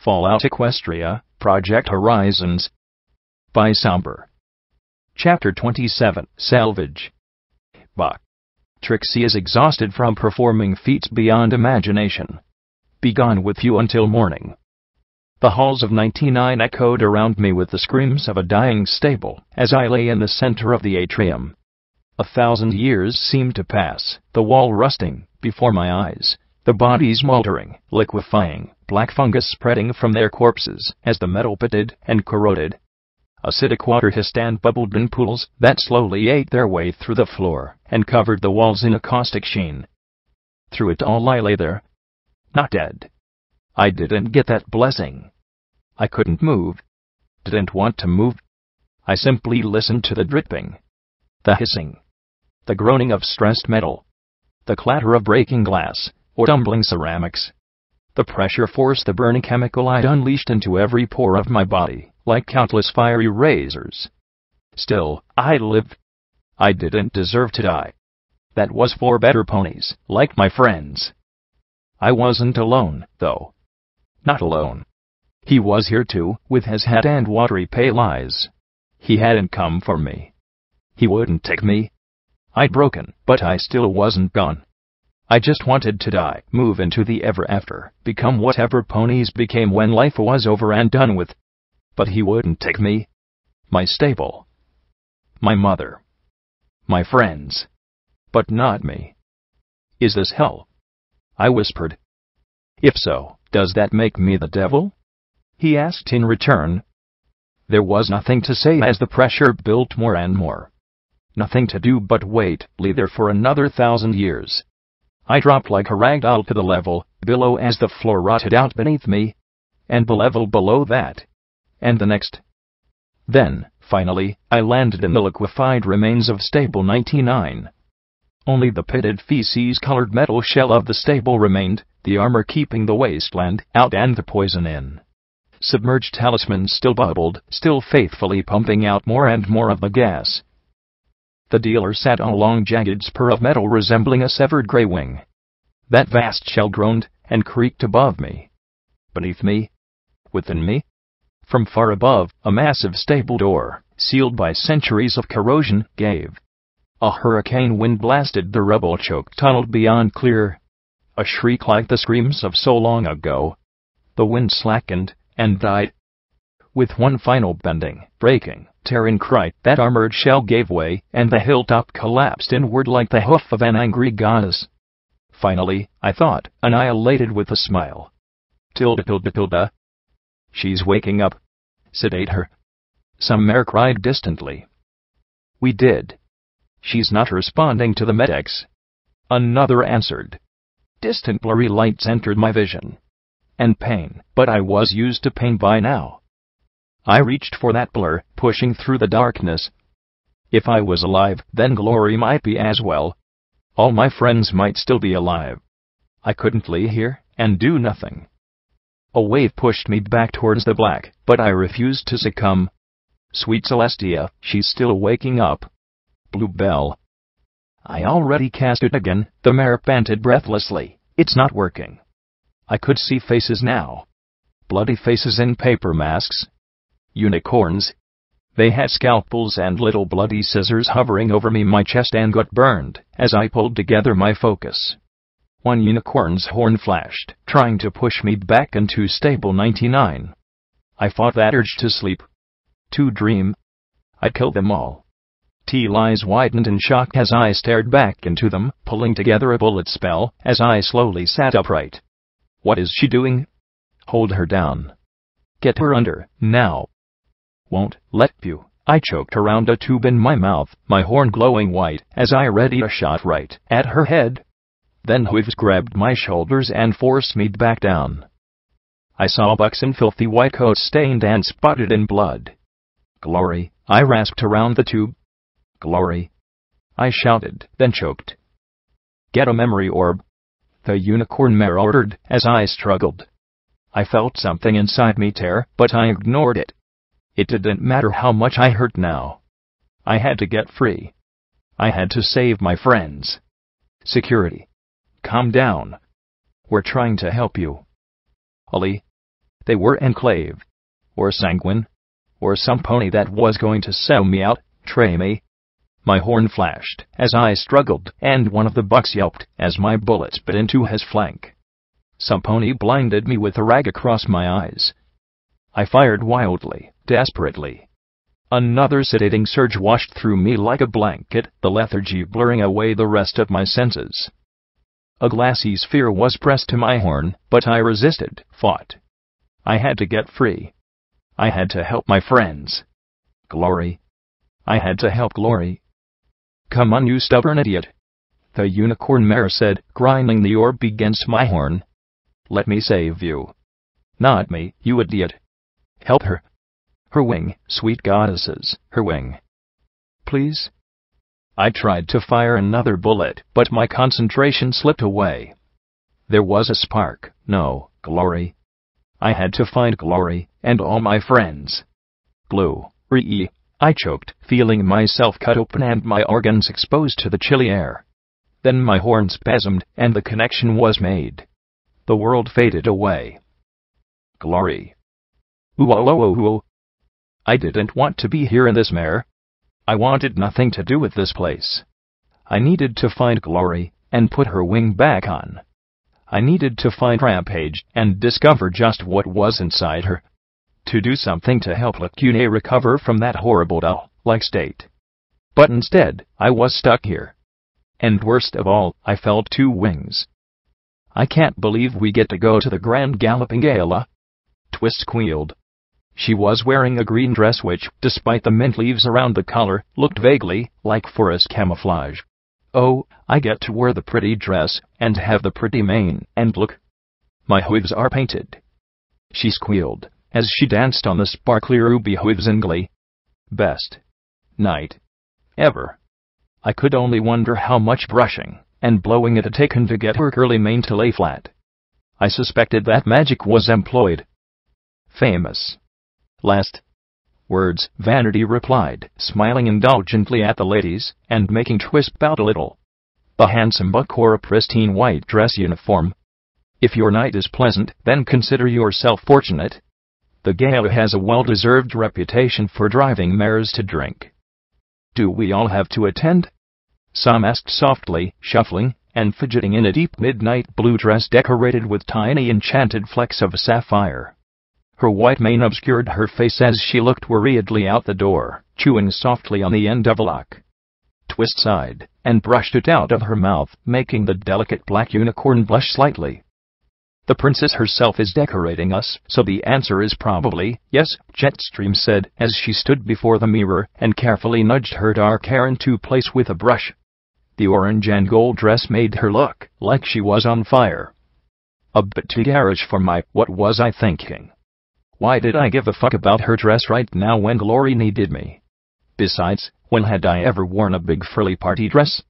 Fallout Equestria, Project Horizons. By Somber. Chapter 27, Salvage. Trixie is exhausted from performing feats beyond imagination. Begone with you until morning. The halls of 99 echoed around me with the screams of a dying stable as I lay in the center of the atrium. 1,000 years seemed to pass, the wall rusting before my eyes, the bodies moldering, liquefying, black fungus spreading from their corpses as the metal pitted and corroded. Acidic water hissed and bubbled in pools that slowly ate their way through the floor and covered the walls in a caustic sheen. Through it all I lay there, not dead. I didn't get that blessing. I couldn't move. Didn't want to move. I simply listened to the dripping, the hissing, the groaning of stressed metal, the clatter of breaking glass or tumbling ceramics. The pressure forced the burning chemical I'd unleashed into every pore of my body, like countless fiery razors. Still, I lived. I didn't deserve to die. That was for better ponies, like my friends. I wasn't alone, though. Not alone. He was here too, with his hat and watery pale eyes. He hadn't come for me. He wouldn't take me. I'd broken, but I still wasn't gone. I just wanted to die, move into the ever-after, become whatever ponies became when life was over and done with. But he wouldn't take me. My stable. My mother. My friends. But not me. Is this hell? I whispered. If so, does that make me the devil? He asked in return. There was nothing to say as the pressure built more and more. Nothing to do but wait, lay there for another 1,000 years. I dropped like a rag doll to the level below as the floor rotted out beneath me, and the level below that, and the next. Then, finally, I landed in the liquefied remains of Stable 99. Only the pitted feces-colored metal shell of the stable remained, the armor keeping the wasteland out and the poison in. Submerged talisman still bubbled, still faithfully pumping out more and more of the gas. The dealer sat on a long jagged spur of metal resembling a severed gray wing. That vast shell groaned and creaked above me. Beneath me? Within me? From far above, a massive stable door, sealed by centuries of corrosion, gave. A hurricane wind blasted the rubble-choked tunnel beyond clear. A shriek like the screams of so long ago. The wind slackened and died. With one final bending, breaking, tearing cry, that armored shell gave way, and the hilltop collapsed inward like the hoof of an angry goddess. Finally, I thought, annihilated with a smile. Tilda. She's waking up. Sedate her. Some mare cried distantly. We did. She's not responding to the medics. Another answered. Distant blurry lights entered my vision. And pain, but I was used to pain by now. I reached for that blur, pushing through the darkness. If I was alive, then Glory might be as well. All my friends might still be alive. I couldn't lay here and do nothing. A wave pushed me back towards the black, but I refused to succumb. Sweet Celestia, she's still waking up. Bluebell. I already cast it again, the mare panted breathlessly. It's not working. I could see faces now. Bloody faces in paper masks. Unicorns. They had scalpels and little bloody scissors hovering over me. My chest and gut burned as I pulled together my focus. One unicorn's horn flashed, trying to push me back into Stable 99. I fought that urge to sleep. To dream. I'd kill them all. Teal eyes widened in shock as I stared back into them, pulling together a bullet spell as I slowly sat upright. What is she doing? Hold her down. Get her under, now. Won't let you. I choked around a tube in my mouth, my horn glowing white, as I readied a shot right at her head. Then hooves grabbed my shoulders and forced me back down. I saw bucks in filthy white coats stained and spotted in blood. Glory, I rasped around the tube. Glory. I shouted, then choked. Get a memory orb. The unicorn mare ordered, as I struggled. I felt something inside me tear, but I ignored it. It didn't matter how much I hurt now. I had to get free. I had to save my friends. Security. Calm down. We're trying to help you. Ali. They were Enclave. Or Sanguine. Or some pony that was going to sell me out, tray me. My horn flashed as I struggled, and one of the bucks yelped as my bullets bit into his flank. Some pony blinded me with a rag across my eyes. I fired wildly, desperately. Another sedating surge washed through me like a blanket, the lethargy blurring away the rest of my senses. A glassy sphere was pressed to my horn, but I resisted, fought. I had to get free. I had to help my friends. Glory. I had to help Glory. Come on, you stubborn idiot, the unicorn mare said, grinding the orb against my horn. Let me save you. Not me, you idiot. Help her. Her wing, sweet goddesses, her wing. Please? I tried to fire another bullet, but my concentration slipped away. There was a spark, no, Glory. I had to find Glory, and all my friends. Glory. I choked, feeling myself cut open and my organs exposed to the chilly air. Then my horn spasmed, and the connection was made. The world faded away. Glory. Ooh. I didn't want to be here in this mare. I wanted nothing to do with this place. I needed to find Glory, and put her wing back on. I needed to find Rampage, and discover just what was inside her. To do something to help Lacune recover from that horrible doll-like state. But instead, I was stuck here. And worst of all, I felt two wings. I can't believe we get to go to the Grand Galloping Gala. Twist squealed. She was wearing a green dress which, despite the mint leaves around the collar, looked vaguely like forest camouflage. Oh, I get to wear the pretty dress, and have the pretty mane, and look. My hooves are painted. She squealed as she danced on the sparkly ruby hooves in glee. Best night ever. I could only wonder how much brushing and blowing it had taken to get her curly mane to lay flat. I suspected that magic was employed. Famous last words, Vanity replied, smiling indulgently at the ladies, and making Twist pout a little. The handsome buck wore a pristine white dress uniform. If your night is pleasant, then consider yourself fortunate. The gala has a well-deserved reputation for driving mares to drink. Do we all have to attend? Sam asked softly, shuffling and fidgeting in a deep midnight blue dress decorated with tiny enchanted flecks of sapphire. Her white mane obscured her face as she looked worriedly out the door, chewing softly on the end of a lock. Twist sighed and brushed it out of her mouth, making the delicate black unicorn blush slightly. The princess herself is decorating us, so the answer is probably yes, Jetstream said as she stood before the mirror and carefully nudged her dark hair into place with a brush. The orange and gold dress made her look like she was on fire. A bit too garish for my, what was I thinking? Why did I give a fuck about her dress right now when Glory needed me? Besides, when had I ever worn a big frilly party dress?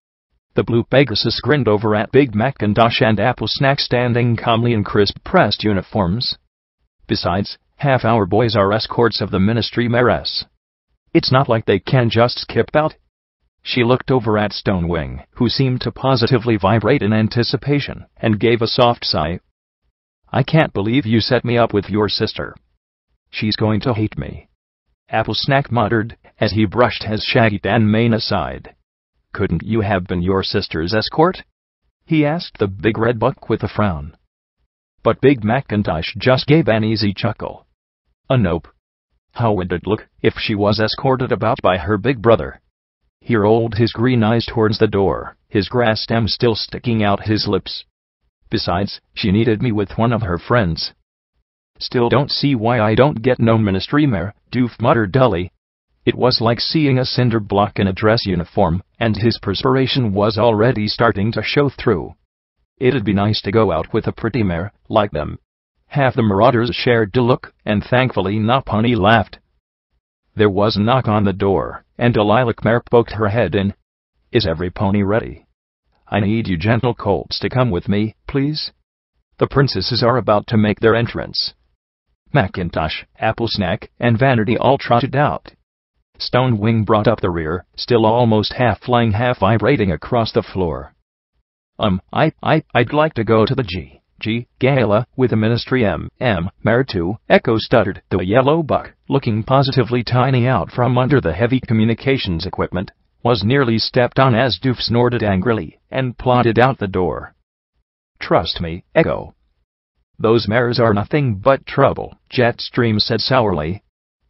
The blue Pegasus grinned over at Big Macintosh and Apple Snack standing calmly in crisp-pressed uniforms. Besides, half our boys are escorts of the Ministry Mayoress. It's not like they can just skip out. She looked over at Stonewing, who seemed to positively vibrate in anticipation, and gave a soft sigh. I can't believe you set me up with your sister. She's going to hate me. Apple Snack muttered, as he brushed his shaggy tan mane aside. Couldn't you have been your sister's escort? He asked the big red buck with a frown. But Big Macintosh just gave an easy chuckle. Nope. How would it look if she was escorted about by her big brother? He rolled his green eyes towards the door, his grass stem still sticking out his lips. Besides, she needed me with one of her friends. Still don't see why I don't get no Ministry Mare, Doof muttered dully. It was like seeing a cinder block in a dress uniform, and his perspiration was already starting to show through. It'd be nice to go out with a pretty mare, like them. Half the marauders shared the look, and thankfully Na Pony laughed. There was a knock on the door, and a lilac mare poked her head in. Is every pony ready? I need you gentle colts to come with me, please. The princesses are about to make their entrance. Macintosh, Apple Snack, and Vanity all trotted out. Stonewing brought up the rear, still almost half flying, half vibrating across the floor. I'd like to go to the Gala, with a ministry Mare too, Echo stuttered. The yellow buck, looking positively tiny out from under the heavy communications equipment, was nearly stepped on as Doof snorted angrily and plodded out the door. "Trust me, Echo. Those mares are nothing but trouble," Jetstream said sourly.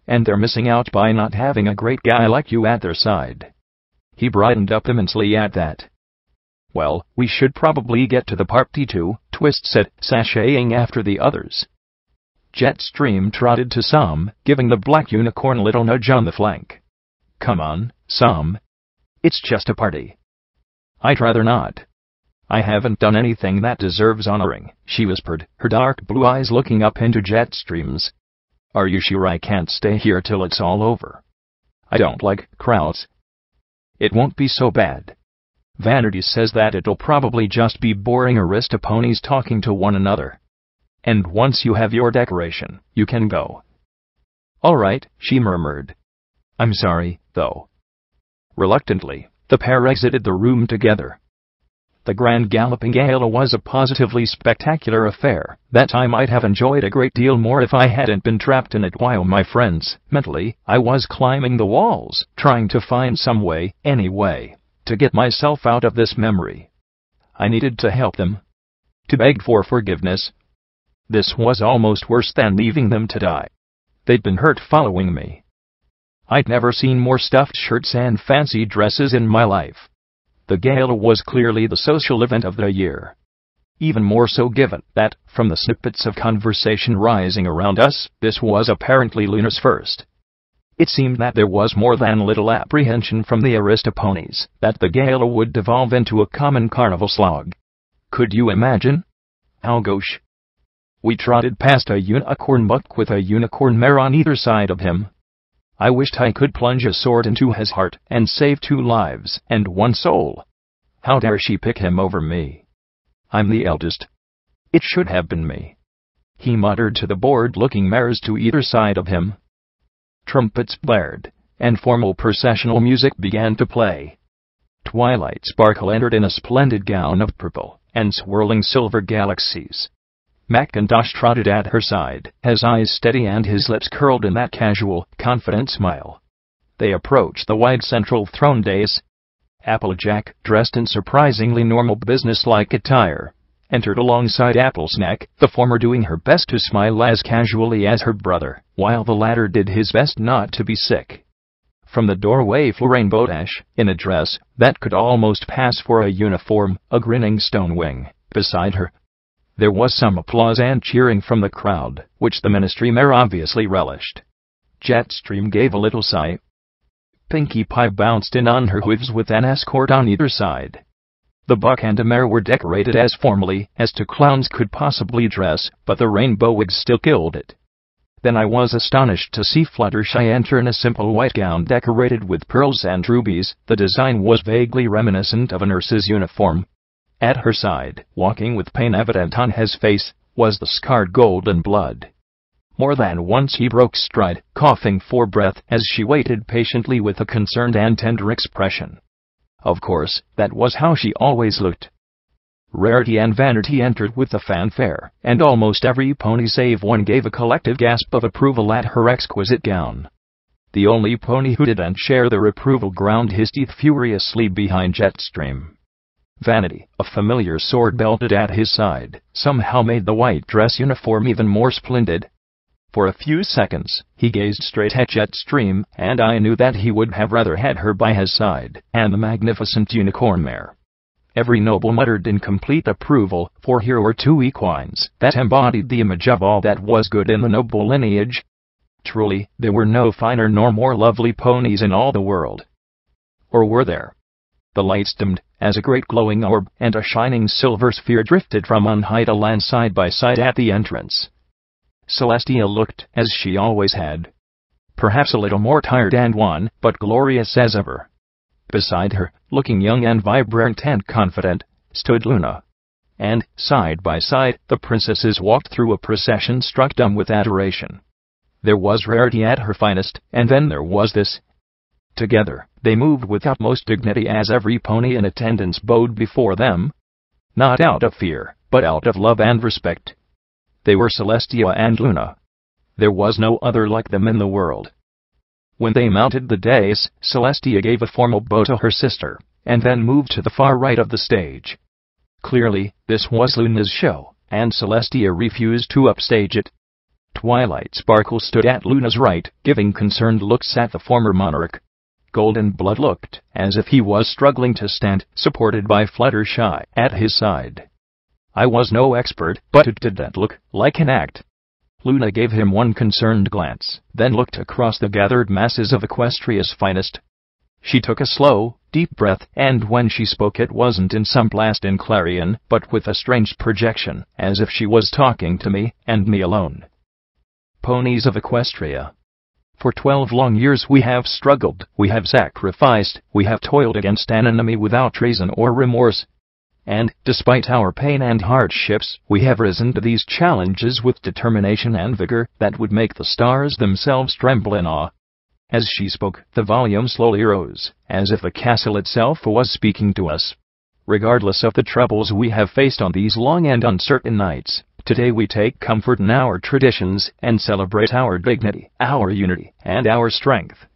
"And they're missing out by not having a great guy like you at their side." He brightened up immensely at that. "Well, we should probably get to the party too," Twist said, sashaying after the others. Jetstream trotted to Sam, giving the black unicorn a little nudge on the flank. "Come on, Sam. It's just a party." "I'd rather not. I haven't done anything that deserves honoring," she whispered, her dark blue eyes looking up into Jetstream's. "Are you sure I can't stay here till it's all over? I don't like crowds." "It won't be so bad. Vanity says that it'll probably just be boring aristoponies talking to one another. And once you have your decoration, you can go." "All right," she murmured. "I'm sorry, though." Reluctantly, the pair exited the room together. The Grand Galloping Gala was a positively spectacular affair that I might have enjoyed a great deal more if I hadn't been trapped in it while my friends, mentally, I was climbing the walls, trying to find some way, any way, to get myself out of this memory. I needed to help them. To beg for forgiveness. This was almost worse than leaving them to die. They'd been hurt following me. I'd never seen more stuffed shirts and fancy dresses in my life. The gala was clearly the social event of the year. Even more so given that, from the snippets of conversation rising around us, this was apparently Luna's first. It seemed that there was more than a little apprehension from the aristoponies that the gala would devolve into a common carnival slog. Could you imagine? How gauche. We trotted past a unicorn buck with a unicorn mare on either side of him. I wished I could plunge a sword into his heart and save 2 lives and 1 soul. How dare she pick him over me? I'm the eldest. It should have been me. He muttered to the bored-looking mares to either side of him. Trumpets blared, and formal processional music began to play. Twilight Sparkle entered in a splendid gown of purple and swirling silver galaxies. Macintosh trotted at her side, his eyes steady and his lips curled in that casual, confident smile. They approached the wide central throne dais. Applejack, dressed in surprisingly normal business-like attire, entered alongside Applesnack, the former doing her best to smile as casually as her brother, while the latter did his best not to be sick. From the doorway flew Rainbow Dash, in a dress that could almost pass for a uniform, a grinning Stonewing, beside her. There was some applause and cheering from the crowd, which the Ministry Mare obviously relished. Jetstream gave a little sigh. Pinkie Pie bounced in on her hooves with an escort on either side. The buck and the mare were decorated as formally as 2 clowns could possibly dress, but the rainbow wigs still killed it. Then I was astonished to see Fluttershy enter in a simple white gown decorated with pearls and rubies. The design was vaguely reminiscent of a nurse's uniform. At her side, walking with pain evident on his face, was the scarred Golden Blood. More than once he broke stride, coughing for breath as she waited patiently with a concerned and tender expression. Of course, that was how she always looked. Rarity and Vanity entered with a fanfare, and almost every pony save one gave a collective gasp of approval at her exquisite gown. The only pony who didn't share their approval ground his teeth furiously behind Jetstream. Vanity, a familiar sword belted at his side, somehow made the white dress uniform even more splendid. For a few seconds, he gazed straight at Jetstream, and I knew that he would have rather had her by his side, and the magnificent unicorn mare. Every noble muttered in complete approval, for here were 2 equines that embodied the image of all that was good in the noble lineage. Truly, there were no finer nor more lovely ponies in all the world. Or were there? The lights dimmed, as a great glowing orb and a shining silver sphere drifted from on high to land side by side at the entrance. Celestia looked as she always had. Perhaps a little more tired and wan, but glorious as ever. Beside her, looking young and vibrant and confident, stood Luna. And, side by side, the princesses walked through a procession struck dumb with adoration. There was Rarity at her finest, and then there was this. Together, they moved with utmost dignity as every pony in attendance bowed before them. Not out of fear, but out of love and respect. They were Celestia and Luna. There was no other like them in the world. When they mounted the dais, Celestia gave a formal bow to her sister, and then moved to the far right of the stage. Clearly, this was Luna's show, and Celestia refused to upstage it. Twilight Sparkle stood at Luna's right, giving concerned looks at the former monarch. Golden Blood looked as if he was struggling to stand, supported by Fluttershy at his side. I was no expert, but it didn't look like an act. Luna gave him one concerned glance, then looked across the gathered masses of Equestria's finest. She took a slow, deep breath, and when she spoke it wasn't in some blast in clarion, but with a strange projection, as if she was talking to me, and me alone. Ponies of Equestria. For 12 long years we have struggled, we have sacrificed, we have toiled against an enemy without reason or remorse. And, despite our pain and hardships, we have risen to these challenges with determination and vigor that would make the stars themselves tremble in awe. As she spoke, the volume slowly rose, as if the castle itself was speaking to us. Regardless of the troubles we have faced on these long and uncertain nights, today we take comfort in our traditions and celebrate our dignity, our unity, and our strength.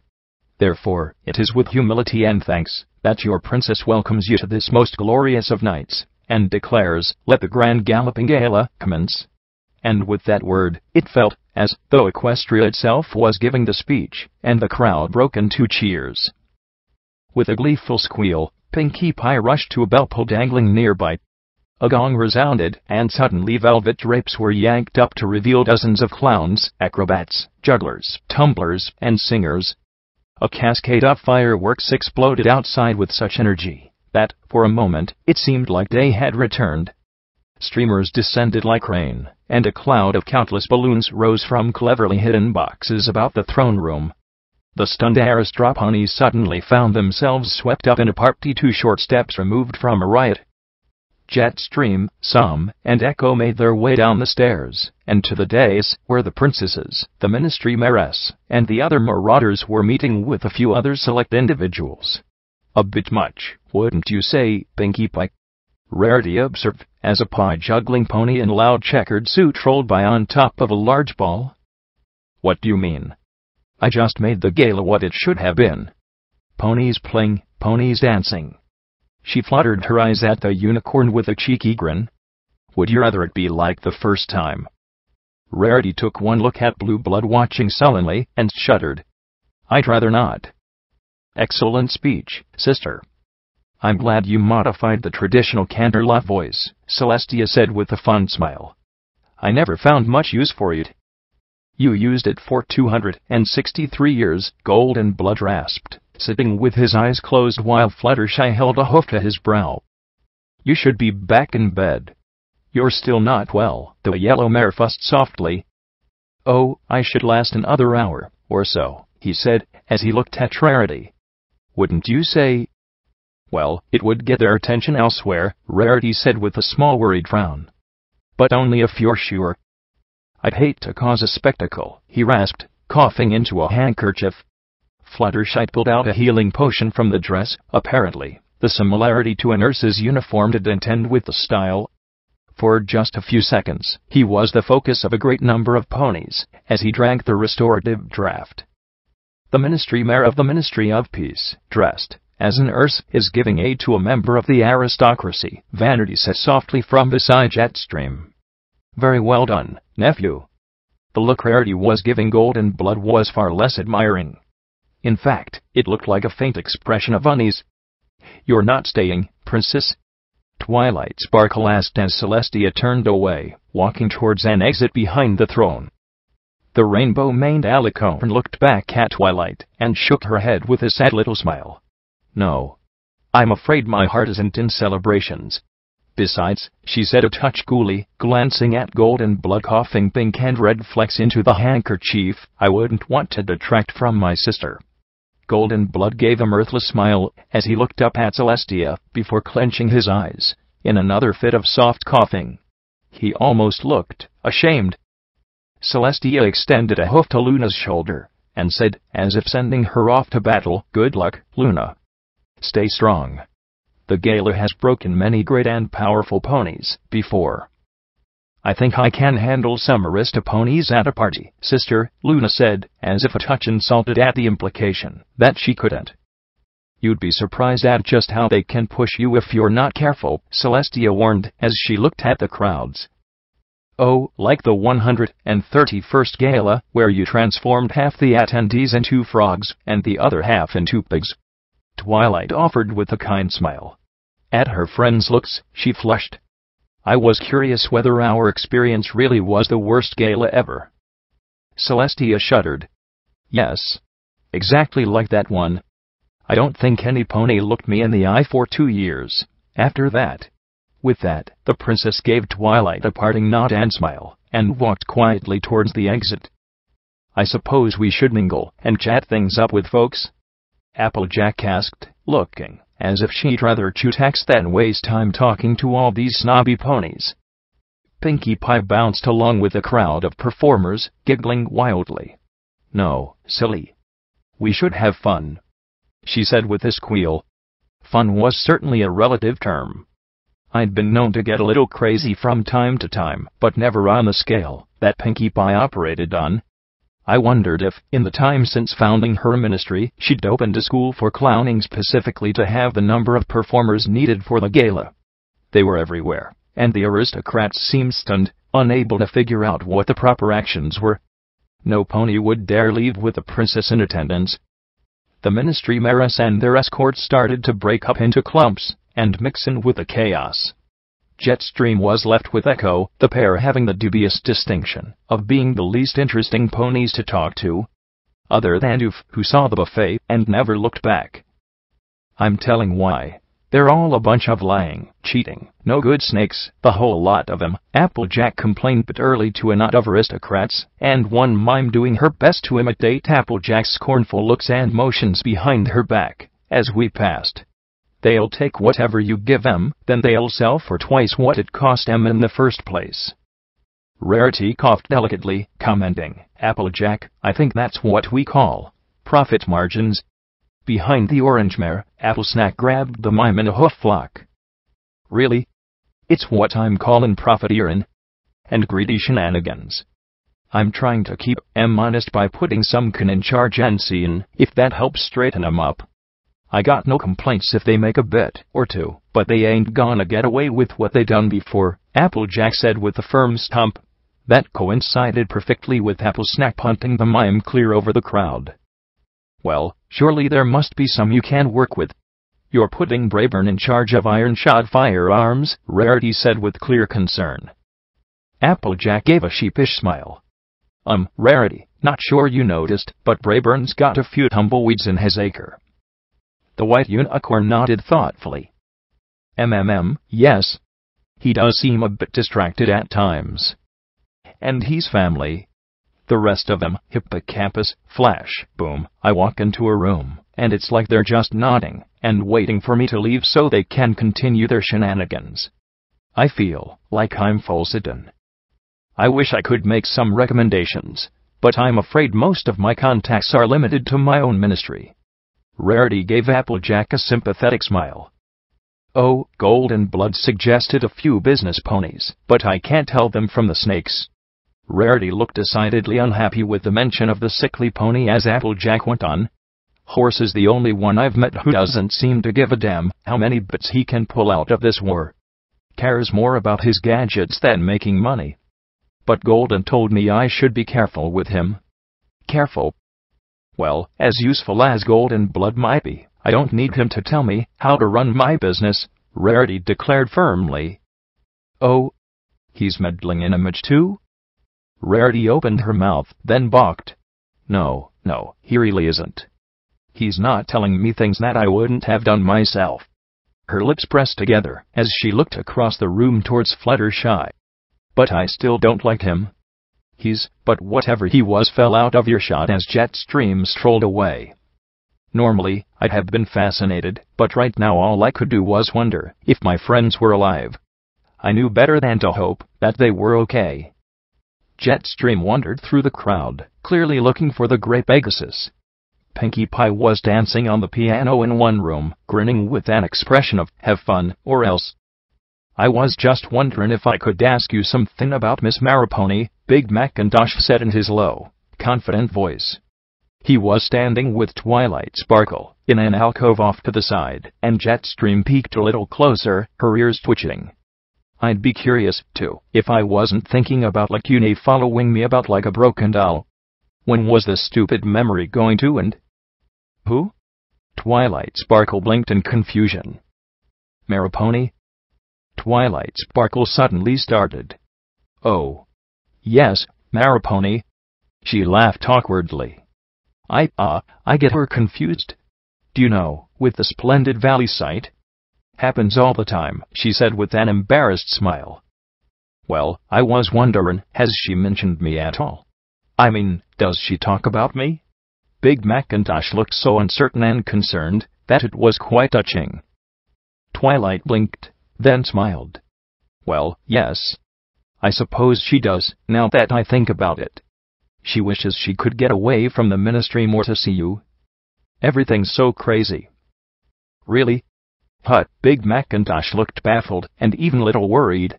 Therefore, it is with humility and thanks that your princess welcomes you to this most glorious of nights, and declares, "Let the grand galloping gala commence." And with that word, it felt as though Equestria itself was giving the speech, and the crowd broke into cheers. With a gleeful squeal, Pinkie Pie rushed to a bell pull dangling nearby. A gong resounded, and suddenly velvet drapes were yanked up to reveal dozens of clowns, acrobats, jugglers, tumblers, and singers. A cascade of fireworks exploded outside with such energy that, for a moment, it seemed like day had returned. Streamers descended like rain, and a cloud of countless balloons rose from cleverly hidden boxes about the throne room. The stunned aristocrats suddenly found themselves swept up in a party 2 short steps removed from a riot. Jetstream, Sam, and Echo made their way down the stairs, and to the dais, where the princesses, the ministry mayoress, and the other marauders were meeting with a few other select individuals. "A bit much, wouldn't you say, Pinkie Pie?" Rarity observed, as a pie-juggling pony in loud checkered suit rolled by on top of a large ball. "What do you mean? I just made the gala what it should have been. Ponies playing, ponies dancing." She fluttered her eyes at the unicorn with a cheeky grin. "Would you rather it be like the first time?" Rarity took one look at Blue Blood watching sullenly, and shuddered. "I'd rather not." "Excellent speech, sister. I'm glad you modified the traditional Canterlot voice," Celestia said with a fond smile. "I never found much use for it." "You used it for 263 years, Golden Blood rasped, sitting with his eyes closed while Fluttershy held a hoof to his brow. "You should be back in bed. You're still not well," the yellow mare fussed softly. "Oh, I should last another hour or so," he said, as he looked at Rarity. "Wouldn't you say?" "Well, it would get their attention elsewhere," Rarity said with a small worried frown. "But only if you're sure." "I'd hate to cause a spectacle," he rasped, coughing into a handkerchief. Fluttershy pulled out a healing potion from the dress. Apparently, the similarity to a nurse's uniform didn't end with the style. For just a few seconds, he was the focus of a great number of ponies, as he drank the restorative draught. The ministry mayor of the Ministry of Peace, dressed as a nurse, is giving aid to a member of the aristocracy, Vanity said softly from beside Jetstream. "Very well done, nephew." The look Rarity was giving Golden Blood was far less admiring. In fact, it looked like a faint expression of unease. "You're not staying, princess?" Twilight Sparkle asked as Celestia turned away, walking towards an exit behind the throne. The rainbow-maned alicorn looked back at Twilight and shook her head with a sad little smile. "No. I'm afraid my heart isn't in celebrations. Besides," she said a touch coolly, glancing at Golden Blood coughing pink and red flecks into the handkerchief, "I wouldn't want to detract from my sister." Golden Blood gave a mirthless smile as he looked up at Celestia before clenching his eyes in another fit of soft coughing. He almost looked ashamed. Celestia extended a hoof to Luna's shoulder and said, as if sending her off to battle, "Good luck, Luna. Stay strong." The gala has broken many great and powerful ponies before. I think I can handle some arista ponies at a party, Sister Luna said, as if a touch insulted at the implication that she couldn't. You'd be surprised at just how they can push you if you're not careful, Celestia warned as she looked at the crowds. Oh, like the 131st gala, where you transformed half the attendees into frogs and the other half into pigs? Twilight offered with a kind smile. At her friend's looks, she flushed. I was curious whether our experience really was the worst gala ever. Celestia shuddered. Yes. Exactly like that one. I don't think any pony looked me in the eye for 2 years after that. With that, the princess gave Twilight a parting nod and smile, and walked quietly towards the exit. I suppose we should mingle and chat things up with folks? Applejack asked, looking as if she'd rather chew tacks than waste time talking to all these snobby ponies. Pinkie Pie bounced along with a crowd of performers, giggling wildly. No, silly. We should have fun, she said with a squeal. Fun was certainly a relative term. I'd been known to get a little crazy from time to time, but never on the scale that Pinkie Pie operated on. I wondered if, in the time since founding her ministry, she'd opened a school for clowning specifically to have the number of performers needed for the gala. They were everywhere, and the aristocrats seemed stunned, unable to figure out what the proper actions were. No pony would dare leave with the princess in attendance. The ministry mares and their escorts started to break up into clumps and mix in with the chaos. Jetstream was left with Echo, the pair having the dubious distinction of being the least interesting ponies to talk to, other than Doof, who saw the buffet and never looked back. I'm telling why. They're all a bunch of lying, cheating, no-good snakes, the whole lot of them, Applejack complained bitterly to a knot of aristocrats, and one mime doing her best to imitate Applejack's scornful looks and motions behind her back as we passed. They'll take whatever you give them, then they'll sell for twice what it cost them in the first place. Rarity coughed delicately, commenting, Applejack, I think that's what we call profit margins. Behind the orange mare, Applesnack grabbed the mime in a hoof lock. Really? It's what I'm callin' profiteerin' and greedy shenanigans. I'm trying to keep 'em honest by putting some can in charge and seein' if that helps straighten 'em up. I got no complaints if they make a bit or two, but they ain't gonna get away with what they done before, Applejack said with a firm stomp. That coincided perfectly with Applesnack punting the mime clear over the crowd. Well, surely there must be some you can work with. You're putting Brayburn in charge of iron-shod firearms, Rarity said with clear concern. Applejack gave a sheepish smile. Rarity, not sure you noticed, but Brayburn's got a few tumbleweeds in his acre. The white unicorn nodded thoughtfully. Yes. He does seem a bit distracted at times. And he's family. The rest of them, hippocampus, flash, boom, I walk into a room, and it's like they're just nodding and waiting for me to leave so they can continue their shenanigans. I feel like I'm full sit-in. I wish I could make some recommendations, but I'm afraid most of my contacts are limited to my own ministry. Rarity gave Applejack a sympathetic smile. Oh, Golden Blood suggested a few business ponies, but I can't tell them from the snakes. Rarity looked decidedly unhappy with the mention of the sickly pony as Applejack went on. Horse is the only one I've met who doesn't seem to give a damn how many bits he can pull out of this war. Cares more about his gadgets than making money. But Golden told me I should be careful with him. Careful? Well, as useful as Golden Blood might be, I don't need him to tell me how to run my business, Rarity declared firmly. Oh, he's meddling in image too? Rarity opened her mouth, then balked. No, he really isn't. He's not telling me things that I wouldn't have done myself. Her lips pressed together as she looked across the room towards Fluttershy. But I still don't like him. But whatever he was fell out of earshot as Jetstream strolled away. Normally, I'd have been fascinated, but right now all I could do was wonder if my friends were alive. I knew better than to hope that they were okay. Jetstream wandered through the crowd, clearly looking for the Grey Pegasus. Pinkie Pie was dancing on the piano in one room, grinning with an expression of, "Have fun, or else." "I was just wondering if I could ask you something about Miss Maripony," Big Macintosh said in his low, confident voice. He was standing with Twilight Sparkle, in an alcove off to the side, and Jetstream peeked a little closer, her ears twitching. "I'd be curious, too, if I wasn't thinking about Lacune following me about like a broken doll. When was this stupid memory going to end?" "Who?" Twilight Sparkle blinked in confusion. "Maripony?" Twilight Sparkle suddenly started. "Oh. Yes, Maripony." She laughed awkwardly. I get her confused. Do you know, with the splendid valley sight?" "Happens all the time," she said with an embarrassed smile. "Well, I was wondering, has she mentioned me at all? I mean, does she talk about me?" Big Macintosh looked so uncertain and concerned that it was quite touching. Twilight blinked, then smiled. "Well, yes. I suppose she does, now that I think about it. She wishes she could get away from the ministry more to see you. Everything's so crazy." "Really?" Hut, Big Macintosh looked baffled and even a little worried.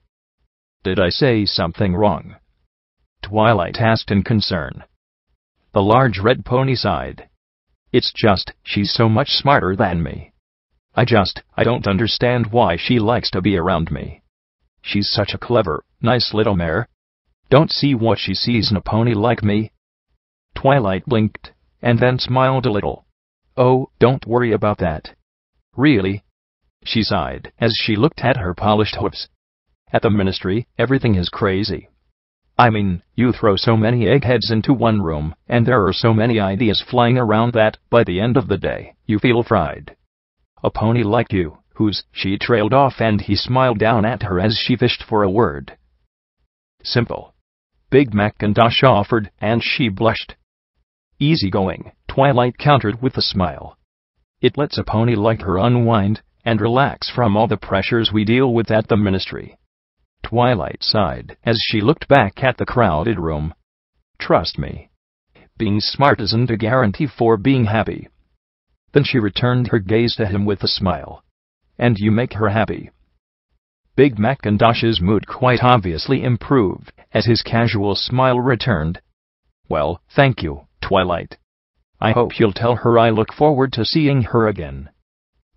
"Did I say something wrong?" Twilight asked in concern. The large red pony sighed. "It's just, she's so much smarter than me. I don't understand why she likes to be around me. She's such a clever, nice little mare. Don't see what she sees in a pony like me." Twilight blinked, and then smiled a little. "Oh, don't worry about that. Really," she sighed as she looked at her polished hooves. "At the ministry, everything is crazy. I mean, you throw so many eggheads into one room, and there are so many ideas flying around that, by the end of the day, you feel fried. A pony like you, she trailed off and he smiled down at her as she fished for a word. "Simple," Big Macintosh offered, and she blushed. "Easygoing," Twilight countered with a smile. "It lets a pony like her unwind and relax from all the pressures we deal with at the ministry." Twilight sighed as she looked back at the crowded room. "Trust me, being smart isn't a guarantee for being happy." Then she returned her gaze to him with a smile. "And you make her happy." Big Macintosh's mood quite obviously improved as his casual smile returned. "Well, thank you, Twilight. I hope you'll tell her I look forward to seeing her again.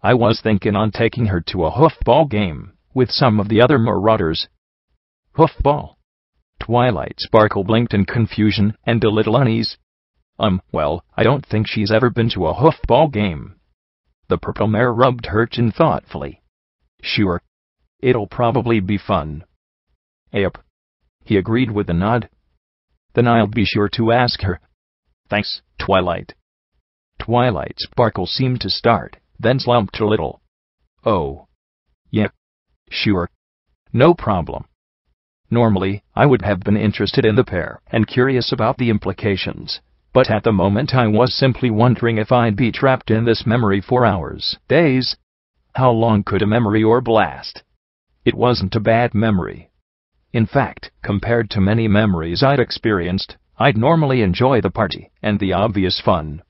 I was thinking on taking her to a hoofball game with some of the other marauders." "Hoofball?" Twilight Sparkle blinked in confusion and a little unease. Well, I don't think she's ever been to a hoofball game." The purple mare rubbed her chin thoughtfully. "Sure. It'll probably be fun." "Yep," he agreed with a nod. "Then I'll be sure to ask her." "Thanks, Twilight." Twilight Sparkle seemed to start, then slumped a little. "Oh. Yep. Sure. No problem. Normally, I would have been interested in the pair and curious about the implications, but at the moment I was simply wondering if I'd be trapped in this memory for hours, days. How long could a memory or blast? It wasn't a bad memory. In fact, compared to many memories I'd experienced, I'd normally enjoy the party and the obvious fun.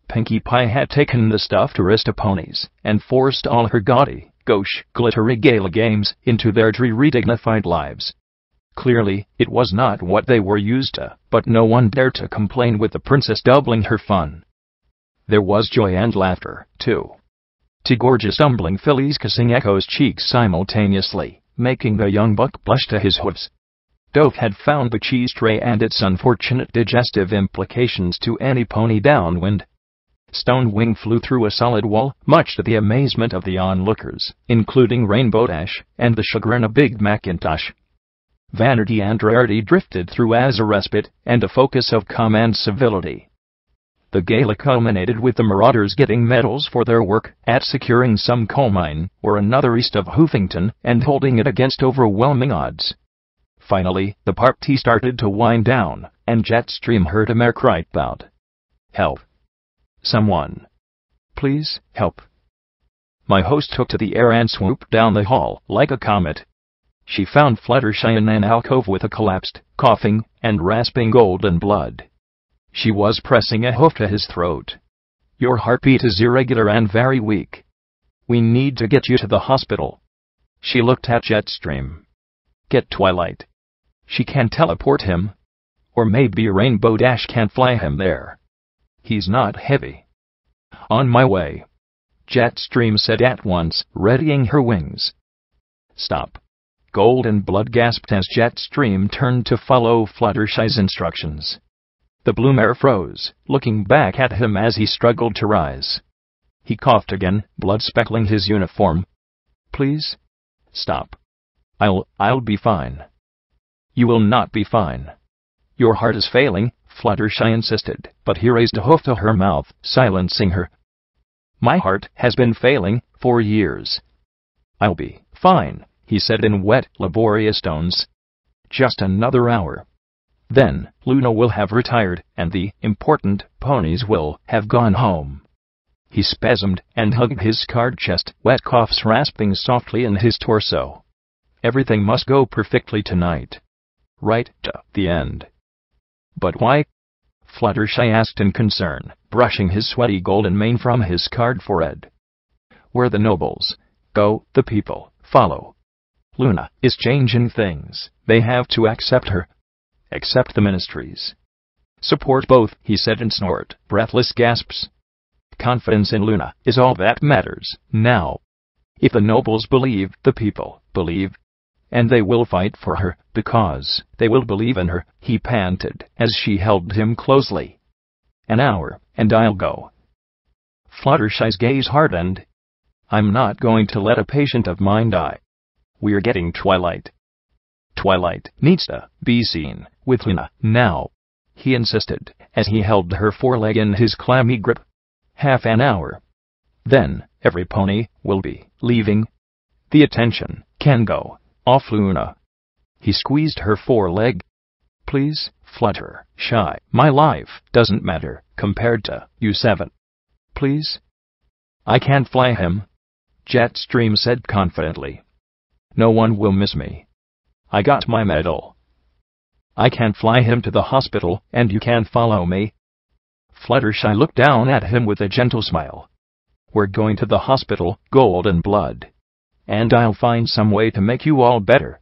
Pinkie Pie had taken the stuffed Aristoponies and forced all her gaudy, gauche, glittery gala games into their dreary dignified lives. Clearly, it was not what they were used to, but no one dared to complain with the princess doubling her fun. There was joy and laughter, too. Two gorgeous tumbling fillies kissing Echo's cheeks simultaneously, making the young buck blush to his hooves. Dove had found the cheese tray and its unfortunate digestive implications to any pony downwind. Stonewing flew through a solid wall, much to the amazement of the onlookers, including Rainbow Dash and the chagrin of Big Macintosh. Vanity and Rarity drifted through as a respite and a focus of calm and civility. The gala culminated with the marauders getting medals for their work at securing some coal mine or another east of Hoofington and holding it against overwhelming odds. Finally, the party started to wind down, and Jetstream heard a mare cry out, "Help! Someone! Please, help!" My host took to the air and swooped down the hall like a comet. She found Fluttershy in an alcove with a collapsed, coughing, and rasping golden blood. She was pressing a hoof to his throat. Your heartbeat is irregular and very weak. We need to get you to the hospital. She looked at Jetstream. Get Twilight. She can teleport him. Or maybe Rainbow Dash can fly him there. He's not heavy. On my way. Jetstream said at once, readying her wings. Stop. Golden Blood gasped as Jetstream turned to follow Fluttershy's instructions. The blue mare froze, looking back at him as he struggled to rise. He coughed again, blood speckling his uniform. Please? Stop. I'll be fine. You will not be fine. Your heart is failing, Fluttershy insisted, but he raised a hoof to her mouth, silencing her. My heart has been failing for years. I'll be fine, he said in wet, laborious tones. Just another hour. Then, Luna will have retired, and the important ponies will have gone home. He spasmed and hugged his scarred chest, wet coughs rasping softly in his torso. Everything must go perfectly tonight. Right to the end. But why? Fluttershy asked in concern, brushing his sweaty golden mane from his scarred forehead. Where the nobles go, the people follow. Luna is changing things. They have to accept her. Accept the ministries. Support both, he said in snort, breathless gasps. Confidence in Luna is all that matters now. If the nobles believe, the people believe. And they will fight for her, because they will believe in her, he panted, as she held him closely. An hour, and I'll go. Fluttershy's gaze hardened. I'm not going to let a patient of mine die. We're getting Twilight. Twilight needs to be seen with Luna now, he insisted, as he held her foreleg in his clammy grip. Half an hour. Then, every pony will be leaving. The attention can go off Luna. He squeezed her foreleg. Please, Fluttershy, my life doesn't matter compared to you 7. Please? I can't fly him, Jetstream said confidently. No one will miss me. I got my medal. I can fly him to the hospital, and you can follow me. Fluttershy looked down at him with a gentle smile. We're going to the hospital, Golden Blood. And I'll find some way to make you all better.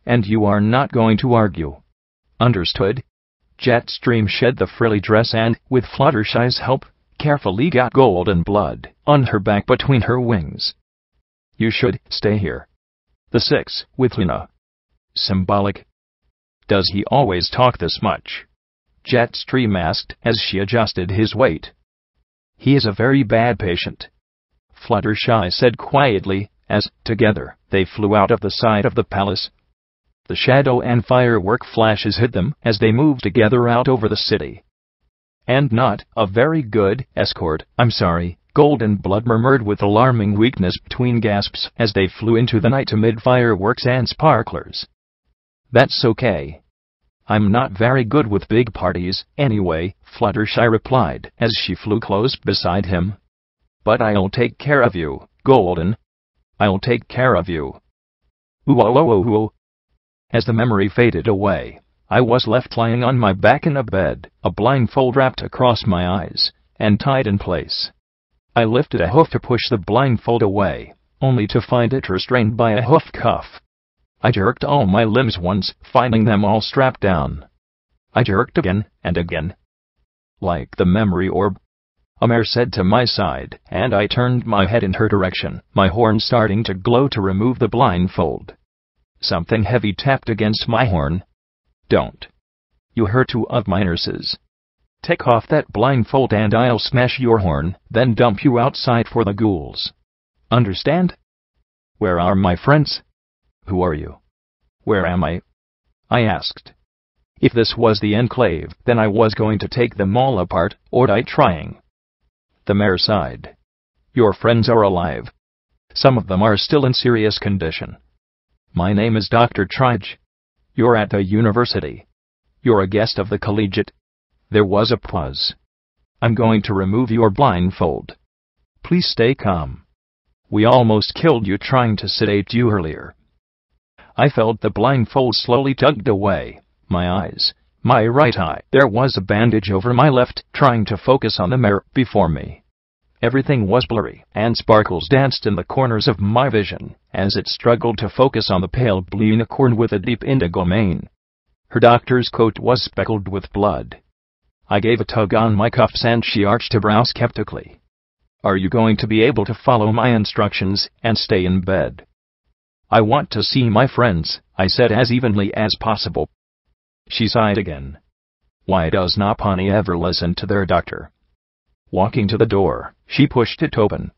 And you are not going to argue. Understood? Jetstream shed the frilly dress and, with Fluttershy's help, carefully got Golden Blood on her back between her wings. You should stay here. The 6, with Luna. Symbolic. Does he always talk this much? Jetstream asked as she adjusted his weight. He is a very bad patient, Fluttershy said quietly, as, together, they flew out of the side of the palace. The shadow and firework flashes hid them as they moved together out over the city. And not a very good escort, I'm sorry, Golden Blood murmured with alarming weakness between gasps as they flew into the night amid fireworks and sparklers. That's okay. I'm not very good with big parties, anyway, Fluttershy replied as she flew close beside him. But I'll take care of you, Golden. I'll take care of you. Ooh. As the memory faded away, I was left lying on my back in a bed, a blindfold wrapped across my eyes, and tied in place. I lifted a hoof to push the blindfold away, only to find it restrained by a hoof cuff. I jerked all my limbs once, finding them all strapped down. I jerked again, and again. Like the memory orb, a mare said to my side, and I turned my head in her direction, my horn starting to glow to remove the blindfold. Something heavy tapped against my horn. Don't. You hurt 2 of my nurses. Take off that blindfold and I'll smash your horn, then dump you outside for the ghouls. Understand? Where are my friends? Who are you? Where am I? I asked. If this was the Enclave, then I was going to take them all apart, or die trying. The mare sighed. Your friends are alive. Some of them are still in serious condition. My name is Dr. Trige. You're at the university. You're a guest of the collegiate. There was a pause. I'm going to remove your blindfold. Please stay calm. We almost killed you trying to sedate you earlier. I felt the blindfold slowly tugged away. My eyes, my right eye. There was a bandage over my left, trying to focus on the mare before me. Everything was blurry, and sparkles danced in the corners of my vision, as it struggled to focus on the pale blue unicorn with a deep indigo mane. Her doctor's coat was speckled with blood. I gave a tug on my cuffs and she arched a brow skeptically. "Are you going to be able to follow my instructions and stay in bed?" "I want to see my friends," I said as evenly as possible. She sighed again. Why does no pony ever listen to their doctor? Walking to the door, she pushed it open.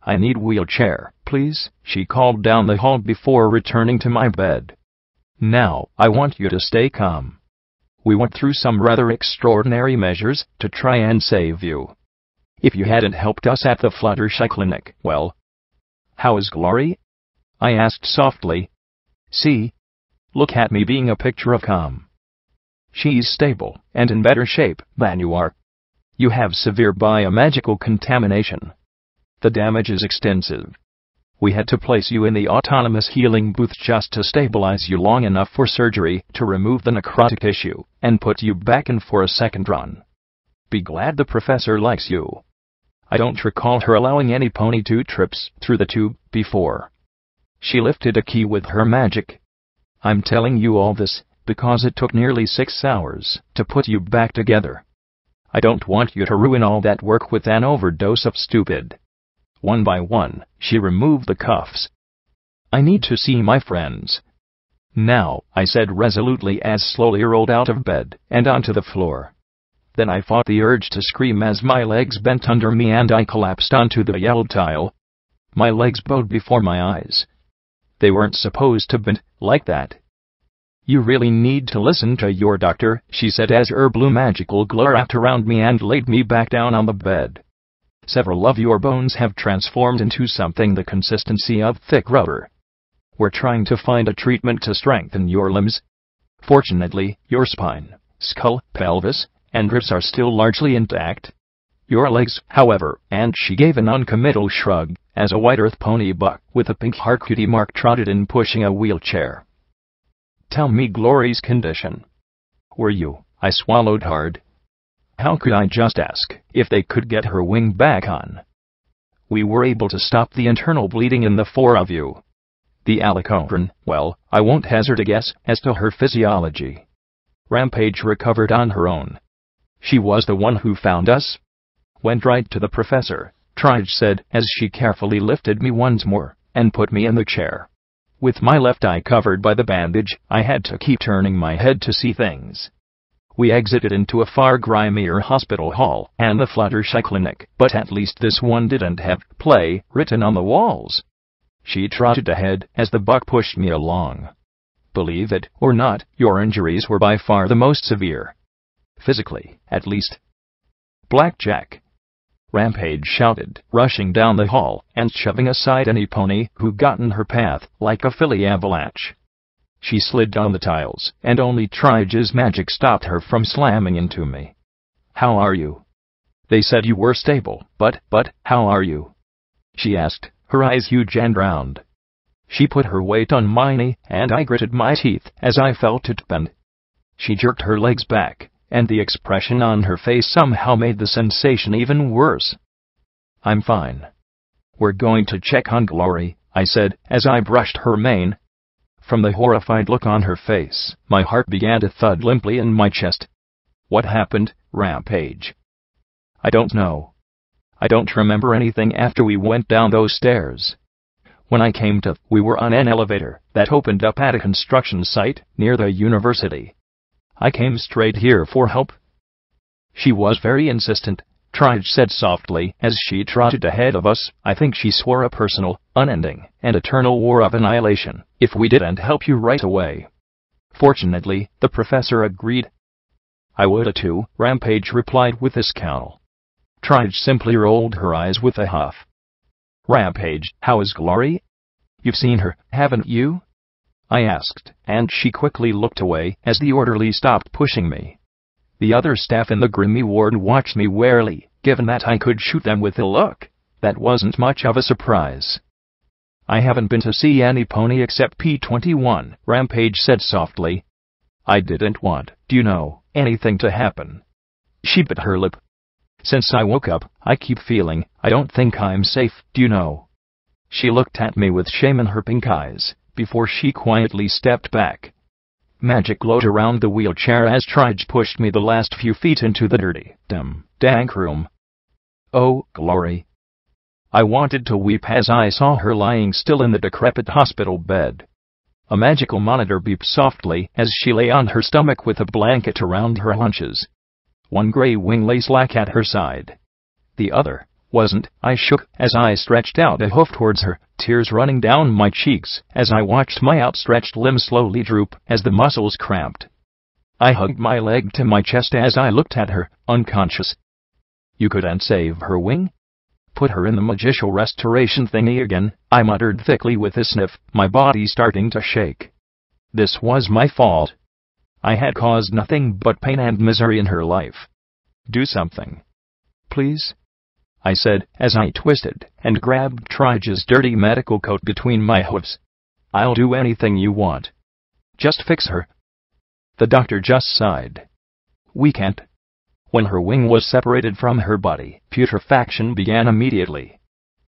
"I need wheelchair, please," she called down the hall before returning to my bed. "Now, I want you to stay calm. We went through some rather extraordinary measures to try and save you. If you hadn't helped us at the Fluttershy clinic, well..." "How is Glory?" I asked softly. "See? Look at me being a picture of calm. She's stable and in better shape than you are. You have severe biomagical contamination. The damage is extensive. We had to place you in the autonomous healing booth just to stabilize you long enough for surgery to remove the necrotic tissue and put you back in for a second run. Be glad the professor likes you. I don't recall her allowing any pony to trips through the tube before." She lifted a key with her magic. "I'm telling you all this because it took nearly 6 hours to put you back together. I don't want you to ruin all that work with an overdose of stupid." One by one, she removed the cuffs. "I need to see my friends now," I said resolutely as slowly rolled out of bed and onto the floor. Then I fought the urge to scream as my legs bent under me and I collapsed onto the yellow tile. My legs bowed before my eyes. They weren't supposed to bend like that. "You really need to listen to your doctor," she said as her blue magical glow wrapped around me and laid me back down on the bed. "Several of your bones have transformed into something the consistency of thick rubber. We're trying to find a treatment to strengthen your limbs. Fortunately, your spine, skull, pelvis, and ribs are still largely intact. Your legs, however," and she gave a non-committal shrug, as a white earth pony buck with a pink heart cutie mark trotted in pushing a wheelchair. "Tell me Glory's condition." "Were you?" I swallowed hard. How could I just ask if they could get her wing back on? "We were able to stop the internal bleeding in the 4 of you. The alicorn, well, I won't hazard a guess as to her physiology. Rampage recovered on her own. She was the one who found us." "Went right to the professor," Trixie said as she carefully lifted me once more and put me in the chair. With my left eye covered by the bandage, I had to keep turning my head to see things. We exited into a far grimier hospital hall and the Fluttershy clinic, but at least this one didn't have "play" written on the walls. She trotted ahead as the buck pushed me along. "Believe it or not, your injuries were by far the most severe. Physically, at least." "Blackjack!" Rampage shouted, rushing down the hall and shoving aside any pony who got in her path like a filly avalanche. She slid down the tiles, and only Trixie's magic stopped her from slamming into me. "How are you? They said you were stable, but how are you?" she asked, her eyes huge and round. She put her weight on my knee, and I gritted my teeth as I felt it bend. She jerked her legs back, and the expression on her face somehow made the sensation even worse. "I'm fine. We're going to check on Glory," I said as I brushed her mane. From the horrified look on her face, my heart began to thud limply in my chest. "What happened, Rampage?" "I don't know. I don't remember anything after we went down those stairs. When I came to, we were on an elevator that opened up at a construction site near the university. I came straight here for help." "She was very insistent," Trixie said softly as she trotted ahead of us. "I think she swore a personal, unending, and eternal war of annihilation if we didn't help you right away." Fortunately, the professor agreed. "I woulda too," Rampage replied with a scowl. Trixie simply rolled her eyes with a huff. "Rampage, how is Glory? You've seen her, haven't you?" I asked, and she quickly looked away as the orderly stopped pushing me. The other staff in the grimy ward watched me warily, given that I could shoot them with a look. That wasn't much of a surprise. "I haven't been to see any pony except P21, Rampage said softly. "I didn't want, anything to happen." She bit her lip. Since I woke up, I keep feeling I don't think I'm safe, do you know? She looked at me with shame in her pink eyes, before she quietly stepped back. Magic glowed around the wheelchair as Trixie pushed me the last few feet into the dirty, dank room. Oh, glory! I wanted to weep as I saw her lying still in the decrepit hospital bed. A magical monitor beeped softly as she lay on her stomach with a blanket around her haunches. One gray wing lay slack at her side. The other wasn't. I shook as I stretched out a hoof towards her, tears running down my cheeks as I watched my outstretched limbs slowly droop as the muscles cramped. I hugged my leg to my chest as I looked at her, unconscious. You couldn't save her wing? Put her in the magical restoration thingy again, I muttered thickly with a sniff, my body starting to shake. This was my fault. I had caused nothing but pain and misery in her life. Do something. Please? I said, as I twisted and grabbed Trixie's dirty medical coat between my hoofs. I'll do anything you want. Just fix her. The doctor just sighed. We can't. When her wing was separated from her body, putrefaction began immediately.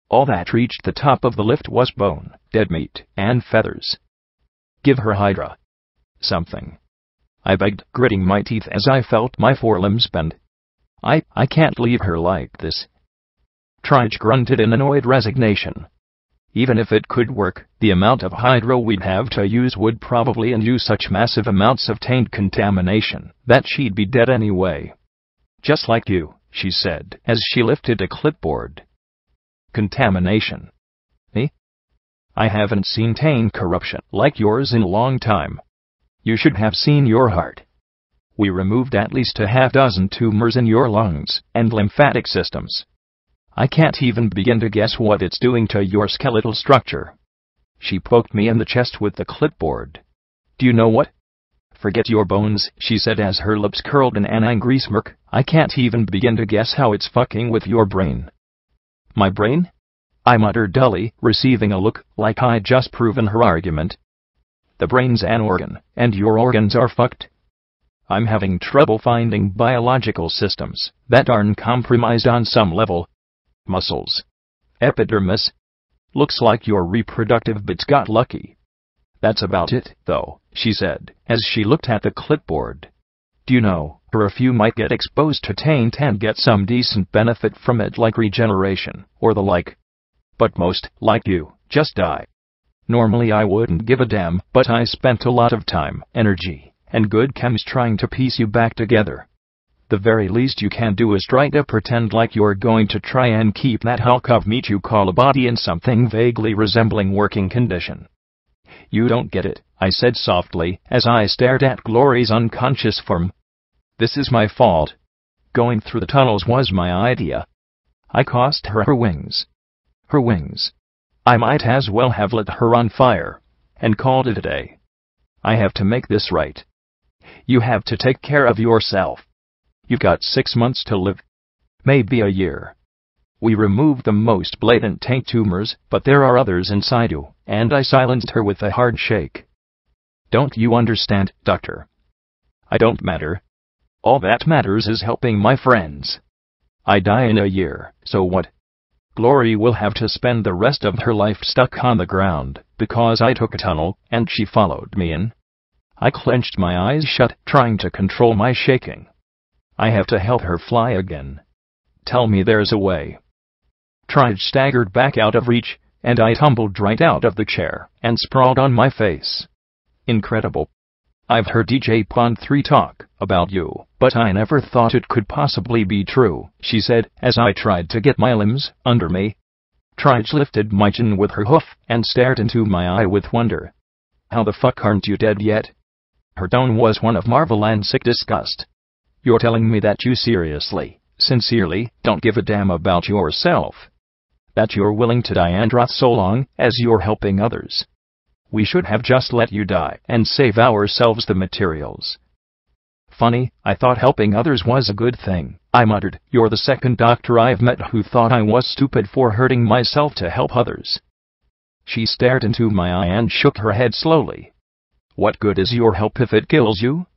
All that reached the top of the lift was bone, dead meat, and feathers. Give her Hydra. Something. I begged, gritting my teeth as I felt my forelimbs bend. I can't leave her like this. Trixie grunted in annoyed resignation. Even if it could work, the amount of Hydra we'd have to use would probably induce such massive amounts of taint contamination that she'd be dead anyway. Just like you, she said, as she lifted a clipboard. Contamination. Eh? I haven't seen taint corruption like yours in a long time. You should have seen your heart. We removed at least a half-dozen tumors in your lungs and lymphatic systems. I can't even begin to guess what it's doing to your skeletal structure. She poked me in the chest with the clipboard. Do you know what? Forget your bones, she said as her lips curled in an angry smirk. I can't even begin to guess how it's fucking with your brain. My brain? I muttered dully, receiving a look like I'd just proven her argument. The brain's an organ, and your organs are fucked. I'm having trouble finding biological systems that aren't compromised on some level. Muscles. Epidermis. Looks like your reproductive bits got lucky. That's about it, though, she said, as she looked at the clipboard. Do you know, a few might get exposed to taint and get some decent benefit from it like regeneration, or the like. But most, like you, just die. Normally I wouldn't give a damn, but I spent a lot of time, energy, and good chems trying to piece you back together. The very least you can do is try to pretend like you're going to try and keep that hunk of meat you call a body in something vaguely resembling working condition. You don't get it, I said softly, as I stared at Glory's unconscious form. This is my fault. Going through the tunnels was my idea. I cost her wings. Her wings. I might as well have lit her on fire, and called it a day. I have to make this right. You have to take care of yourself. You've got 6 months to live. Maybe a year. We removed the most blatant taint tumors, but there are others inside you, and I silenced her with a hard shake. Don't you understand, Doctor? I don't matter. All that matters is helping my friends. I die in a year, so what? Glory will have to spend the rest of her life stuck on the ground, because I took a tunnel, and she followed me in. I clenched my eyes shut, trying to control my shaking. I have to help her fly again. Tell me there's a way. Trixie staggered back out of reach, and I tumbled right out of the chair, and sprawled on my face. Incredible. I've heard DJ Pond 3 talk about you, but I never thought it could possibly be true, she said, as I tried to get my limbs under me. Trixie lifted my chin with her hoof, and stared into my eye with wonder. How the fuck aren't you dead yet? Her tone was one of marvel and sick disgust. You're telling me that you seriously, sincerely, don't give a damn about yourself? That you're willing to die and rot so long as you're helping others? We should have just let you die and save ourselves the materials. Funny, I thought helping others was a good thing, I muttered. You're the second doctor I've met who thought I was stupid for hurting myself to help others. She stared into my eye and shook her head slowly. What good is your help if it kills you?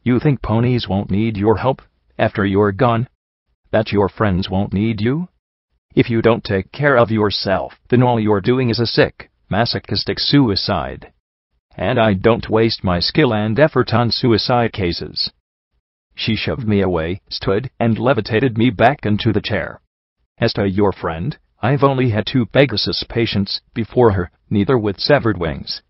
You think ponies won't need your help after you're gone? That your friends won't need you? If you don't take care of yourself, then all you're doing is a sick, masochistic suicide. And I don't waste my skill and effort on suicide cases. She shoved me away, stood, and levitated me back into the chair. As to your friend, I've only had 2 Pegasus patients before her, neither with severed wings.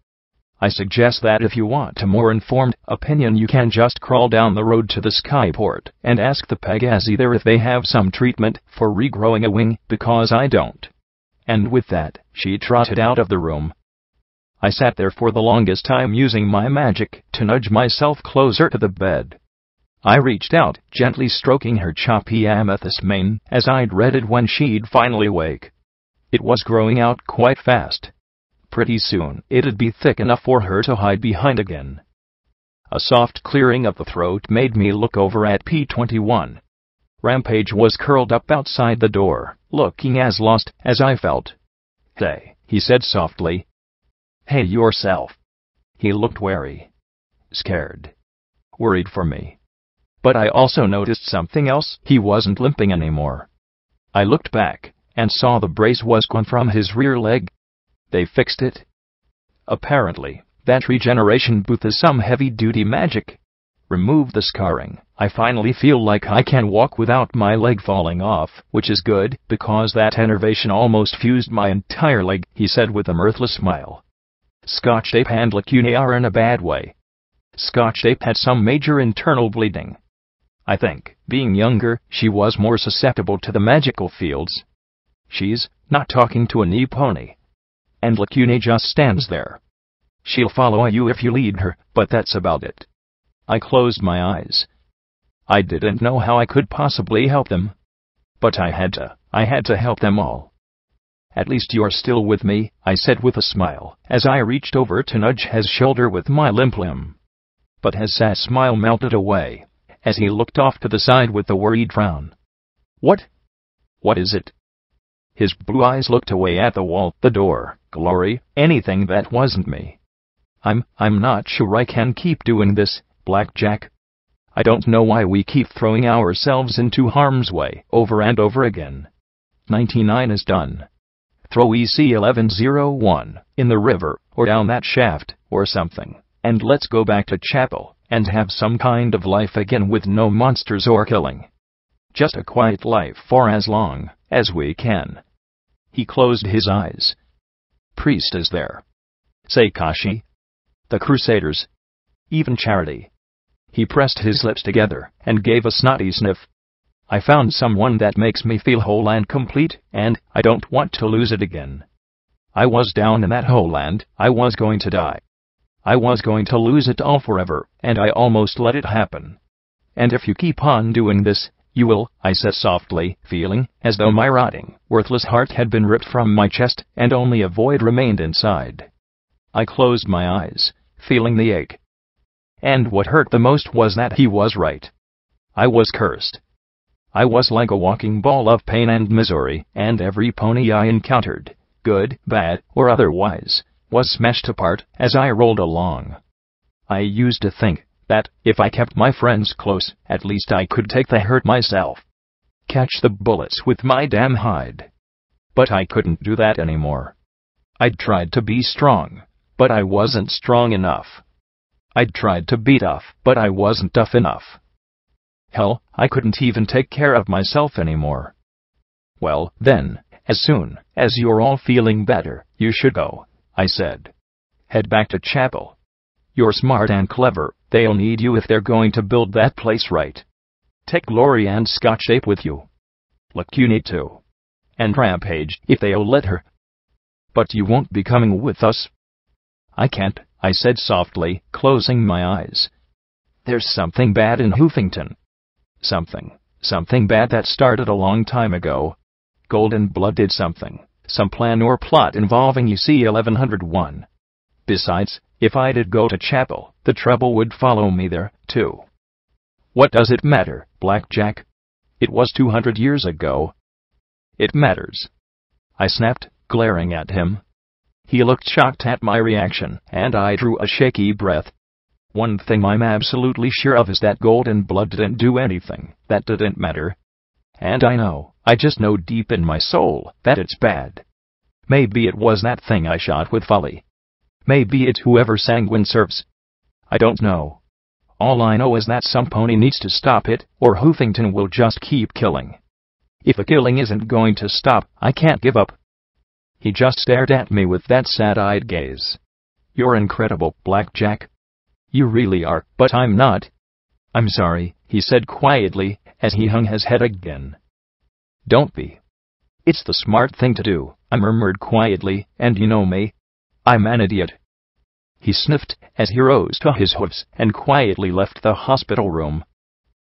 I suggest that if you want a more informed opinion, you can just crawl down the road to the skyport and ask the Pegasi there if they have some treatment for regrowing a wing, because I don't. And with that, she trotted out of the room. I sat there for the longest time, using my magic to nudge myself closer to the bed. I reached out, gently stroking her choppy amethyst mane, as I'd dreaded when she'd finally wake. It was growing out quite fast. Pretty soon, it'd be thick enough for her to hide behind again. A soft clearing of the throat made me look over at P21. Rampage was curled up outside the door, looking as lost as I felt. "Hey," he said softly. "Hey yourself." He looked wary. Scared. Worried for me. But I also noticed something else. He wasn't limping anymore. I looked back, and saw the brace was gone from his rear leg. They fixed it. Apparently, that regeneration booth is some heavy-duty magic. Remove the scarring. I finally feel like I can walk without my leg falling off, which is good, because that enervation almost fused my entire leg, he said with a mirthless smile. Scotch tape and lacunae are in a bad way. Scotch tape had some major internal bleeding. I think, being younger, she was more susceptible to the magical fields. She's not talking to a knee pony. And lacunae just stands there. She'll follow you if you lead her, but that's about it. I closed my eyes. I didn't know how I could possibly help them. But I had to help them all. "At least you're still with me," I said with a smile, as I reached over to nudge his shoulder with my limp limb. But his sad smile melted away, as he looked off to the side with a worried frown. What is it?" His blue eyes looked away at the wall, the door, Glory, anything that wasn't me. I'm not sure I can keep doing this, Blackjack. I don't know why we keep throwing ourselves into harm's way over and over again. 99 is done. Throw EC1101 in the river, or down that shaft, or something, and let's go back to chapel, and have some kind of life again with no monsters or killing. Just a quiet life for as long as we can. He closed his eyes. Priest is there. Seikashi. The Crusaders. Even Charity. He pressed his lips together and gave a snotty sniff. I found someone that makes me feel whole and complete, and I don't want to lose it again. I was down in that hole and I was going to die. I was going to lose it all forever, and I almost let it happen. And if you keep on doing this, you will, I said softly, feeling as though my rotting, worthless heart had been ripped from my chest and only a void remained inside. I closed my eyes, feeling the ache. And what hurt the most was that he was right. I was cursed. I was like a walking ball of pain and misery, and every pony I encountered, good, bad, or otherwise, was smashed apart as I rolled along. I used to think that, if I kept my friends close, at least I could take the hurt myself. Catch the bullets with my damn hide. But I couldn't do that anymore. I'd tried to be strong, but I wasn't strong enough. I'd tried to be tough, but I wasn't tough enough. Hell, I couldn't even take care of myself anymore. Well, then, as soon as you're all feeling better, you should go, I said. Head back to chapel. You're smart and clever, they'll need you if they're going to build that place right. Take Glory and Scotch Tape with you. Lacunae too. And Rampage, if they'll let her. But you won't be coming with us. I can't, I said softly, closing my eyes. There's something bad in Hoofington. Something bad that started a long time ago. Golden Blood did something, some plan or plot involving EC1101. Besides, if I did go to chapel, the trouble would follow me there, too. What does it matter, Blackjack? It was 200 years ago. It matters. I snapped, glaring at him. He looked shocked at my reaction, and I drew a shaky breath. One thing I'm absolutely sure of is that Golden Blood didn't do anything that didn't matter. And I just know deep in my soul, that it's bad. Maybe it was that thing I shot with folly. Maybe it's whoever Sanguine serves. I don't know. All I know is that some pony needs to stop it, or Hoofington will just keep killing. If the killing isn't going to stop, I can't give up. He just stared at me with that sad-eyed gaze. You're incredible, Blackjack. You really are, but I'm not. I'm sorry, he said quietly, as he hung his head again. Don't be. It's the smart thing to do, I murmured quietly, and you know me. I'm an idiot. He sniffed as he rose to his hoofs and quietly left the hospital room.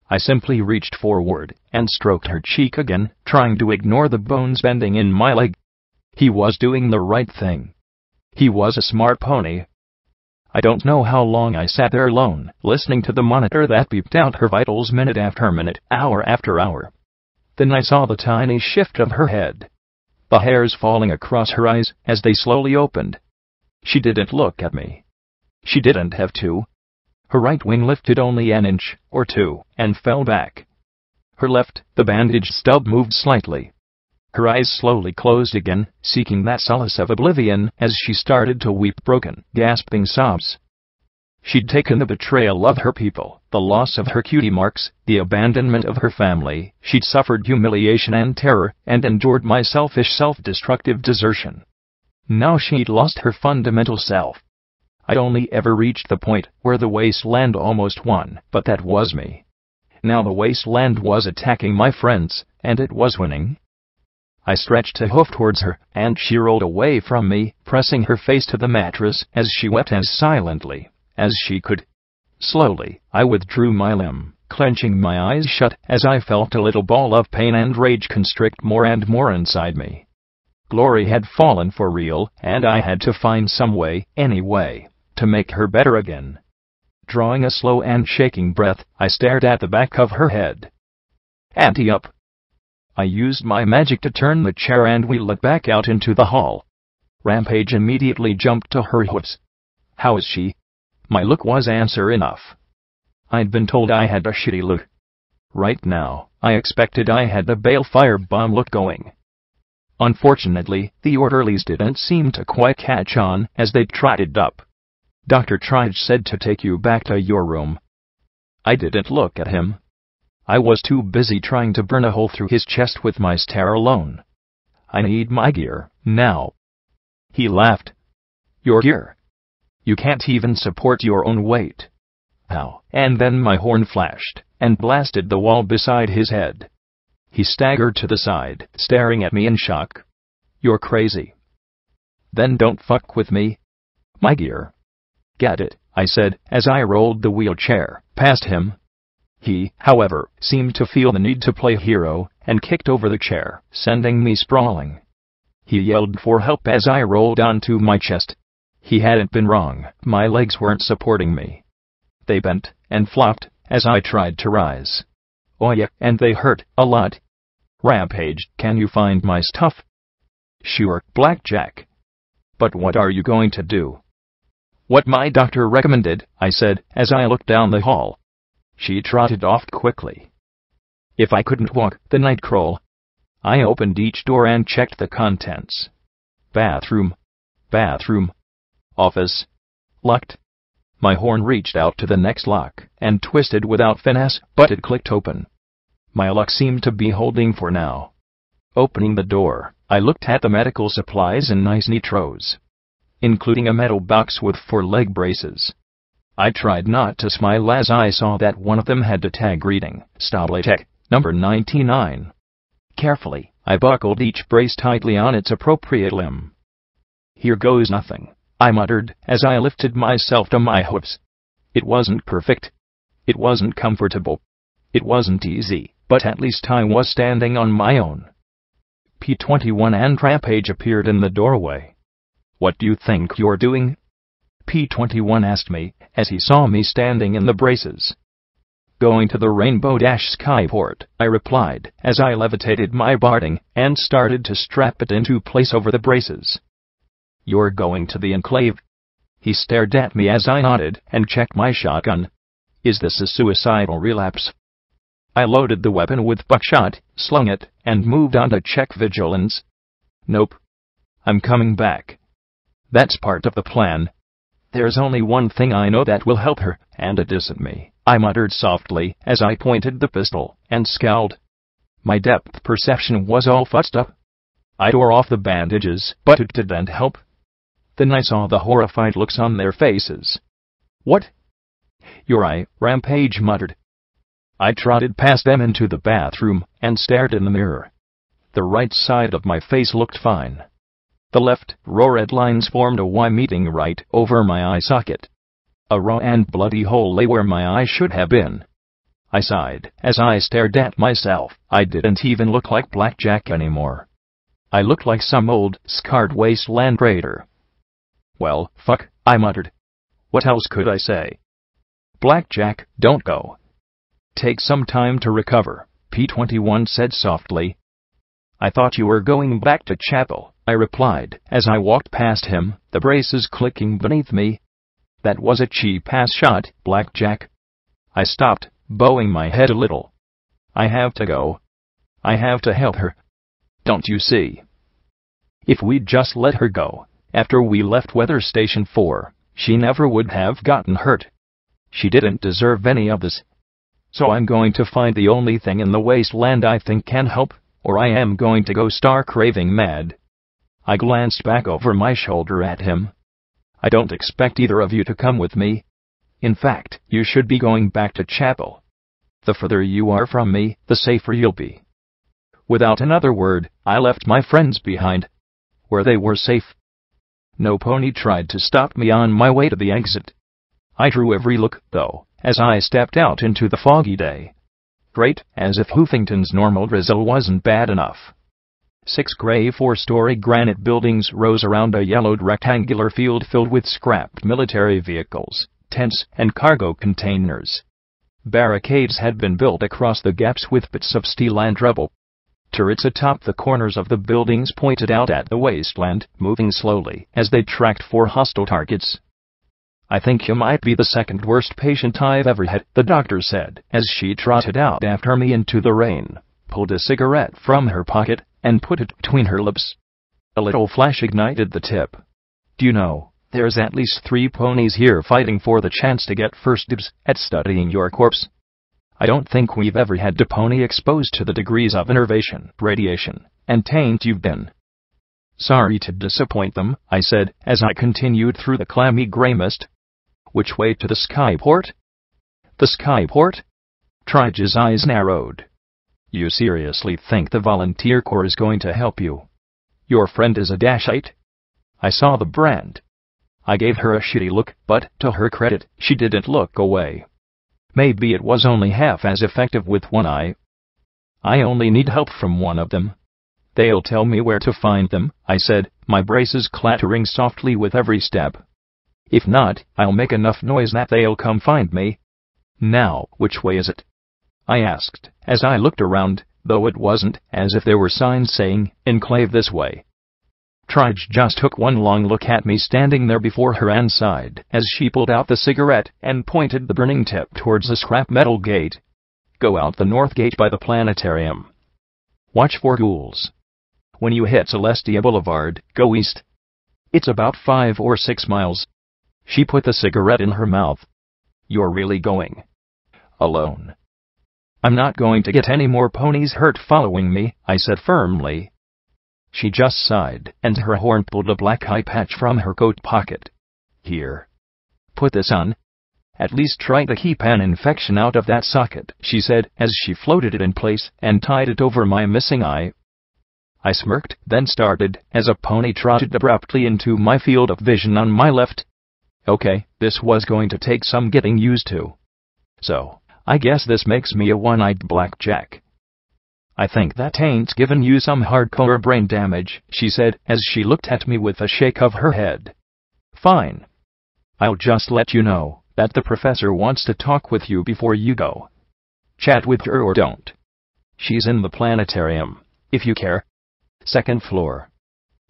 I simply reached forward and stroked her cheek again, trying to ignore the bones bending in my leg. He was doing the right thing. He was a smart pony. I don't know how long I sat there alone, listening to the monitor that beeped out her vitals minute after minute, hour after hour. Then I saw the tiny shift of her head. The hairs falling across her eyes as they slowly opened. She didn't look at me. She didn't have to. Her right wing lifted only an inch or two and fell back. Her left, the bandage stub, moved slightly. Her eyes slowly closed again, seeking that solace of oblivion as she started to weep broken, gasping sobs. She'd taken the betrayal of her people, the loss of her cutie marks, the abandonment of her family. She'd suffered humiliation and terror, and endured my selfish, self-destructive desertion. Now she'd lost her fundamental self. I'd only ever reached the point where the wasteland almost won, but that was me. Now the wasteland was attacking my friends, and it was winning. I stretched a hoof towards her, and she rolled away from me, pressing her face to the mattress as she wept as silently as she could. Slowly, I withdrew my limb, clenching my eyes shut as I felt a little ball of pain and rage constrict more and more inside me. Glory had fallen for real, and I had to find some way, any way, to make her better again. Drawing a slow and shaking breath, I stared at the back of her head. Ante up. I used my magic to turn the chair and wheel it back out into the hall. Rampage immediately jumped to her hoofs. How is she? My look was answer enough. I'd been told I had a shitty look. Right now, I expected I had the balefire bomb look going. Unfortunately, the orderlies didn't seem to quite catch on as they trotted up. Dr. Trige said to take you back to your room. I didn't look at him. I was too busy trying to burn a hole through his chest with my stare alone. I need my gear, now. He laughed. Your gear? You can't even support your own weight. How? And then my horn flashed and blasted the wall beside his head. He staggered to the side, staring at me in shock. You're crazy. Then don't fuck with me. My gear. Get it, I said, as I rolled the wheelchair past him. He, however, seemed to feel the need to play hero, and kicked over the chair, sending me sprawling. He yelled for help as I rolled onto my chest. He hadn't been wrong, my legs weren't supporting me. They bent and flopped as I tried to rise. Oh yeah, and they hurt a lot. Rampage, can you find my stuff? Sure, Blackjack. But what are you going to do? What my doctor recommended, I said, as I looked down the hall. She trotted off quickly. If I couldn't walk, the night crawl. I opened each door and checked the contents. Bathroom. Bathroom. Office. Locked. My horn reached out to the next lock and twisted without finesse, but it clicked open. My luck seemed to be holding for now. Opening the door, I looked at the medical supplies in nice neat rows, including a metal box with 4 leg braces. I tried not to smile as I saw that one of them had a tag reading, Blackjack, number 99. Carefully, I buckled each brace tightly on its appropriate limb. Here goes nothing, I muttered as I lifted myself to my hoofs. It wasn't perfect. It wasn't comfortable. It wasn't easy, but at least I was standing on my own. P-21 and Rampage appeared in the doorway. What do you think you're doing? P-21 asked me, as he saw me standing in the braces. Going to the Rainbow Dash Skyport, I replied, as I levitated my barding and started to strap it into place over the braces. You're going to the Enclave? He stared at me as I nodded and checked my shotgun. Is this a suicidal relapse? I loaded the weapon with buckshot, slung it, and moved on to check vigilance. Nope. I'm coming back. That's part of the plan. There's only one thing I know that will help her, and it isn't me, I muttered softly as I pointed the pistol, and scowled. My depth perception was all fussed up. I tore off the bandages, but it didn't help. Then I saw the horrified looks on their faces. What? You're I, Rampage muttered. I trotted past them into the bathroom, and stared in the mirror. The right side of my face looked fine. The left, red lines formed a Y meeting right over my eye socket. A raw and bloody hole lay where my eye should have been. I sighed as I stared at myself. I didn't even look like Blackjack anymore. I looked like some old, scarred wasteland raider. Well, fuck, I muttered. What else could I say? Blackjack, don't go. Take some time to recover, P-21 said softly. I thought you were going back to chapel, I replied as I walked past him, the braces clicking beneath me. That was a cheap-ass shot, Blackjack. I stopped, bowing my head a little. I have to go. I have to help her. Don't you see? If we'd just let her go, after we left Weather Station 4, she never would have gotten hurt. She didn't deserve any of this. So I'm going to find the only thing in the wasteland I think can help, or I am going to go stark-raving mad. I glanced back over my shoulder at him. I don't expect either of you to come with me. In fact, you should be going back to chapel. The further you are from me, the safer you'll be. Without another word, I left my friends behind, where they were safe. No pony tried to stop me on my way to the exit. I drew every look, though, as I stepped out into the foggy day. Great, as if Hoofington's normal drizzle wasn't bad enough. 6 gray 4-story granite buildings rose around a yellowed rectangular field filled with scrapped military vehicles, tents, and cargo containers. Barricades had been built across the gaps with bits of steel and rubble. Turrets atop the corners of the buildings pointed out at the wasteland, moving slowly as they tracked for hostile targets. I think you might be the second worst patient I've ever had, the doctor said, as she trotted out after me into the rain, pulled a cigarette from her pocket, and put it between her lips. A little flash ignited the tip. Do you know, there's at least 3 ponies here fighting for the chance to get first dibs at studying your corpse. I don't think we've ever had a pony exposed to the degrees of innervation, radiation, and taint you've been. Sorry to disappoint them, I said, as I continued through the clammy gray mist. Which way to the skyport? The skyport? Trige's eyes narrowed. You seriously think the volunteer corps is going to help you? Your friend is a Dashite? I saw the brand. I gave her a shitty look, but, to her credit, she didn't look away. Maybe it was only half as effective with one eye. I only need help from one of them. They'll tell me where to find them, I said, my braces clattering softly with every step. If not, I'll make enough noise that they'll come find me. Now, which way is it? I asked, as I looked around, though it wasn't as if there were signs saying, enclave this way. Trige just took one long look at me standing there before her and sighed as she pulled out the cigarette and pointed the burning tip towards the scrap metal gate. Go out the north gate by the planetarium. Watch for ghouls. When you hit Celestia Boulevard, go east. It's about 5 or 6 miles. She put the cigarette in her mouth. You're really going alone? I'm not going to get any more ponies hurt following me, I said firmly. She just sighed, and her horn pulled a black eye patch from her coat pocket. Here. Put this on. At least try to keep an infection out of that socket, she said, as she floated it in place and tied it over my missing eye. I smirked, then started, as a pony trotted abruptly into my field of vision on my left. Okay, this was going to take some getting used to. So, I guess this makes me a one-eyed Blackjack. I think that ain't given you some hardcore brain damage, she said, as she looked at me with a shake of her head. Fine. I'll just let you know that the professor wants to talk with you before you go. Chat with her or don't. She's in the planetarium, if you care. 2nd floor.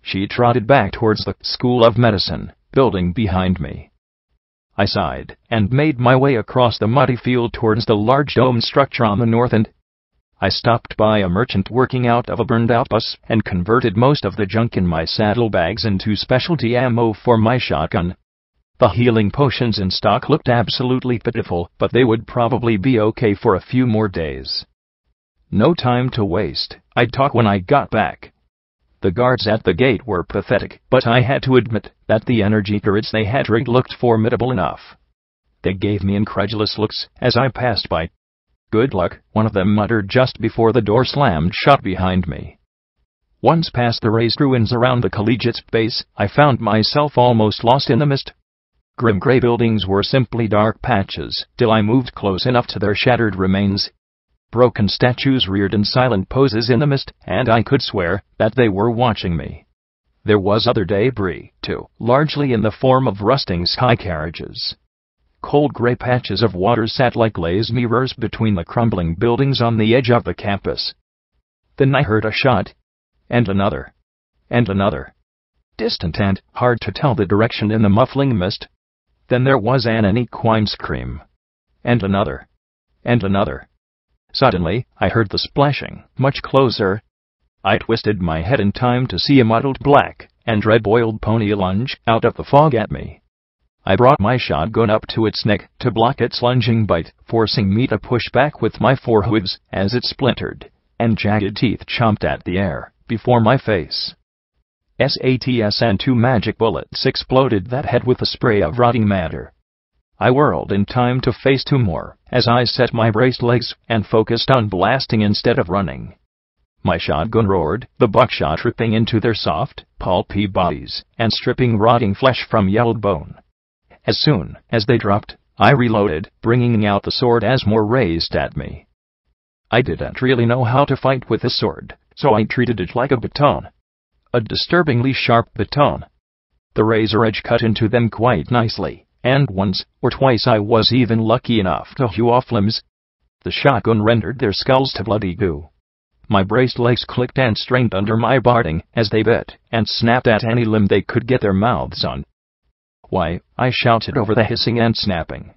She trotted back towards the School of Medicine building behind me. I sighed and made my way across the muddy field towards the large dome structure on the north end. I stopped by a merchant working out of a burned-out bus and converted most of the junk in my saddlebags into specialty ammo for my shotgun. The healing potions in stock looked absolutely pitiful, but they would probably be okay for a few more days. No time to waste, I'd talk when I got back. The guards at the gate were pathetic, but I had to admit that the energy turrets they had rigged looked formidable enough. They gave me incredulous looks as I passed by. "Good luck," one of them muttered just before the door slammed shut behind me. Once past the raised ruins around the collegiate's base, I found myself almost lost in the mist. Grim gray buildings were simply dark patches till I moved close enough to their shattered remains. Broken statues reared in silent poses in the mist, and I could swear that they were watching me. There was other debris, too, largely in the form of rusting sky carriages. Cold gray patches of water sat like glazed mirrors between the crumbling buildings on the edge of the campus. Then I heard a shot. And another. And another. Distant and hard to tell the direction in the muffling mist. Then there was an equine scream. And another. And another. Suddenly, I heard the splashing, much closer. I twisted my head in time to see a mottled black and red-boiled pony lunge out of the fog at me. I brought my shotgun up to its neck to block its lunging bite, forcing me to push back with my forehooves as it splintered, and jagged teeth chomped at the air before my face. SATS and 2 magic bullets exploded that head with a spray of rotting matter. I whirled in time to face 2 more, as I set my braced legs and focused on blasting instead of running. My shotgun roared, the buckshot ripping into their soft, pulpy bodies and stripping rotting flesh from yellowed bone. As soon as they dropped, I reloaded, bringing out the sword as more raised at me. I didn't really know how to fight with a sword, so I treated it like a baton. A disturbingly sharp baton. The razor edge cut into them quite nicely, and once or twice I was even lucky enough to hew off limbs. The shotgun rendered their skulls to bloody goo. My braced legs clicked and strained under my barding as they bit and snapped at any limb they could get their mouths on. "Why," I shouted over the hissing and snapping.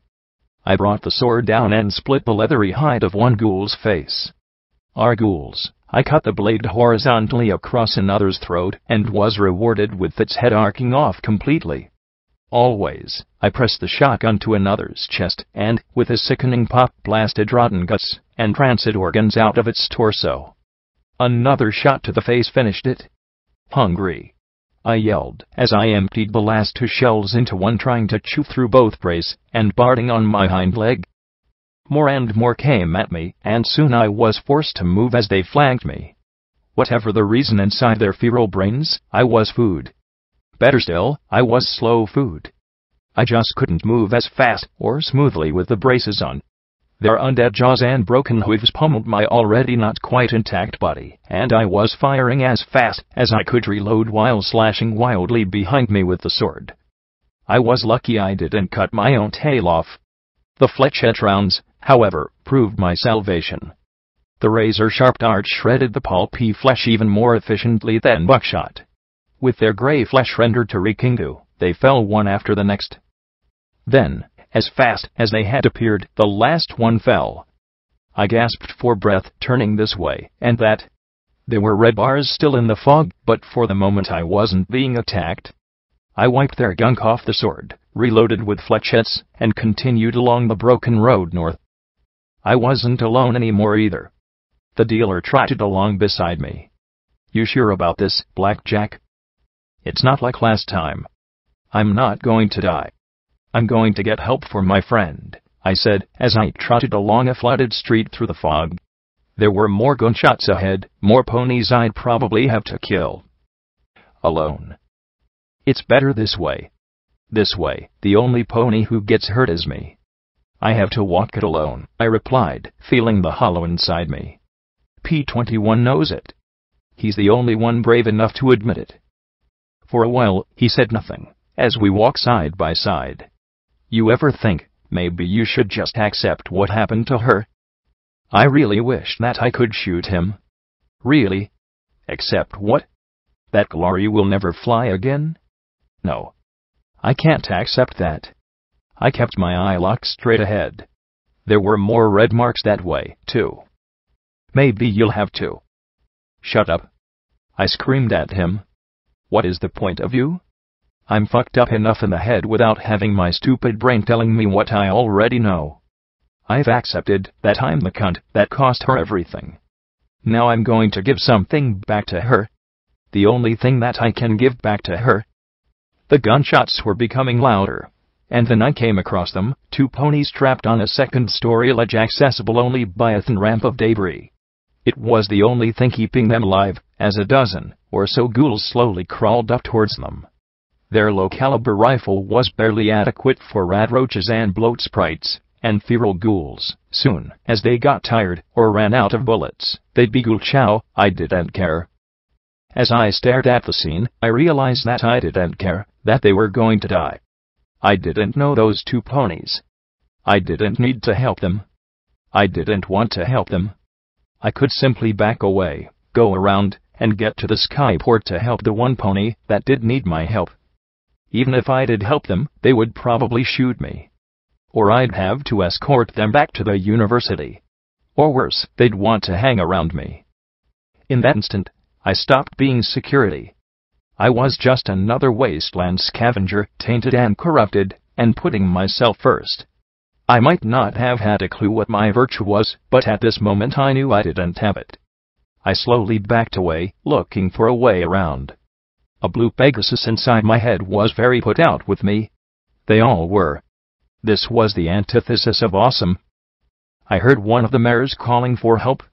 I brought the sword down and split the leathery hide of one ghoul's face. Our ghouls. I cut the blade horizontally across another's throat and was rewarded with its head arcing off completely. Always, I pressed the shotgun to another's chest and, with a sickening pop, blasted rotten guts and rancid organs out of its torso. Another shot to the face finished it. "Hungry," I yelled as I emptied the last 2 shells into one, trying to chew through both brace and barding on my hind leg. More and more came at me, and soon I was forced to move as they flanked me. Whatever the reason inside their feral brains, I was food. Better still, I was slow food. I just couldn't move as fast or smoothly with the braces on. Their undead jaws and broken hooves pummeled my already not quite intact body, and I was firing as fast as I could reload while slashing wildly behind me with the sword. I was lucky I didn't cut my own tail off. The fletchette rounds, however, proved my salvation. The razor-sharp darts shredded the pulpy flesh even more efficiently than buckshot. With their gray flesh rendered to reeking goo, they fell one after the next. Then, as fast as they had appeared, the last one fell. I gasped for breath, turning this way and that. There were red bars still in the fog, but for the moment I wasn't being attacked. I wiped their gunk off the sword, reloaded with flechettes, and continued along the broken road north. I wasn't alone anymore either. The dealer trotted along beside me. "You sure about this, Blackjack?" "It's not like last time. I'm not going to die. I'm going to get help for my friend," I said as I trotted along a flooded street through the fog. There were more gunshots ahead, more ponies I'd probably have to kill. Alone. It's better this way. This way, the only pony who gets hurt is me. "I have to walk it alone," I replied, feeling the hollow inside me. P21 knows it. He's the only one brave enough to admit it. For a while, he said nothing, as we walked side by side. "You ever think, maybe you should just accept what happened to her?" I really wish that I could shoot him. Really? Accept what? That glory will never fly again? No. I can't accept that. I kept my eye locked straight ahead. There were more red marks that way, too. Maybe you'll have to. Shut up. I screamed at him. What is the point of you? I'm fucked up enough in the head without having my stupid brain telling me what I already know. I've accepted that I'm the cunt that cost her everything. Now I'm going to give something back to her. The only thing that I can give back to her. The gunshots were becoming louder, and then I came across them, 2 ponies trapped on a second-story ledge accessible only by a thin ramp of debris. It was the only thing keeping them alive, as a dozen or so ghouls slowly crawled up towards them. Their low-caliber rifle was barely adequate for rat roaches and bloat sprites, and feral ghouls. Soon as they got tired or ran out of bullets, they'd be ghoul chow. I didn't care. As I stared at the scene, I realized that I didn't care, that they were going to die. I didn't know those 2 ponies. I didn't need to help them. I didn't want to help them. I could simply back away, go around, and get to the skyport to help the 1 pony that did need my help. Even if I did help them, they would probably shoot me. Or I'd have to escort them back to the university. Or worse, they'd want to hang around me. In that instant, I stopped being security. I was just another wasteland scavenger, tainted and corrupted, and putting myself first. I might not have had a clue what my virtue was, but at this moment I knew I didn't have it. I slowly backed away, looking for a way around. A blue Pegasus inside my head was very put out with me. They all were. This was the antithesis of awesome. I heard one of the mares calling for help.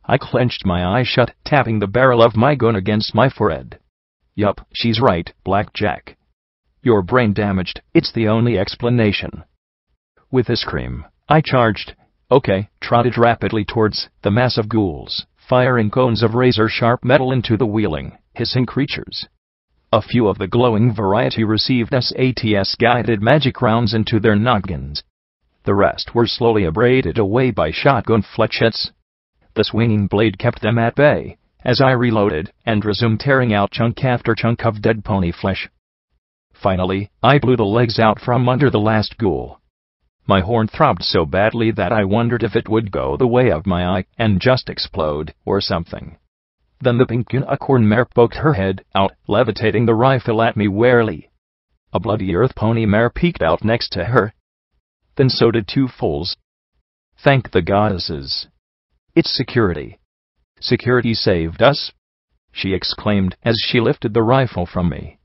I clenched my eyes shut, tapping the barrel of my gun against my forehead. Yup, she's right, Blackjack. You're brain damaged, it's the only explanation. With a scream, I charged, trotted rapidly towards the mass of ghouls, firing cones of razor-sharp metal into the wheeling, hissing creatures. A few of the glowing variety received SATS-guided magic rounds into their noggins. The rest were slowly abraded away by shotgun flechettes. The swinging blade kept them at bay, as I reloaded and resumed tearing out chunk after chunk of dead pony flesh. Finally, I blew the legs out from under the last ghoul. My horn throbbed so badly that I wondered if it would go the way of my eye and just explode, or something. Then the pink unicorn mare poked her head out, levitating the rifle at me warily. A bloody earth pony mare peeked out next to her. Then so did 2 foals. Thank the goddesses. It's security. Security saved us, she exclaimed as she lifted the rifle from me.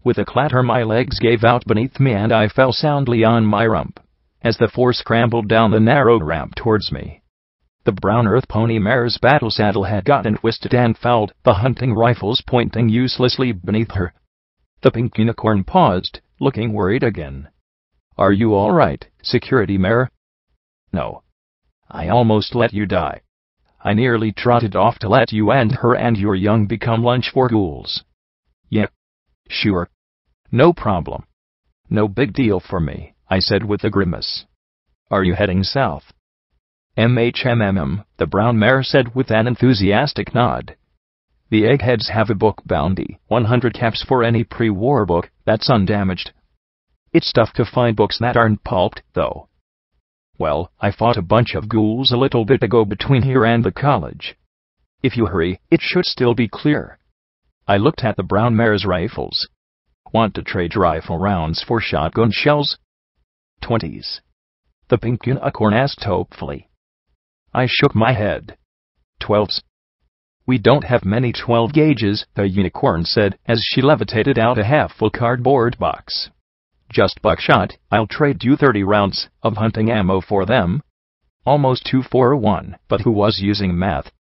With a clatter my legs gave out beneath me and I fell soundly on my rump, as the 4 scrambled down the narrow ramp towards me. The brown earth pony mare's battle saddle had gotten twisted and fouled, the hunting rifles pointing uselessly beneath her. The pink unicorn paused, looking worried again. Are you all right, Security Mare? No. I almost let you die. I nearly trotted off to let you and her and your young become lunch for ghouls. Yeah. Sure. No problem. No big deal for me, I said with a grimace. Are you heading south? The brown mare said with an enthusiastic nod. The eggheads have a book bounty, 100 caps for any pre-war book that's undamaged. It's tough to find books that aren't pulped, though. Well, I fought a bunch of ghouls a little bit ago between here and the college. If you hurry, it should still be clear. I looked at the brown mare's rifles. Want to trade rifle rounds for shotgun shells? 20s. The pink unicorn asked hopefully. I shook my head. 12s. We don't have many 12 gauges, the unicorn said as she levitated out a half-full cardboard box. Just buckshot, I'll trade you 30 rounds of hunting ammo for them. Almost 2 for 1, but who was using math?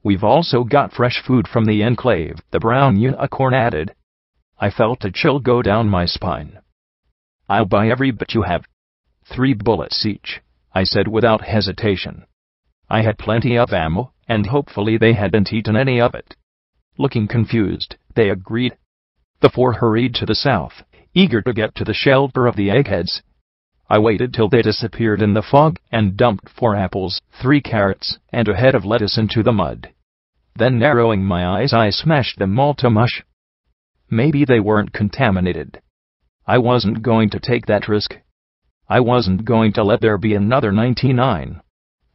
We've also got fresh food from the enclave, the brown unicorn added. I felt a chill go down my spine. I'll buy every bit you have. 3 bullets each, I said without hesitation. I had plenty of ammo, and hopefully they hadn't eaten any of it. Looking confused, they agreed. The 4 hurried to the south, eager to get to the shelter of the eggheads. I waited till they disappeared in the fog and dumped 4 apples, 3 carrots, and a head of lettuce into the mud. Then narrowing my eyes I smashed them all to mush. Maybe they weren't contaminated. I wasn't going to take that risk. I wasn't going to let there be another 99.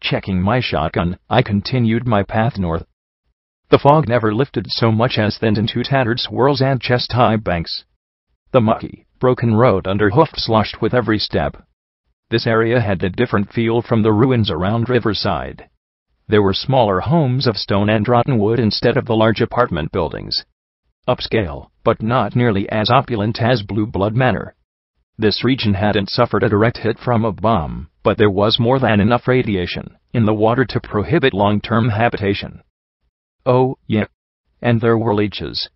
Checking my shotgun, I continued my path north. The fog never lifted so much as thinned into tattered swirls and chest-high banks. The mucky, broken road under hoof sloshed with every step. This area had a different feel from the ruins around Riverside. There were smaller homes of stone and rotten wood instead of the large apartment buildings. Upscale, but not nearly as opulent as Blue Blood Manor. This region hadn't suffered a direct hit from a bomb, but there was more than enough radiation in the water to prohibit long-term habitation. Oh, yeah. And there were leeches.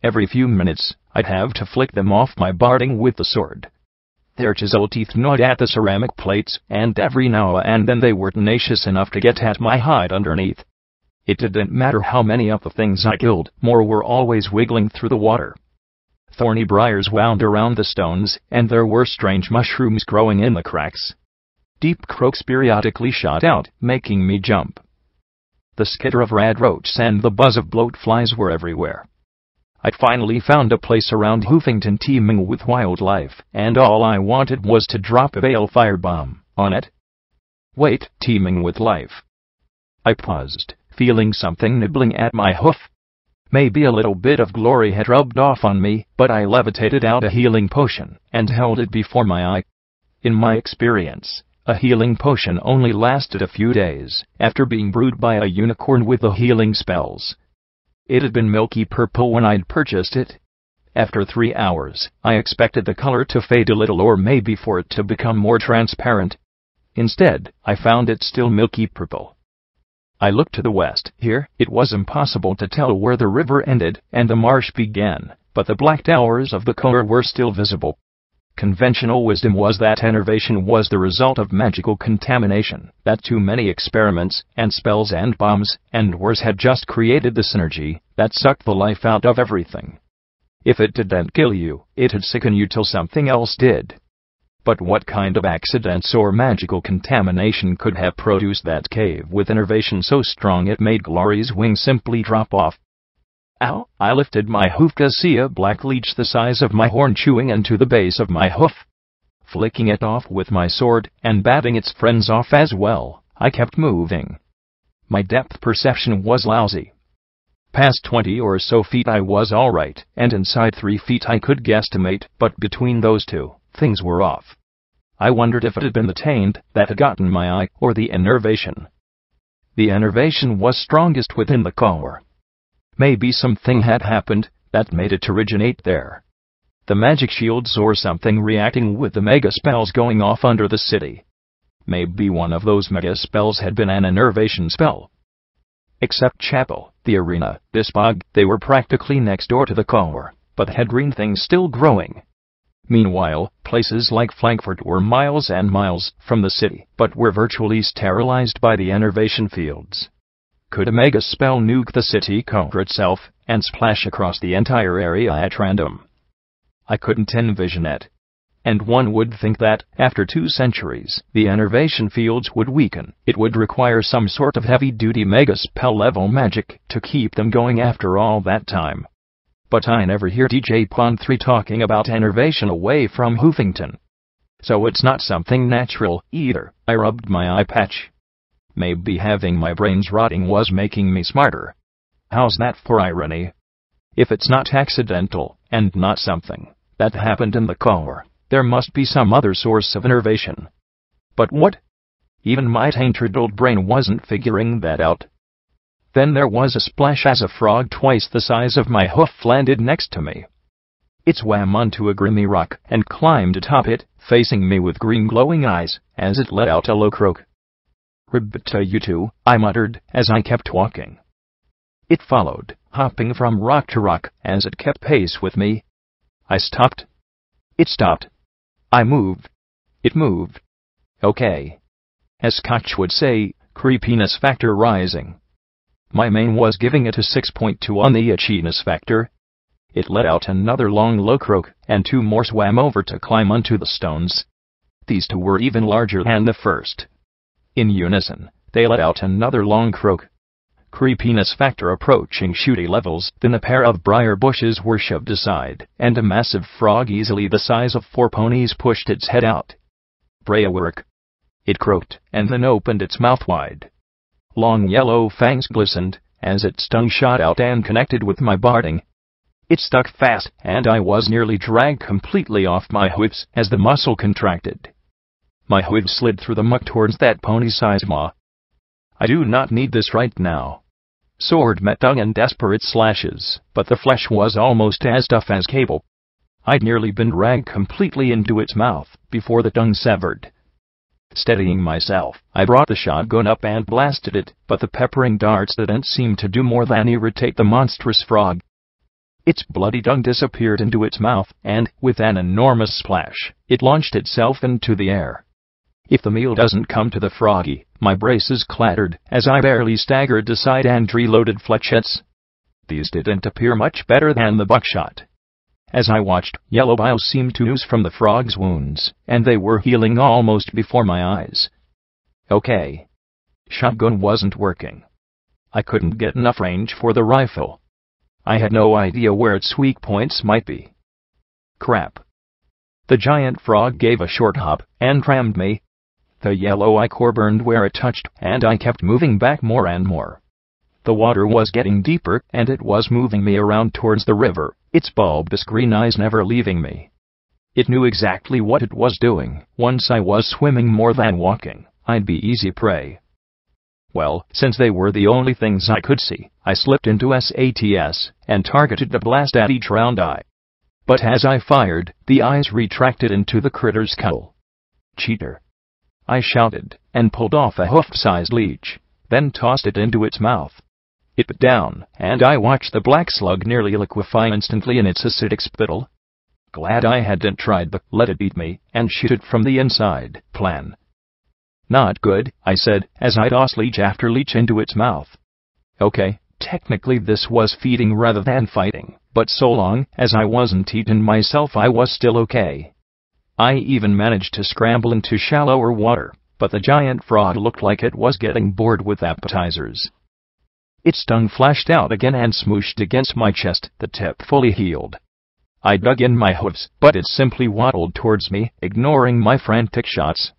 Every few minutes, I'd have to flick them off my barding with the sword. Their chisel teeth gnawed at the ceramic plates, and every now and then they were tenacious enough to get at my hide underneath. It didn't matter how many of the things I killed, more were always wiggling through the water. Thorny briars wound around the stones, and there were strange mushrooms growing in the cracks. Deep croaks periodically shot out, making me jump. The skitter of rad roaches and the buzz of bloat flies were everywhere. I'd finally found a place around Hoofington teeming with wildlife, and all I wanted was to drop a balefire bomb on it. Wait, teeming with life. I paused, feeling something nibbling at my hoof. Maybe a little bit of glory had rubbed off on me, but I levitated out a healing potion and held it before my eye. In my experience, a healing potion only lasted a few days after being brewed by a unicorn with the healing spells. It had been milky purple when I'd purchased it. After 3 hours, I expected the color to fade a little or maybe for it to become more transparent. Instead, I found it still milky purple. I looked to the west. Here, it was impossible to tell where the river ended and the marsh began, but the black towers of the core were still visible. Conventional wisdom was that enervation was the result of magical contamination, that too many experiments, and spells and bombs, and wars had just created the synergy that sucked the life out of everything. If it didn't kill you, it'd sicken you till something else did. But what kind of accidents or magical contamination could have produced that cave with enervation so strong it made Glory's wings simply drop off? Ow! I lifted my hoof to see a black leech the size of my horn chewing into the base of my hoof. Flicking it off with my sword, and batting its friends off as well, I kept moving. My depth perception was lousy. Past 20 or so feet I was alright, and inside 3 feet I could guesstimate, but between those two, things were off. I wondered if it had been the taint that had gotten my eye, or the enervation. The enervation was strongest within the core. Maybe something had happened that made it originate there. The magic shields or something reacting with the mega spells going off under the city. Maybe one of those mega spells had been an enervation spell. Except Chapel, the arena, this bog, they were practically next door to the core, but had green things still growing. Meanwhile, places like Frankfurt were miles and miles from the city, but were virtually sterilized by the enervation fields. Could a mega spell nuke the city core itself, and splash across the entire area at random? I couldn't envision it. And one would think that, after 2 centuries, the enervation fields would weaken. It would require some sort of heavy-duty mega spell-level magic to keep them going after all that time. But I never hear DJ Pond 3 talking about enervation away from Hoofington. So it's not something natural, either. I rubbed my eye patch. Maybe having my brains rotting was making me smarter. How's that for irony? If it's not accidental, and not something that happened in the core, there must be some other source of enervation. But what? Even my tainted old brain wasn't figuring that out. Then there was a splash as a frog twice the size of my hoof landed next to me. It swam onto a grimy rock and climbed atop it, facing me with green glowing eyes, as it let out a low croak. "Ribbit you two," I muttered, as I kept walking. It followed, hopping from rock to rock, as it kept pace with me. I stopped. It stopped. I moved. It moved. Okay. As Scotch would say, creepiness factor rising. My main was giving it a 6.2 on the itchiness factor. It let out another long low croak, and 2 more swam over to climb onto the stones. These 2 were even larger than the first. In unison, they let out another long croak. Creepiness factor approaching shooty levels, then a pair of briar bushes were shoved aside, and a massive frog easily the size of 4 ponies pushed its head out. Bray work. It croaked, and then opened its mouth wide. Long yellow fangs glistened, as its tongue shot out and connected with my barding. It stuck fast, and I was nearly dragged completely off my hooves as the muscle contracted. My hooves slid through the muck towards that pony-sized maw. I do not need this right now. Sword met tongue in desperate slashes, but the flesh was almost as tough as cable. I'd nearly been dragged completely into its mouth before the tongue severed. Steadying myself, I brought the shotgun up and blasted it, but the peppering darts didn't seem to do more than irritate the monstrous frog. Its bloody tongue disappeared into its mouth, and, with an enormous splash, it launched itself into the air. If the meal doesn't come to the froggy, my braces clattered as I barely staggered aside and reloaded flechettes. These didn't appear much better than the buckshot. As I watched, yellow bile seemed to ooze from the frog's wounds, and they were healing almost before my eyes. Okay. Shotgun wasn't working. I couldn't get enough range for the rifle. I had no idea where its weak points might be. Crap. The giant frog gave a short hop and rammed me. The yellow ichor burned where it touched, and I kept moving back more and more. The water was getting deeper, and it was moving me around towards the river, its bulbous green eyes never leaving me. It knew exactly what it was doing. Once I was swimming more than walking, I'd be easy prey. Well, since they were the only things I could see, I slipped into SATS and targeted a blast at each round eye. But as I fired, the eyes retracted into the critter's skull. Cheater! I shouted, and pulled off a hoof-sized leech, then tossed it into its mouth. It bit down, and I watched the black slug nearly liquefy instantly in its acidic spittle. Glad I hadn't tried the let it eat me and shoot it from the inside plan. Not good, I said, as I tossed leech after leech into its mouth. Okay, technically this was feeding rather than fighting, but so long as I wasn't eaten myself I was still okay. I even managed to scramble into shallower water, but the giant frog looked like it was getting bored with appetizers. Its tongue flashed out again and smooshed against my chest, the tip fully healed. I dug in my hooves, but it simply waddled towards me, ignoring my frantic shots.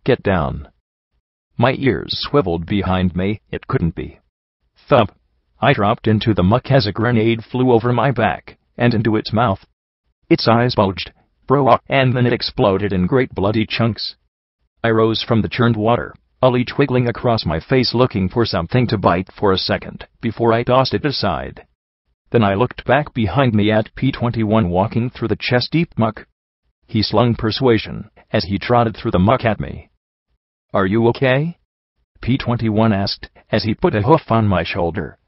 Get down. My ears swiveled behind me. It couldn't be. Thump. I dropped into the muck as a grenade flew over my back, and into its mouth. Its eyes bulged, broke, and then it exploded in great bloody chunks. I rose from the churned water, a leech wiggling across my face looking for something to bite for a second, before I tossed it aside. Then I looked back behind me at P-21 walking through the chest-deep muck. He slung persuasion, as he trotted through the muck at me. Are you okay? P-21 asked, as he put a hoof on my shoulder.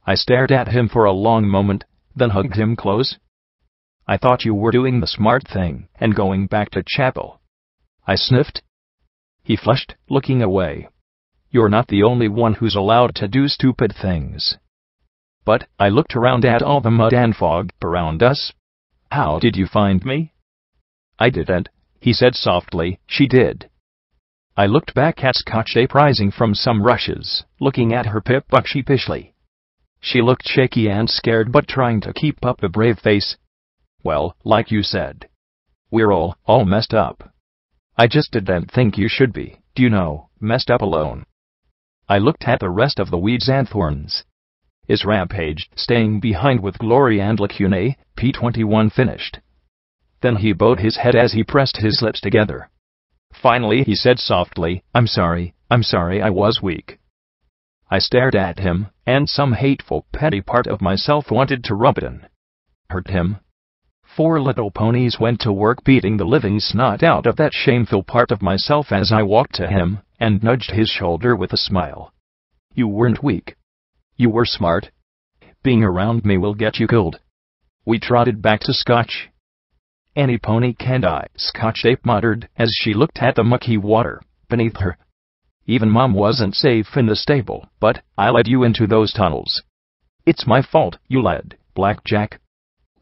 I stared at him for a long moment, then hugged him close. I thought you were doing the smart thing, and going back to chapel. I sniffed. He flushed, looking away. You're not the only one who's allowed to do stupid things. But I looked around at all the mud and fog around us. How did you find me? I didn't, he said softly. She did. I looked back at Scotch Ape rising from some rushes, looking at her pip-buck sheepishly. She looked shaky and scared but trying to keep up a brave face. Well, like you said. We're all messed up. I just didn't think you should be, messed up alone. I looked at the rest of the weeds and thorns. Is Rampage staying behind with Glory and Lacune? P-21 finished. Then he bowed his head as he pressed his lips together. Finally he said softly, I'm sorry I was weak. I stared at him, and some hateful, petty part of myself wanted to rub it in. Hurt him. 4 little ponies went to work beating the living snot out of that shameful part of myself as I walked to him, and nudged his shoulder with a smile. You weren't weak. You were smart. Being around me will get you killed. We trotted back to Scotch. Any pony can die, Scotch Ape muttered as she looked at the mucky water beneath her. Even Mom wasn't safe in the stable, but I led you into those tunnels. It's my fault you led, Blackjack.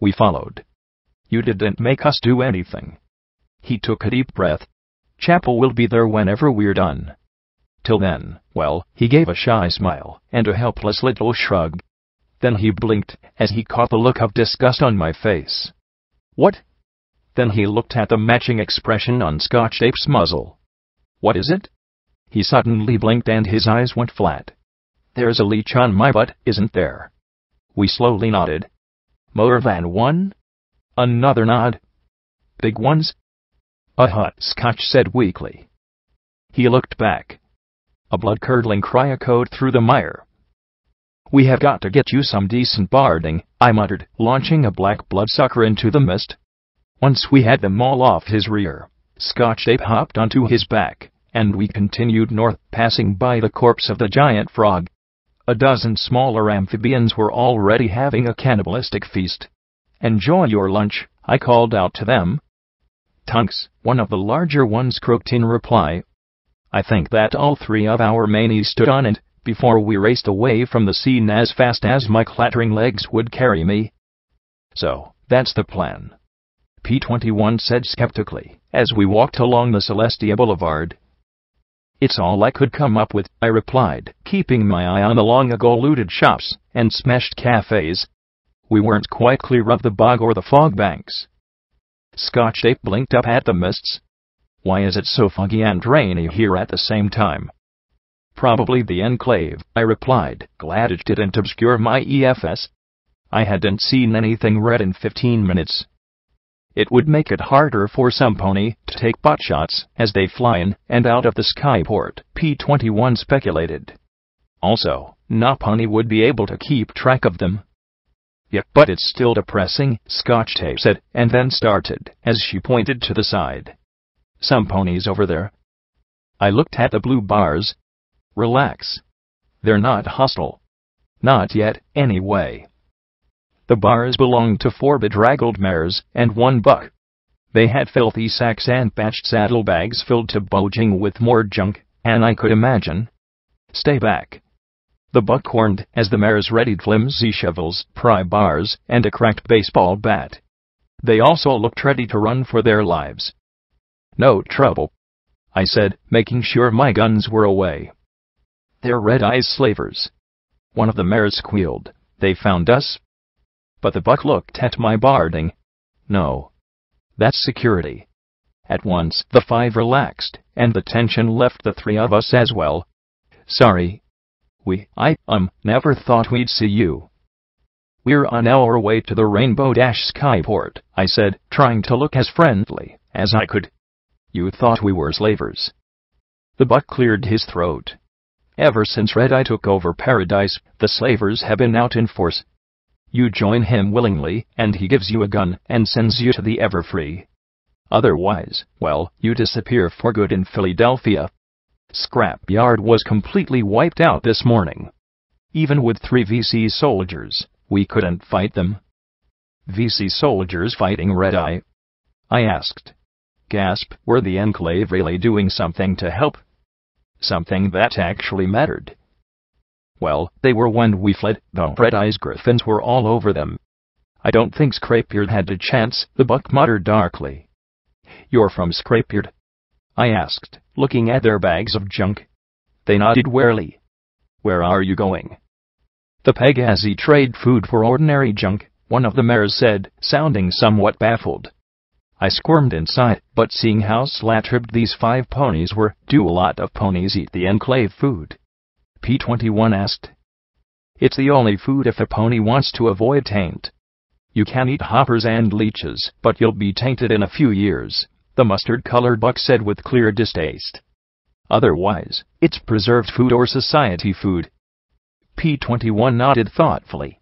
We followed. You didn't make us do anything. He took a deep breath. Chapel will be there whenever we're done. Till then, well, he gave a shy smile and a helpless little shrug. Then he blinked as he caught the look of disgust on my face. What? Then he looked at the matching expression on Scotch Ape's muzzle. What is it? He suddenly blinked and his eyes went flat. There's a leech on my butt, isn't there? We slowly nodded. More than one? Another nod. Big ones? Scotch said weakly. He looked back. A blood-curdling cry echoed through the mire. We have got to get you some decent barding, I muttered, launching a black bloodsucker into the mist. Once we had them all off his rear, Scotch Ape hopped onto his back, and we continued north, passing by the corpse of the giant frog. A dozen smaller amphibians were already having a cannibalistic feast. Enjoy your lunch, I called out to them. Tunks, one of the larger ones croaked in reply. I think that all three of our manies stood on it, before we raced away from the scene as fast as my clattering legs would carry me. So, that's the plan, P-21 said skeptically, as we walked along the Celestia Boulevard. It's all I could come up with, I replied, keeping my eye on the long-ago looted shops and smashed cafes. We weren't quite clear of the bog or the fog banks. Scotch Ape blinked up at the mists. Why is it so foggy and rainy here at the same time? Probably the enclave, I replied, glad it didn't obscure my EFS. I hadn't seen anything red in 15 minutes. It would make it harder for some pony to take butt shots as they fly in and out of the skyport, P-21 speculated. Also, no pony would be able to keep track of them. Yeah, but it's still depressing, Scotch Tape said, and then started, as she pointed to the side. Some ponies over there. I looked at the blue bars. Relax. They're not hostile. Not yet, anyway. The bars belonged to 4 bedraggled mares and 1 buck. They had filthy sacks and patched saddlebags filled to bulging with more junk, and I could imagine. Stay back. The buck warned as the mares readied flimsy shovels, pry bars, and a cracked baseball bat. They also looked ready to run for their lives. No trouble, I said, making sure my guns were away. They're red-eyes slavers. One of the mares squealed. They found us. But the buck looked at my barding. No. That's security. At once, the 5 relaxed, and the tension left the 3 of us as well. Sorry. I never thought we'd see you. We're on our way to the Rainbow Dash Skyport, I said, trying to look as friendly as I could. You thought we were slavers. The buck cleared his throat. Ever since Red Eye took over Paradise, the slavers have been out in force. You join him willingly, and he gives you a gun and sends you to the Everfree. Otherwise, well, you disappear for good in Philadelphia. Scrapyard was completely wiped out this morning. Even with 3 VC soldiers, we couldn't fight them. VC soldiers fighting Red Eye? I asked. Gasp, were the Enclave really doing something to help? Something that actually mattered. Well, they were when we fled, though Red Eye's griffins were all over them. I don't think Scrapyard had a chance, the buck muttered darkly. You're from Scrapyard? I asked, looking at their bags of junk. They nodded wearily. Where are you going? The Pegazi trade food for ordinary junk, one of the mares said, sounding somewhat baffled. I squirmed inside, but seeing how slat-ribbed these 5 ponies were, do a lot of ponies eat the Enclave food? P-21 asked. It's the only food if a pony wants to avoid taint. You can eat hoppers and leeches, but you'll be tainted in a few years, the mustard-colored buck said with clear distaste. Otherwise, it's preserved food or society food. P-21 nodded thoughtfully.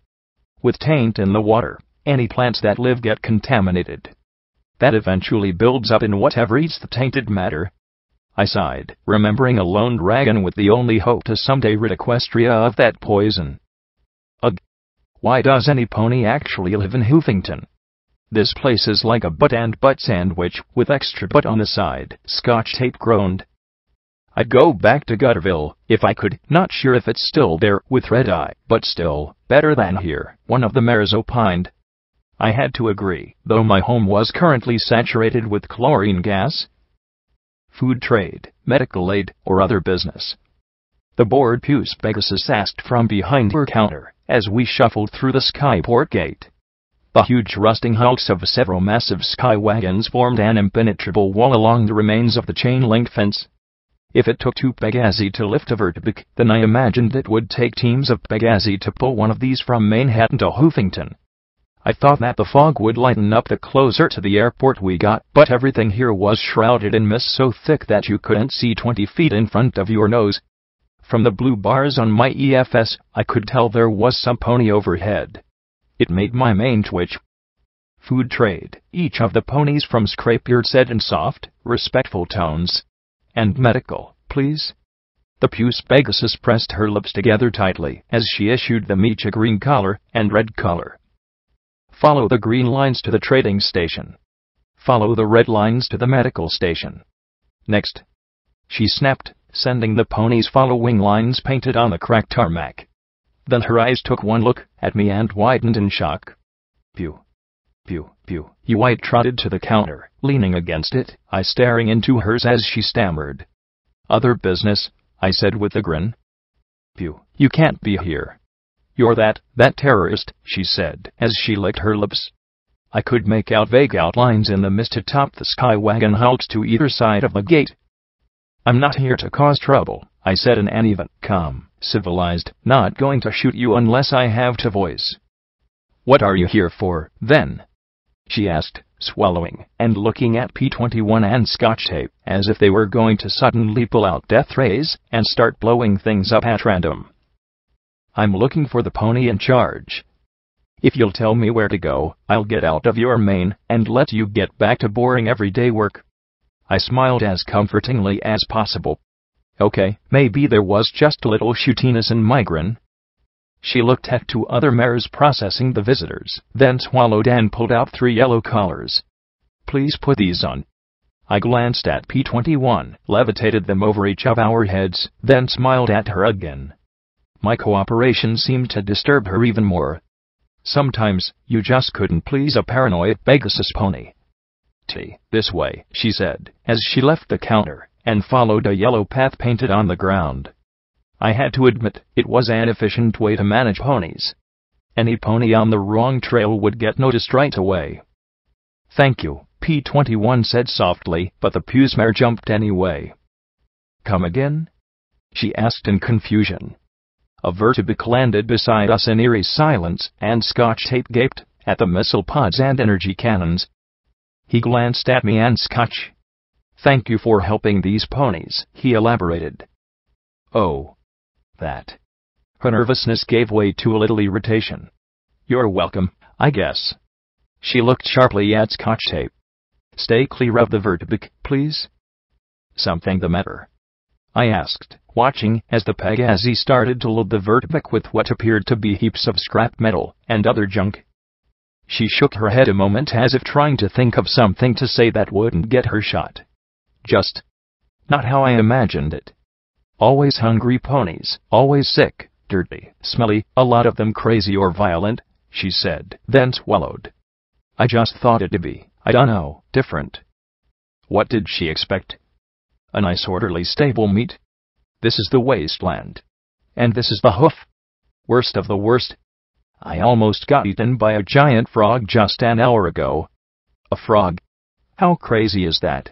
With taint in the water, any plants that live get contaminated. That eventually builds up in whatever eats the tainted matter. I sighed, remembering a lone dragon with the only hope to someday rid Equestria of that poison. Ugh. Why does any pony actually live in Hoofington? This place is like a butt and butt sandwich with extra butt on the side, Scotch Tape groaned. I'd go back to Gutterville, if I could, not sure if it's still there with Red Eye, but still, better than here, one of the mares opined. I had to agree, though my home was currently saturated with chlorine gas. Food trade, medical aid, or other business? The bored Puce Pegasus asked from behind her counter, as we shuffled through the Skyport gate. The huge rusting hulks of several massive sky wagons formed an impenetrable wall along the remains of the chain-link fence. If it took 2 Pegasi to lift a vertebrae, then I imagined it would take teams of Pegasi to pull one of these from Manhattan to Hoofington. I thought that the fog would lighten up the closer to the airport we got, but everything here was shrouded in mist so thick that you couldn't see 20 feet in front of your nose. From the blue bars on my EFS, I could tell there was some pony overhead. It made my mane twitch. Food trade, each of the ponies from Scrapebeard said in soft, respectful tones. And medical, please. The puce Pegasus pressed her lips together tightly as she issued them each a green collar and red collar. Follow the green lines to the trading station. Follow the red lines to the medical station. Next. She snapped, sending the ponies following lines painted on the cracked tarmac. Then her eyes took one look at me and widened in shock. Pew. Pew, pew. You white-trotted to the counter, leaning against it, I staring into hers as she stammered. Other business, I said with a grin. Pew, you can't be here. You're that terrorist, she said, as she licked her lips. I could make out vague outlines in the mist atop the sky wagon hulks to either side of the gate. I'm not here to cause trouble, I said in an even, calm, civilized, not going to shoot you unless I have to voice. What are you here for, then? She asked, swallowing, and looking at P21 and Scotch tape, as if they were going to suddenly pull out death rays and start blowing things up at random. I'm looking for the pony in charge. If you'll tell me where to go, I'll get out of your mane and let you get back to boring everyday work. I smiled as comfortingly as possible. Okay, maybe there was just a little shootiness in my grin. She looked at 2 other mares processing the visitors, then swallowed and pulled out 3 yellow collars. Please put these on. I glanced at P21, levitated them over each of our heads, then smiled at her again. My cooperation seemed to disturb her even more. Sometimes, you just couldn't please a paranoid Pegasus pony. This way, she said, as she left the counter, and followed a yellow path painted on the ground. I had to admit, it was an efficient way to manage ponies. Any pony on the wrong trail would get noticed right away. Thank you, P21 said softly, but the puce mare jumped anyway. Come again? She asked in confusion. A vertebrae landed beside us in eerie silence, and Scotch tape gaped at the missile pods and energy cannons. He glanced at me and Scotch. Thank you for helping these ponies, he elaborated. Oh. That. Her nervousness gave way to a little irritation. You're welcome, I guess. She looked sharply at Scotch tape. Stay clear of the vertebrae, please. Something the matter? I asked, watching as the Pegasi started to load the vertebrae with what appeared to be heaps of scrap metal and other junk. She shook her head a moment as if trying to think of something to say that wouldn't get her shot. Just not how I imagined it. Always hungry ponies, always sick, dirty, smelly, a lot of them crazy or violent, she said, then swallowed. I just thought it'd be, I don't know, different. What did she expect? A nice orderly stable meet? This is the wasteland. And this is the hoof. Worst of the worst. I almost got eaten by a giant frog just an hour ago. A frog? How crazy is that?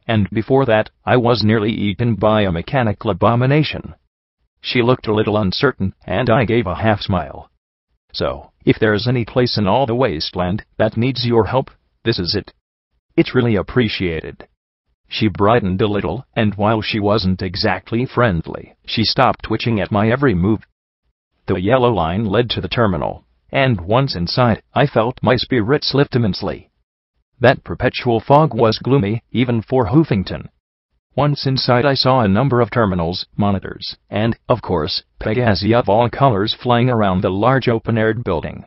And before that, I was nearly eaten by a mechanical abomination. She looked a little uncertain, and I gave a half-smile. So, if there's any place in all the wasteland that needs your help, this is it. It's really appreciated. She brightened a little, and while she wasn't exactly friendly, she stopped twitching at my every move. The yellow line led to the terminal, and once inside, I felt my spirits lift immensely. That perpetual fog was gloomy, even for Hoofington. Once inside I saw a number of terminals, monitors, and, of course, Pegasi of all colors flying around the large open-aired building.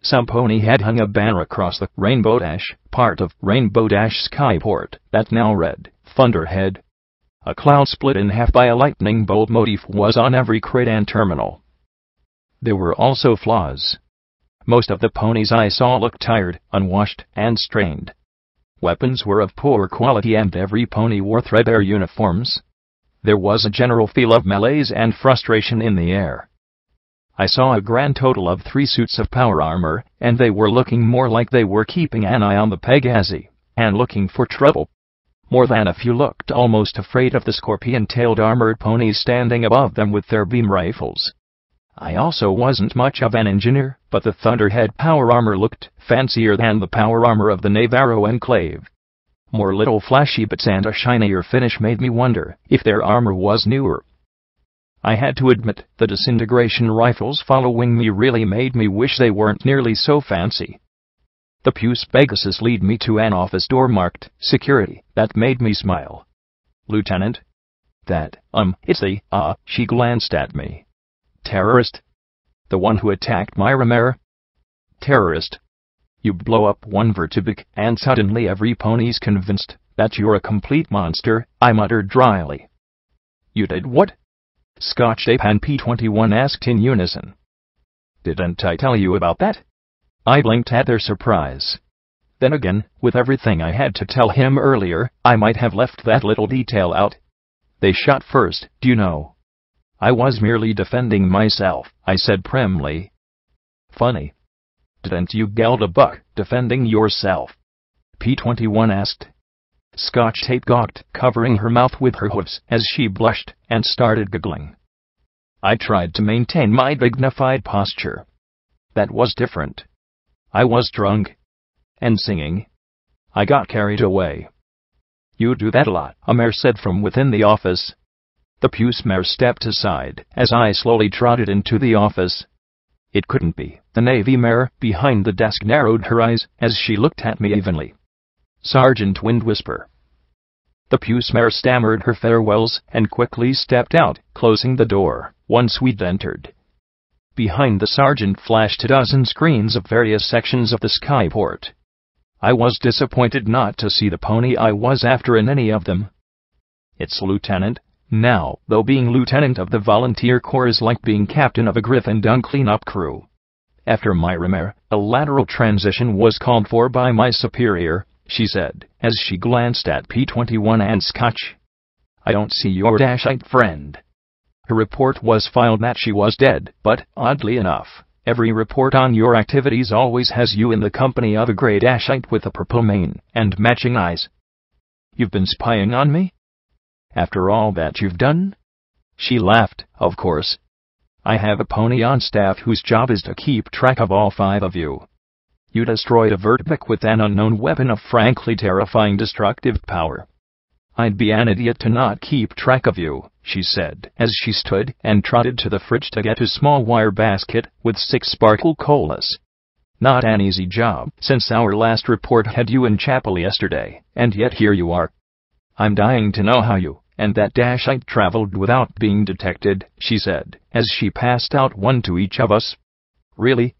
Some pony had hung a banner across the Rainbow Dash, part of Rainbow Dash Skyport, that now read, Thunderhead. A cloud split in half by a lightning bolt motif was on every crate and terminal. There were also flaws. Most of the ponies I saw looked tired, unwashed, and strained. Weapons were of poor quality and every pony wore threadbare uniforms. There was a general feel of malaise and frustration in the air. I saw a grand total of 3 suits of power armor, and they were looking more like they were keeping an eye on the Pegasi, and looking for trouble. more than a few looked almost afraid of the scorpion-tailed armored ponies standing above them with their beam rifles. I also wasn't much of an engineer, but the Thunderhead power armor looked fancier than the power armor of the Navarro Enclave. More little flashy bits and a shinier finish made me wonder if their armor was newer. I had to admit, the disintegration rifles following me really made me wish they weren't nearly so fancy. The Puce Pegasus lead me to an office door marked Security. That made me smile. Lieutenant? It's the, she glanced at me. Terrorist? The one who attacked Myra Mare? Terrorist? You blow up one vertebrae, and suddenly every pony's convinced that you're a complete monster, I muttered dryly. You did what? Scotch Tape and P-21 asked in unison. Didn't I tell you about that? I blinked at their surprise. Then again, with everything I had to tell him earlier, I might have left that little detail out. They shot first, do you know? I was merely defending myself, I said primly. Funny. Didn't you geld a buck, defending yourself? P-21 asked. Scotch Tape gawked, covering her mouth with her hooves as she blushed and started giggling. I tried to maintain my dignified posture. That was different. I was drunk. And singing. I got carried away. You do that a lot, a mare said from within the office. The Puce Mare stepped aside as I slowly trotted into the office. It couldn't be. The Navy Mare behind the desk narrowed her eyes as she looked at me evenly. Sergeant Wind Whisper. The Puce Mare stammered her farewells and quickly stepped out, closing the door once we'd entered. Behind the sergeant flashed a dozen screens of various sections of the skyport. I was disappointed not to see the pony I was after in any of them. It's Lieutenant. Now, though being lieutenant of the volunteer corps is like being captain of a Griffin-Dunn cleanup crew. After Myra Mare, a lateral transition was called for by my superior, she said, as she glanced at P-21 and Scotch. I don't see your Dashite friend. Her report was filed that she was dead, but, oddly enough, every report on your activities always has you in the company of a grey Dashite with a purple mane and matching eyes. You've been spying on me? After all that you've done? She laughed, of course. I have a pony on staff whose job is to keep track of all 5 of you. You destroyed a vertebrae with an unknown weapon of frankly terrifying destructive power. I'd be an idiot to not keep track of you, she said, as she stood and trotted to the fridge to get a small wire basket with 6 sparkle colas. Not an easy job, since our last report had you in chapel yesterday, and yet here you are. I'm dying to know how you and that Dashite traveled without being detected, she said, as she passed out one to each of us. Really?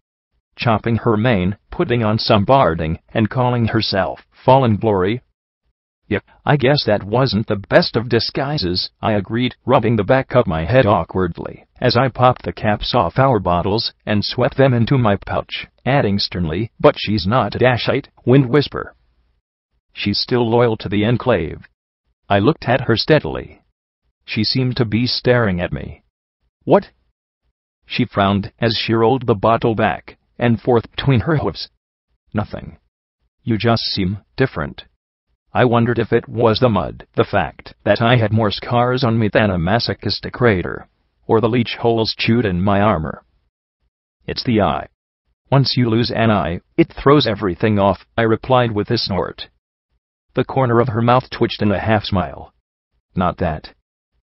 Chopping her mane, putting on some barding, and calling herself Fallen Glory? Yep, I guess that wasn't the best of disguises, I agreed, rubbing the back of my head awkwardly, as I popped the caps off our bottles and swept them into my pouch, adding sternly, but she's not a Dashite, Wind Whisper. She's still loyal to the Enclave. I looked at her steadily. She seemed to be staring at me. What? She frowned as she rolled the bottle back and forth between her hooves. Nothing. You just seem different. I wondered if it was the mud, the fact that I had more scars on me than a masochistic raider, or the leech holes chewed in my armor. It's the eye. Once you lose an eye, it throws everything off, I replied with a snort. The corner of her mouth twitched in a half-smile. Not that.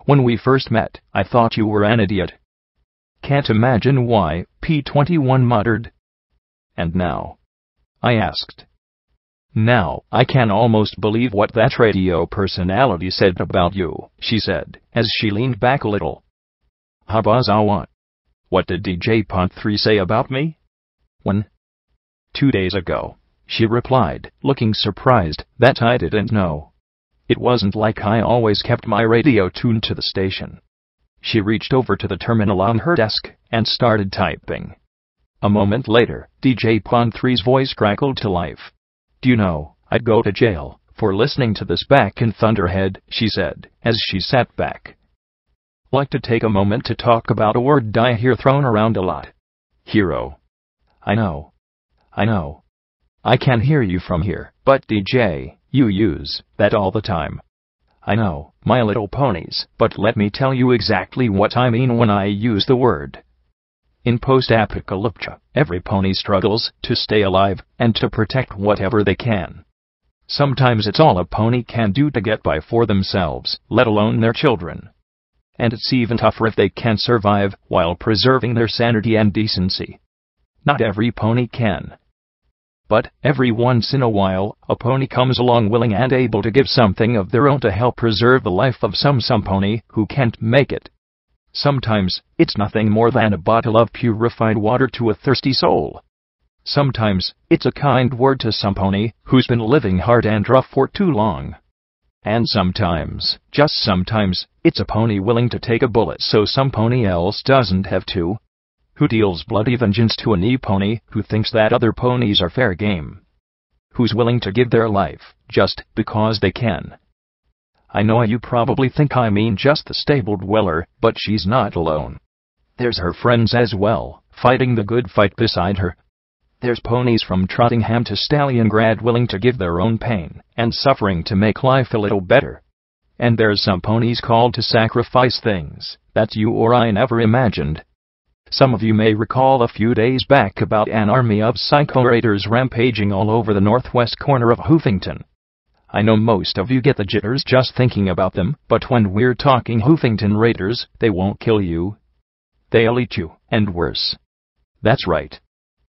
When we first met, I thought you were an idiot. Can't imagine why, P-21 muttered. And now? I asked. Now, I can almost believe what that radio personality said about you, she said, as she leaned back a little. Habazawa. What did DJ Pont 3 say about me? When? 2 days ago, she replied, looking surprised that I didn't know. It wasn't like I always kept my radio tuned to the station. She reached over to the terminal on her desk and started typing. A moment later, DJ Pont 3's voice crackled to life. Do you know, I'd go to jail for listening to this back in Thunderhead, she said, as she sat back. Like to take a moment to talk about a word I hear thrown around a lot. Hero. I know. I can hear you from here, but DJ, You use that all the time. I know, My Little Ponies, but let me tell you exactly what I mean when I use the word. In post-apocalypse, every pony struggles to stay alive and to protect whatever they can. Sometimes it's all a pony can do to get by for themselves, let alone their children. And it's even tougher if they can survive while preserving their sanity and decency. Not every pony can. But every once in a while, a pony comes along willing and able to give something of their own to help preserve the life of some pony who can't make it. Sometimes, it's nothing more than a bottle of purified water to a thirsty soul. Sometimes, it's a kind word to some pony who's been living hard and rough for too long. And sometimes, just sometimes, it's a pony willing to take a bullet so some pony else doesn't have to. Who deals bloody vengeance to an pony who thinks that other ponies are fair game. Who's willing to give their life, just because they can. I know you probably think I mean just the stable dweller, but she's not alone. There's her friends as well, fighting the good fight beside her. There's ponies from Trottingham to Stalliongrad willing to give their own pain and suffering to make life a little better. And there's some ponies called to sacrifice things that you or I never imagined. Some of you may recall a few days back about an army of psycho raiders rampaging all over the northwest corner of Hoofington. I know most of you get the jitters just thinking about them, but when we're talking Hoofington raiders, they won't kill you. They'll eat you, and worse. That's right.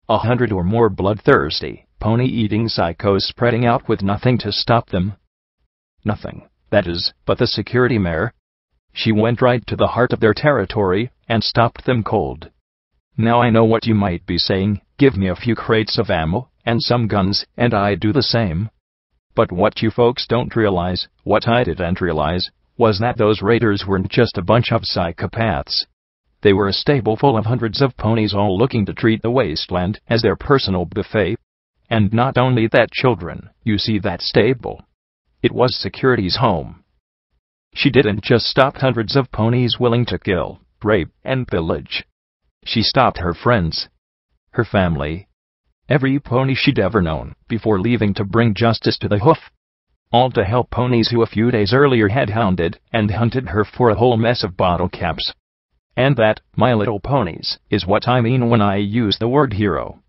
100 or more bloodthirsty, pony-eating psychos spreading out with nothing to stop them. Nothing, that is, but the Security Mare. She went right to the heart of their territory and stopped them cold. Now I know what you might be saying, give me a few crates of ammo and some guns and I'd do the same. But what you folks don't realize, what I didn't realize, was that those raiders weren't just a bunch of psychopaths. They were a stable full of hundreds of ponies all looking to treat the wasteland as their personal buffet. And not only that, children, you see that stable. It was Security's home. She didn't just stop hundreds of ponies willing to kill, rape, and pillage. She stopped her friends, her family, every pony she'd ever known, before leaving to bring justice to the hoof. All to help ponies who a few days earlier had hounded and hunted her for a whole mess of bottle caps. And that, My Little Ponies, is what I mean when I use the word hero.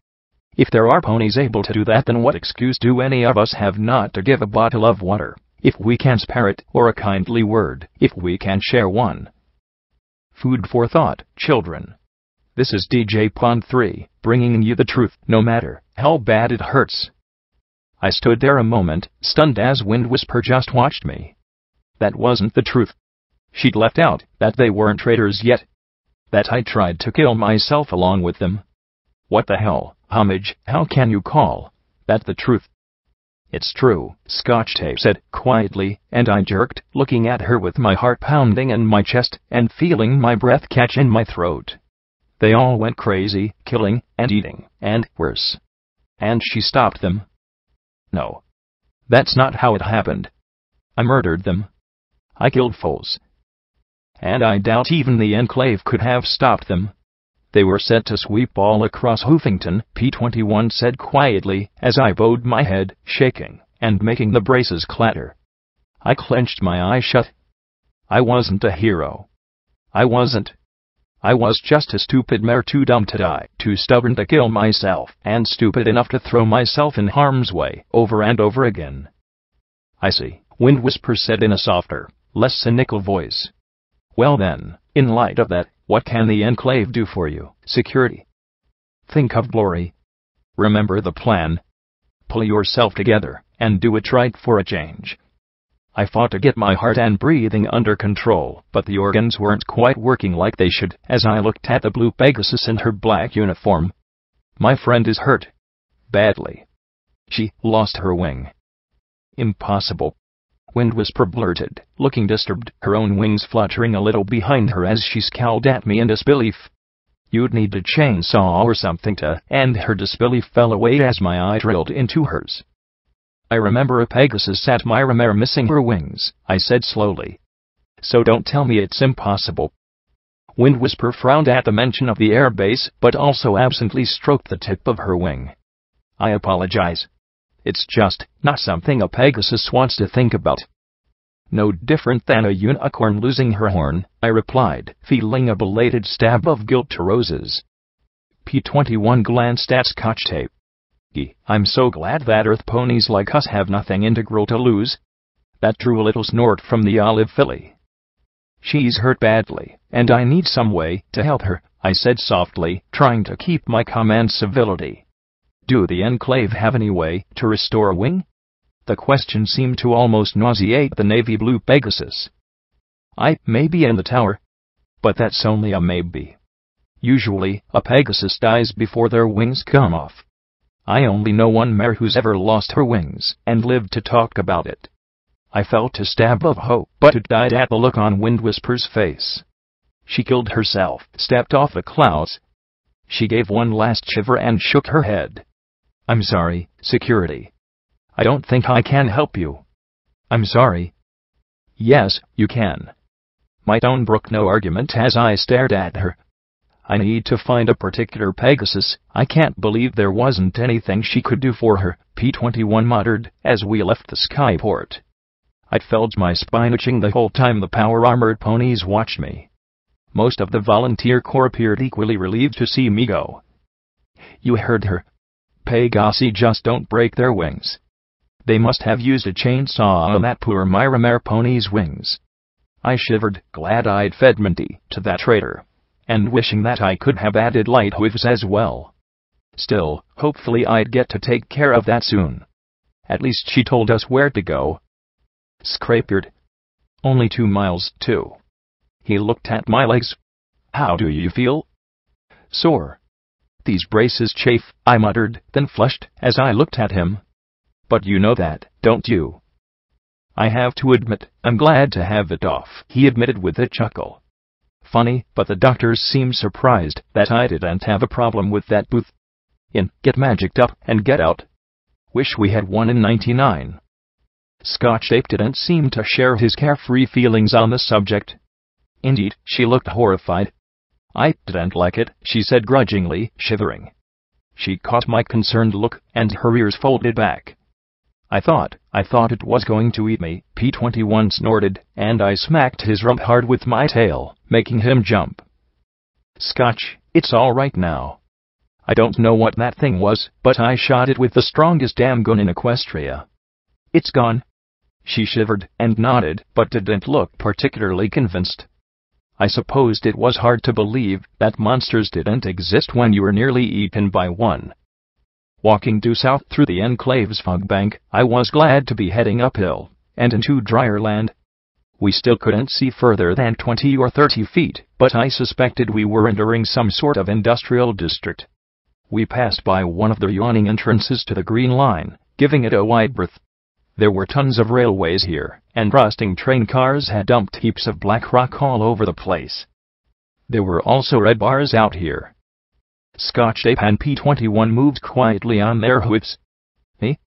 If there are ponies able to do that, then what excuse do any of us have not to give a bottle of water, if we can spare it, or a kindly word, if we can share one? Food for thought, children. This is DJ Pond 3, bringing you the truth, no matter how bad it hurts. I stood there a moment, stunned as Wind Whisper just watched me. That wasn't the truth. She'd left out that they weren't traitors yet. That I tried to kill myself along with them. What the hell, Homage, how can you call that the truth? It's true, Scotch Tape said quietly, and I jerked, looking at her with my heart pounding in my chest and feeling my breath catch in my throat. They all went crazy, killing and eating, and worse. And she stopped them. No. That's not how it happened. I murdered them. I killed foes. And I doubt even the Enclave could have stopped them. They were set to sweep all across Hoofington, P21 said quietly, as I bowed my head, shaking, and making the braces clatter. I clenched my eyes shut. I wasn't a hero. I wasn't. I was just a stupid mare, too dumb to die, too stubborn to kill myself, and stupid enough to throw myself in harm's way, over and over again. I see, Wind Whisper said in a softer, less cynical voice. Well then, in light of that, what can the Enclave do for you, Security? Think of glory. Remember the plan. Pull yourself together, and do it right for a change. I fought to get my heart and breathing under control, but the organs weren't quite working like they should, as I looked at the blue Pegasus in her black uniform. My friend is hurt. Badly. She lost her wing. Impossible. Wind Whisper blurted, looking disturbed, her own wings fluttering a little behind her as she scowled at me in disbelief. You'd need a chainsaw or something to, and her disbelief fell away as my eye drilled into hers. I remember a Pegasus at my mare missing her wings, I said slowly. So don't tell me it's impossible. Wind Whisper frowned at the mention of the airbase, but also absently stroked the tip of her wing. I apologize. It's just not something a Pegasus wants to think about. No different than a unicorn losing her horn, I replied, feeling a belated stab of guilt to Rose's. P21 glanced at Scotch tape. I'm so glad that Earth ponies like us have nothing integral to lose. That drew a little snort from the olive filly. She's hurt badly, and I need some way to help her, I said softly, trying to keep my command civility. Do the Enclave have any way to restore a wing? The question seemed to almost nauseate the navy blue Pegasus. Maybe in the tower. But that's only a maybe. Usually, a Pegasus dies before their wings come off. I only know one mare who's ever lost her wings and lived to talk about it. I felt a stab of hope, but it died at the look on Windwhisper's face. She killed herself, stepped off the clouds. She gave one last shiver and shook her head. I'm sorry, Security. I don't think I can help you. I'm sorry. Yes, you can. My tone broke no argument as I stared at her. I need to find a particular Pegasus. I can't believe there wasn't anything she could do for her, P21 muttered, as we left the skyport. I'd felt my spine itching the whole time the power-armored ponies watched me. Most of the volunteer corps appeared equally relieved to see me go. You heard her. Pegasi just don't break their wings. They must have used a chainsaw on that poor Mare pony's wings. I shivered, glad I'd fed Minty to that traitor, and wishing that I could have added light hooves as well. Still, hopefully I'd get to take care of that soon. At least she told us where to go. Scrapered. Only 2 miles, too. He looked at my legs. How do you feel? Sore. These braces chafe, I muttered, then flushed as I looked at him. But you know that, don't you? I have to admit, I'm glad to have it off, he admitted with a chuckle. Funny, but the doctors seemed surprised that I didn't have a problem with that booth. Get magicked up and get out. Wish we had one in 99. Scotch Tape didn't seem to share his carefree feelings on the subject. Indeed, she looked horrified. I didn't like it, she said grudgingly, shivering. She caught my concerned look, and her ears folded back. I thought it was going to eat me, P21 snorted, and I smacked his rump hard with my tail, making him jump. Scotch, it's all right now. I don't know what that thing was, but I shot it with the strongest damn gun in Equestria. It's gone. She shivered and nodded, but didn't look particularly convinced. I supposed it was hard to believe that monsters didn't exist when you were nearly eaten by one. Walking due south through the Enclave's fog bank, I was glad to be heading uphill, and into drier land. We still couldn't see further than 20 or 30 feet, but I suspected we were entering some sort of industrial district. We passed by one of the yawning entrances to the Green Line, giving it a wide berth. There were tons of railways here, and rusting train cars had dumped heaps of black rock all over the place. There were also red bars out here. Scotch Tape and P21 moved quietly on their hooves. Me?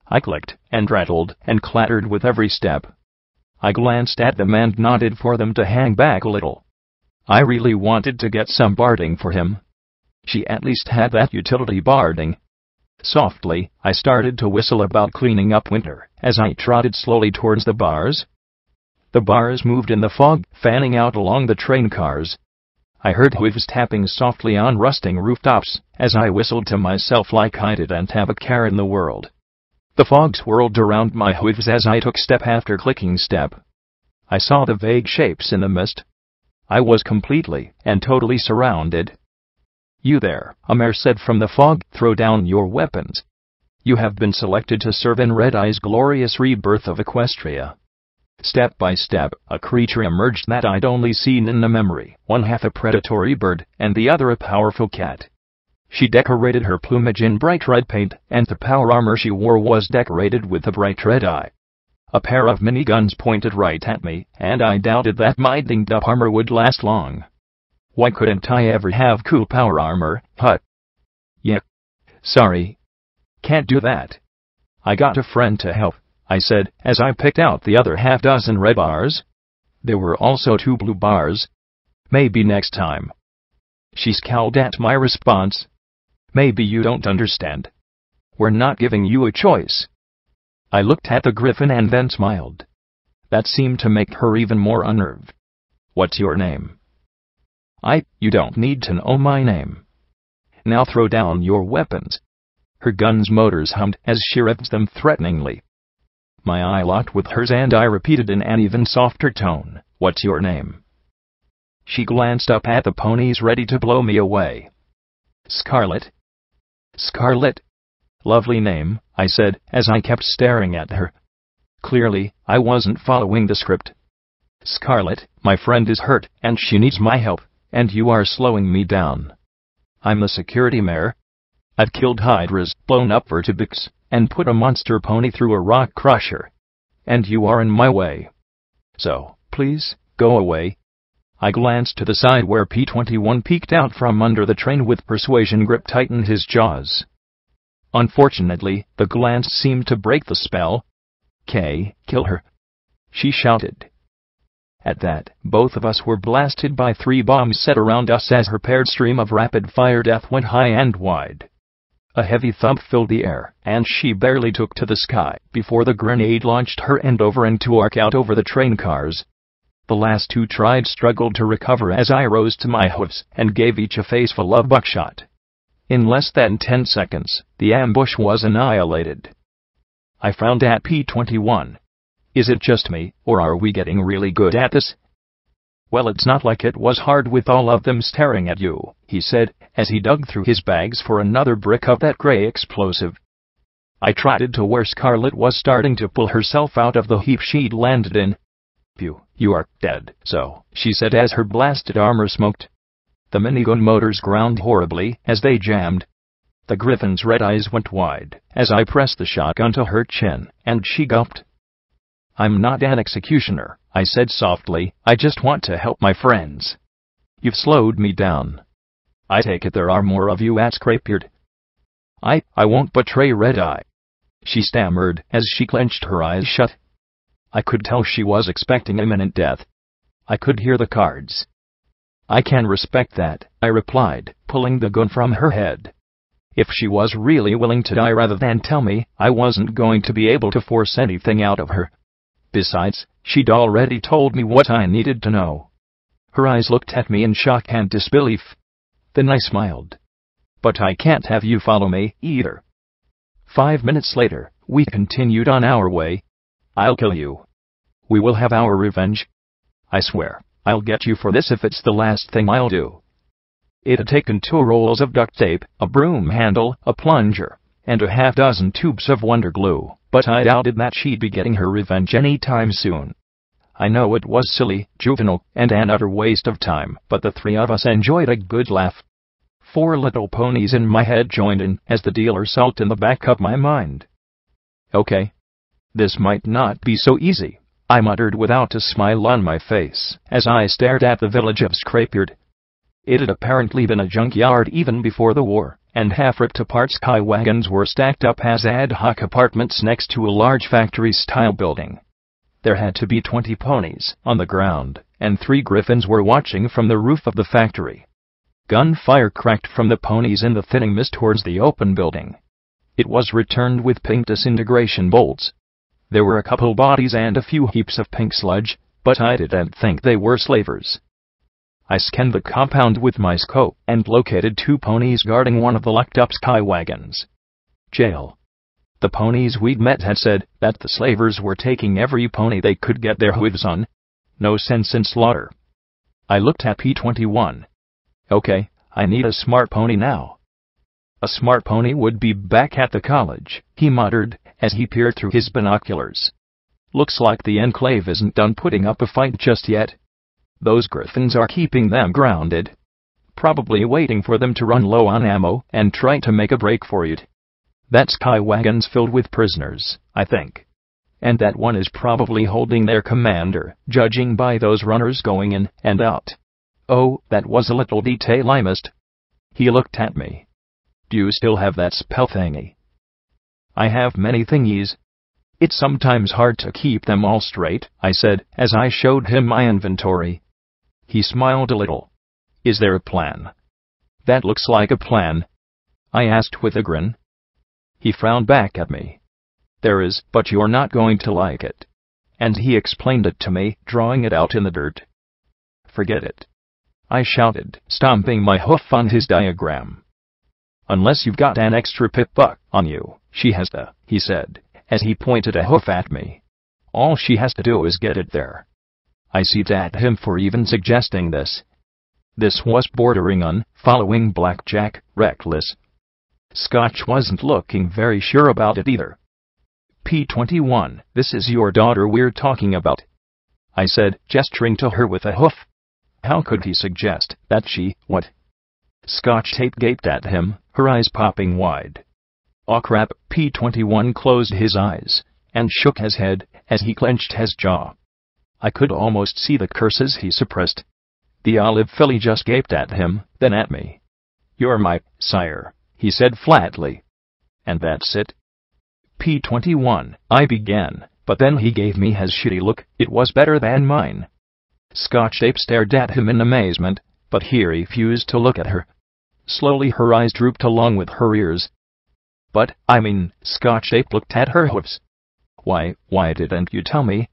I clicked, and rattled, and clattered with every step. I glanced at them and nodded for them to hang back a little. I really wanted to get some barding for him. She at least had that utility barding. Softly, I started to whistle about cleaning up winter, as I trotted slowly towards the bars. The bars moved in the fog, fanning out along the train cars. I heard hooves tapping softly on rusting rooftops, as I whistled to myself like I didn't have a care in the world. The fog swirled around my hooves as I took step after clicking step. I saw the vague shapes in the mist. I was completely and totally surrounded. You there, a mare said from the fog, throw down your weapons. You have been selected to serve in Red Eye's glorious rebirth of Equestria. Step by step, a creature emerged that I'd only seen in the memory, one half a predatory bird, and the other a powerful cat. She decorated her plumage in bright red paint, and the power armor she wore was decorated with a bright red eye. A pair of miniguns pointed right at me, and I doubted that my dinged-up armor would last long. Why couldn't I ever have cool power armor, Hut? Yeah. Sorry. Can't do that. I got a friend to help, I said, as I picked out the other half-dozen red bars. There were also 2 blue bars. Maybe next time. She scowled at my response. Maybe you don't understand. We're not giving you a choice. I looked at the griffin and then smiled. That seemed to make her even more unnerved. What's your name? You don't need to know my name. Now throw down your weapons. Her gun's motors hummed as she revved them threateningly. My eye locked with hers and I repeated in an even softer tone, "What's your name?" She glanced up at the ponies ready to blow me away. Scarlet. Scarlet. Lovely name, I said, as I kept staring at her. Clearly, I wasn't following the script. Scarlet, my friend is hurt, and she needs my help, and you are slowing me down. I'm the Security Mare. I've killed hydras, blown up vertebrates, and put a monster pony through a rock crusher. And you are in my way. So, please, go away. I glanced to the side where P-21 peeked out from under the train with persuasion grip tightened his jaws. Unfortunately, the glance seemed to break the spell. Kill her, she shouted. At that, both of us were blasted by 3 bombs set around us as her paired stream of rapid-fire death went high and wide. A heavy thump filled the air, and she barely took to the sky before the grenade launched her end over and to arc out over the train cars. The last 2 struggled to recover as I rose to my hoofs and gave each a faceful of buckshot. In less than 10 seconds, the ambush was annihilated. I frowned at P-21. Is it just me, or are we getting really good at this? Well, it's not like it was hard with all of them staring at you, he said, as he dug through his bags for another brick of that gray explosive. I trotted to where Scarlet was starting to pull herself out of the heap she'd landed in. You are dead, so, she said as her blasted armor smoked. The minigun motors ground horribly as they jammed. The griffin's red eyes went wide as I pressed the shotgun to her chin, and she gulped. I'm not an executioner, I said softly, I just want to help my friends. You've slowed me down. I take it there are more of you at Scrapebeard. I won't betray Red Eye, she stammered as she clenched her eyes shut. I could tell she was expecting imminent death. I could hear the cards. I can respect that, I replied, pulling the gun from her head. If she was really willing to die rather than tell me, I wasn't going to be able to force anything out of her. Besides, she'd already told me what I needed to know. Her eyes looked at me in shock and disbelief. Then I smiled. But I can't have you follow me, either. 5 minutes later, we continued on our way. I'll kill you. We will have our revenge. I swear, I'll get you for this if it's the last thing I'll do. It had taken 2 rolls of duct tape, a broom handle, a plunger, and a half-dozen tubes of Wonder Glue, but I doubted that she'd be getting her revenge any time soon. I know it was silly, juvenile, and an utter waste of time, but the 3 of us enjoyed a good laugh. 4 little ponies in my head joined in as the dealer sulked in the back of my mind. Okay. This might not be so easy, I muttered without a smile on my face as I stared at the village of Scrapebeard. It had apparently been a junkyard even before the war, and half-ripped-apart sky wagons were stacked up as ad hoc apartments next to a large factory-style building. There had to be 20 ponies on the ground, and 3 griffins were watching from the roof of the factory. Gunfire cracked from the ponies in the thinning mist towards the open building. It was returned with pink disintegration bolts. There were a couple bodies and a few heaps of pink sludge, but I didn't think they were slavers. I scanned the compound with my scope and located 2 ponies guarding one of the locked-up sky wagons. Jail. The ponies we'd met had said that the slavers were taking every pony they could get their hooves on. No sense in slaughter. I looked at P-21. Okay, I need a smart pony now. A smart pony would be back at the college, he muttered, as he peered through his binoculars. Looks like the Enclave isn't done putting up a fight just yet. Those griffins are keeping them grounded. Probably waiting for them to run low on ammo and try to make a break for it. That sky wagon's filled with prisoners, I think. And that one is probably holding their commander, judging by those runners going in and out. Oh, that was a little detail I missed. He looked at me. Do you still have that spell thingy? I have many thingies. It's sometimes hard to keep them all straight, I said, as I showed him my inventory. He smiled a little. Is there a plan? That looks like a plan, I asked with a grin. He frowned back at me. There is, but you're not going to like it. And he explained it to me, drawing it out in the dirt. Forget it, I shouted, stomping my hoof on his diagram. Unless you've got an extra pip buck on you, she has to, he said, as he pointed a hoof at me. All she has to do is get it there. I seethed at him for even suggesting this. This was bordering on following Blackjack, reckless. Scotch wasn't looking very sure about it either. P21, this is your daughter we're talking about, I said, gesturing to her with a hoof. How could he suggest that she, what? Scotch tape gaped at him, her eyes popping wide. Aw crap, P21 closed his eyes and shook his head as he clenched his jaw. I could almost see the curses he suppressed. The olive filly just gaped at him, then at me. You're my sire, he said flatly. And that's it? P21, I began, but then he gave me his shitty look. It was better than mine. Scotch Tape stared at him in amazement, but he refused to look at her. Slowly her eyes drooped along with her ears. But, Scotch Tape looked at her hoofs. Why didn't you tell me?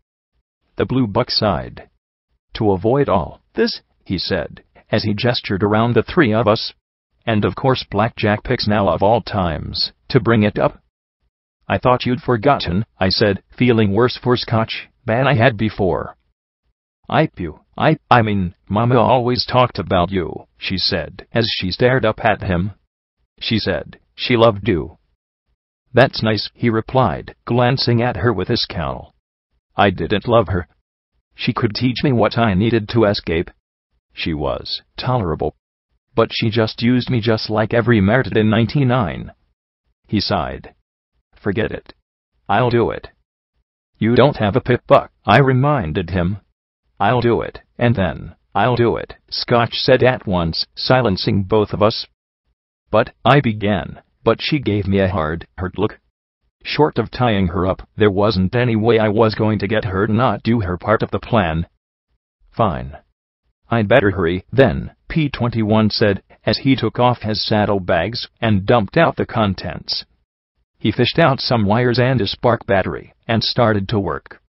The blue buck sighed. To avoid all this, he said, as he gestured around the three of us. And of course Blackjack picks now of all times to bring it up. I thought you'd forgotten, I said, feeling worse for Scotch than I had before. Mama always talked about you, she said, as she stared up at him. She said she loved you. That's nice, he replied, glancing at her with a scowl. I didn't love her. She could teach me what I needed to escape. She was tolerable. But she just used me just like every mare did in 99. He sighed. Forget it. I'll do it. You don't have a pip buck, I reminded him. I'll do it, and then I'll do it, Scotch said at once, silencing both of us. But I began, but she gave me a hard, hurt look. Short of tying her up, there wasn't any way I was going to get her to not do her part of the plan. Fine. I'd better hurry, then, P21 said, as he took off his saddlebags and dumped out the contents. He fished out some wires and a spark battery, and started to work.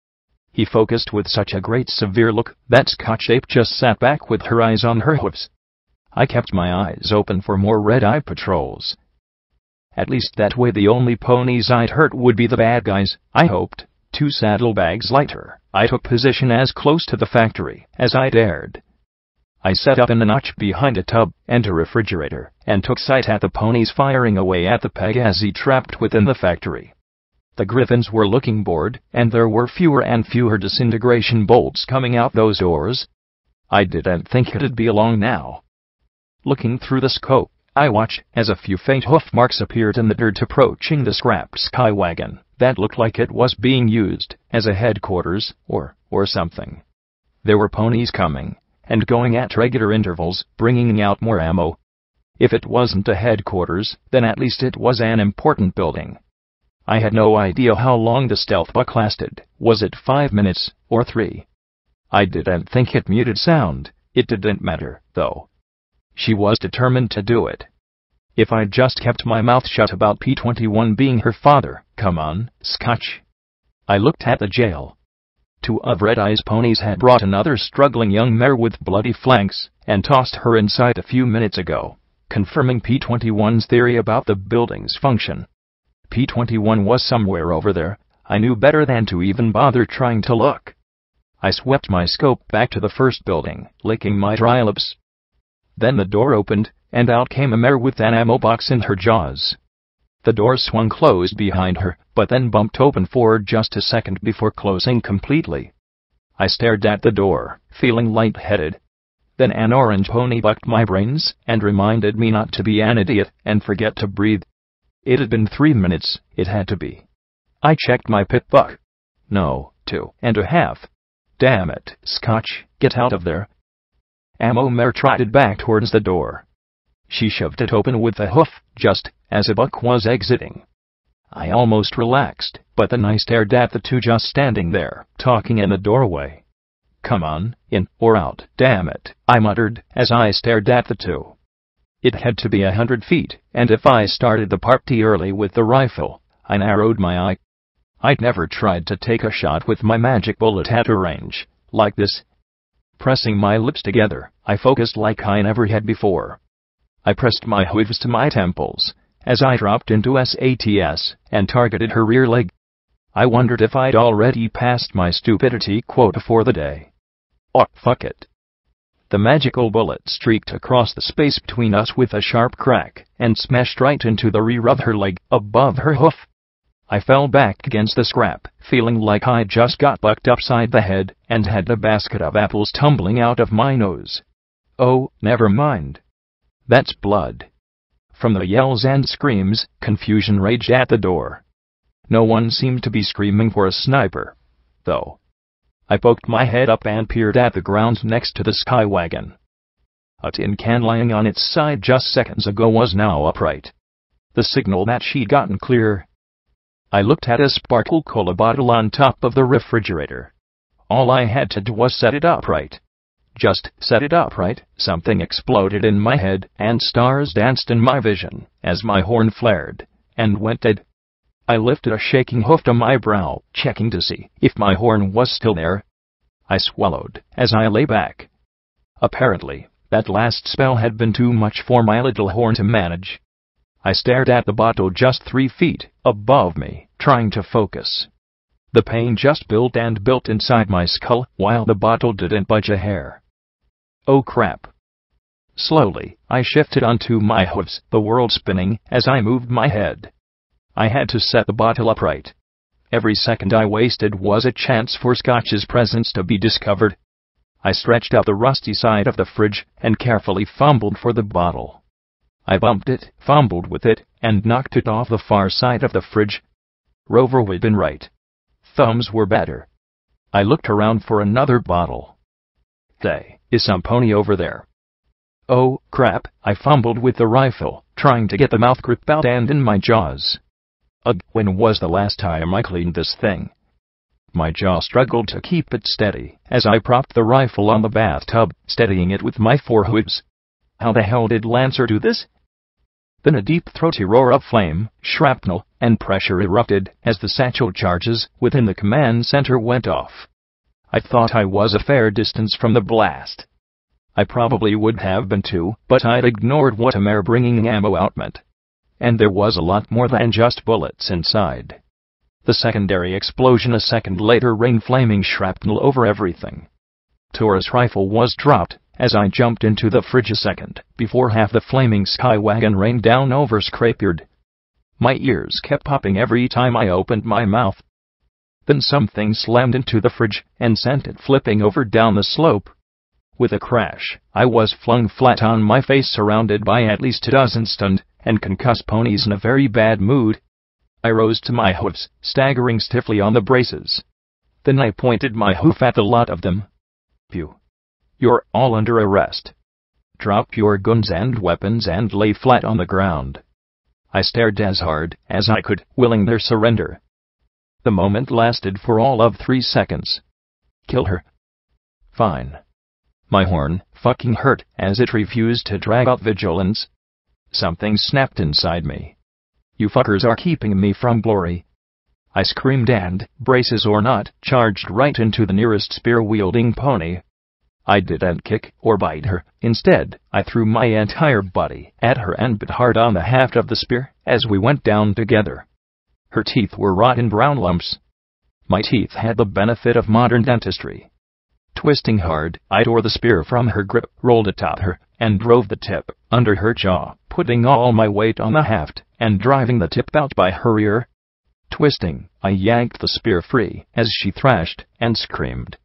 He focused with such a great severe look that Scotch Tape just sat back with her eyes on her hoofs. I kept my eyes open for more red-eye patrols. At least that way the only ponies I'd hurt would be the bad guys, I hoped. 2 saddlebags lighter, I took position as close to the factory as I dared. I set up in a notch behind a tub and a refrigerator, and took sight at the ponies firing away at the Pegasi trapped within the factory. The griffins were looking bored, and there were fewer and fewer disintegration bolts coming out those doors. I didn't think it'd be long now. Looking through the scope, I watched as a few faint hoof marks appeared in the dirt approaching the scrapped sky wagon that looked like it was being used as a headquarters, or something. There were ponies coming and going at regular intervals, bringing out more ammo. If it wasn't a headquarters, then at least it was an important building. I had no idea how long the stealth buck lasted. Was it 5 minutes, or 3? I didn't think it muted sound. It didn't matter, though. She was determined to do it. If I'd just kept my mouth shut about P21 being her father, come on, Scotch. I looked at the jail. 2 of Red Eye's ponies had brought another struggling young mare with bloody flanks, and tossed her inside a few minutes ago, confirming P21's theory about the building's function. P21 was somewhere over there. I knew better than to even bother trying to look. I swept my scope back to the first building, licking my dry lips. Then the door opened, and out came a mare with an ammo box in her jaws. The door swung closed behind her, but then bumped open for just a second before closing completely. I stared at the door, feeling lightheaded. Then an orange pony bucked my brains and reminded me not to be an idiot and forget to breathe. It had been 3 minutes, it had to be. I checked my pip buck. No, 2.5. Damn it, Scotch, get out of there. Ammo mare trotted back towards the door. She shoved it open with a hoof, just as a buck was exiting. I almost relaxed, but then I stared at the 2 just standing there, talking in the doorway. Come on, in or out, damn it, I muttered as I stared at the 2. It had to be 100 feet, and if I started the party early with the rifle, I narrowed my eye. I'd never tried to take a shot with my magic bullet at a range like this. Pressing my lips together, I focused like I never had before. I pressed my hooves to my temples as I dropped into SATS and targeted her rear leg. I wondered if I'd already passed my stupidity quota for the day. Oh, fuck it. The magical bullet streaked across the space between us with a sharp crack and smashed right into the rear of her leg, above her hoof. I fell back against the scrap, feeling like I just got bucked upside the head and had a basket of apples tumbling out of my nose. Oh, never mind. That's blood. From the yells and screams, confusion raged at the door. No one seemed to be screaming for a sniper, though. I poked my head up and peered at the ground next to the sky wagon. A tin can lying on its side just seconds ago was now upright. The signal that she'd gotten clear. I looked at a sparkle cola bottle on top of the refrigerator. All I had to do was set it upright. Just set it upright. Something exploded in my head, and stars danced in my vision as my horn flared and went dead. I lifted a shaking hoof to my brow, checking to see if my horn was still there. I swallowed as I lay back. Apparently, that last spell had been too much for my little horn to manage. I stared at the bottle just 3 feet above me, trying to focus. The pain just built and built inside my skull while the bottle didn't budge a hair. Oh crap. Slowly, I shifted onto my hooves, the world spinning as I moved my head. I had to set the bottle upright. Every second I wasted was a chance for Scotch's presence to be discovered. I stretched out the rusty side of the fridge and carefully fumbled for the bottle. I bumped it, fumbled with it, and knocked it off the far side of the fridge. Rover had been right. Thumbs were better. I looked around for another bottle. Is some pony over there? Oh, crap, I fumbled with the rifle, trying to get the mouth grip out and in my jaws. Ugh, when was the last time I cleaned this thing? My jaw struggled to keep it steady as I propped the rifle on the bathtub, steadying it with my forehooves. How the hell did Lancer do this? Then a deep throaty roar of flame, shrapnel, and pressure erupted as the satchel charges within the command center went off. I thought I was a fair distance from the blast. I probably would have been too, but I'd ignored what a mare bringing ammo out meant. And there was a lot more than just bullets inside. The secondary explosion a second later rained flaming shrapnel over everything. Taurus rifle was dropped as I jumped into the fridge a second before half the flaming sky wagon rained down over scrapyard. My ears kept popping every time I opened my mouth. Then something slammed into the fridge and sent it flipping over down the slope. With a crash, I was flung flat on my face surrounded by at least a dozen stunned and concussed ponies in a very bad mood. I rose to my hooves, staggering stiffly on the braces. Then I pointed my hoof at the lot of them. Pew. You're all under arrest. Drop your guns and weapons and lay flat on the ground. I stared as hard as I could, willing their surrender. The moment lasted for all of 3 seconds. Kill her. Fine. My horn fucking hurt as it refused to drag out vigilance. Something snapped inside me. You fuckers are keeping me from glory. I screamed and, braces or not, charged right into the nearest spear-wielding pony. I didn't kick or bite her. Instead, I threw my entire body at her and bit hard on the haft of the spear as we went down together. Her teeth were rotten brown lumps. My teeth had the benefit of modern dentistry. Twisting hard, I tore the spear from her grip, rolled atop her, and drove the tip under her jaw, putting all my weight on the haft and driving the tip out by her ear. Twisting, I yanked the spear free as she thrashed and screamed.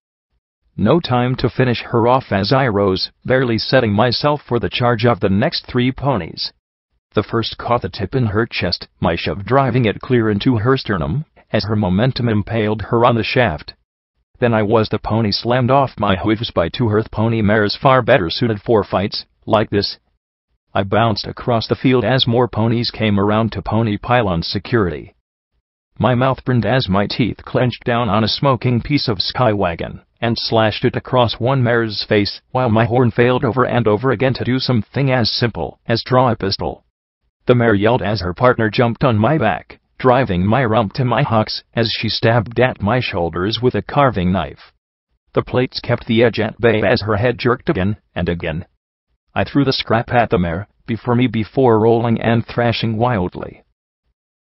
No time to finish her off as I rose, barely setting myself for the charge of the next 3 ponies. The first caught the tip in her chest, my shove driving it clear into her sternum, as her momentum impaled her on the shaft. Then I was the pony slammed off my hooves by 2 earth pony mares far better suited for fights like this. I bounced across the field as more ponies came around to pony pile on security. My mouth burned as my teeth clenched down on a smoking piece of skywagon and slashed it across one mare's face, while my horn failed over and over again to do something as simple as draw a pistol. The mare yelled as her partner jumped on my back, driving my rump to my hocks as she stabbed at my shoulders with a carving knife. The plates kept the edge at bay as her head jerked again and again. I threw the scrap at the mare before rolling and thrashing wildly.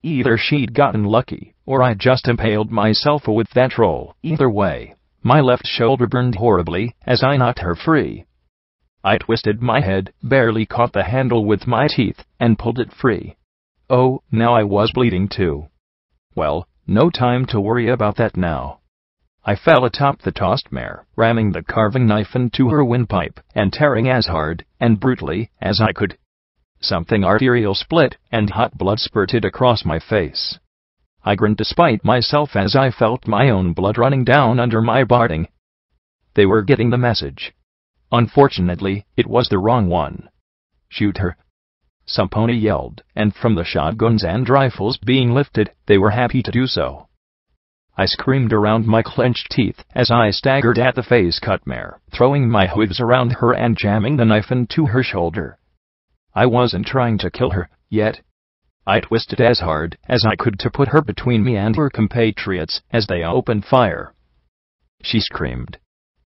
Either she'd gotten lucky, or I just impaled myself with that roll. Either way, my left shoulder burned horribly as I knocked her free. I twisted my head, barely caught the handle with my teeth, and pulled it free. Oh, now I was bleeding too. Well, no time to worry about that now. I fell atop the tossed mare, ramming the carving knife into her windpipe, and tearing as hard and brutally as I could. Something arterial split, and hot blood spurted across my face. I grinned despite myself as I felt my own blood running down under my barding. They were getting the message. Unfortunately, it was the wrong one. Shoot her. Some pony yelled, and from the shotguns and rifles being lifted, they were happy to do so. I screamed around my clenched teeth as I staggered at the face-cut mare, throwing my hooves around her and jamming the knife into her shoulder. I wasn't trying to kill her, yet. I twisted as hard as I could to put her between me and her compatriots as they opened fire. She screamed.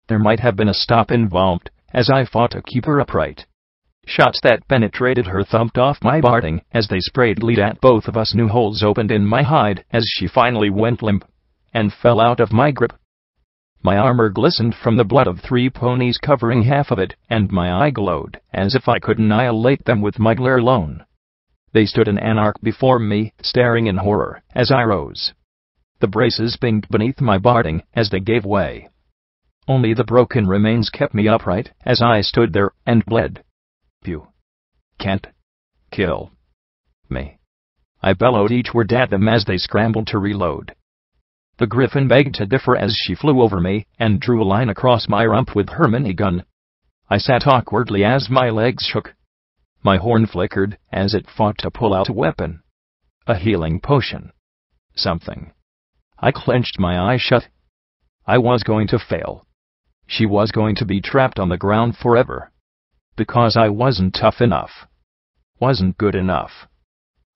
There might have been a stop involved, as I fought to keep her upright. Shots that penetrated her thumped off my barding as they sprayed lead at both of us. New holes opened in my hide as she finally went limp and fell out of my grip. My armor glistened from the blood of 3 ponies covering half of it, and my eye glowed as if I could annihilate them with my glare alone. They stood in an arc before me, staring in horror as I rose. The braces binged beneath my barding as they gave way. Only the broken remains kept me upright as I stood there and bled. You can't kill me, I bellowed each word at them as they scrambled to reload. The griffin begged to differ as she flew over me and drew a line across my rump with her minigun. I sat awkwardly as my legs shook. My horn flickered as it fought to pull out a weapon. A healing potion. Something. I clenched my eyes shut. I was going to fail. She was going to be trapped on the ground forever. Because I wasn't tough enough. Wasn't good enough.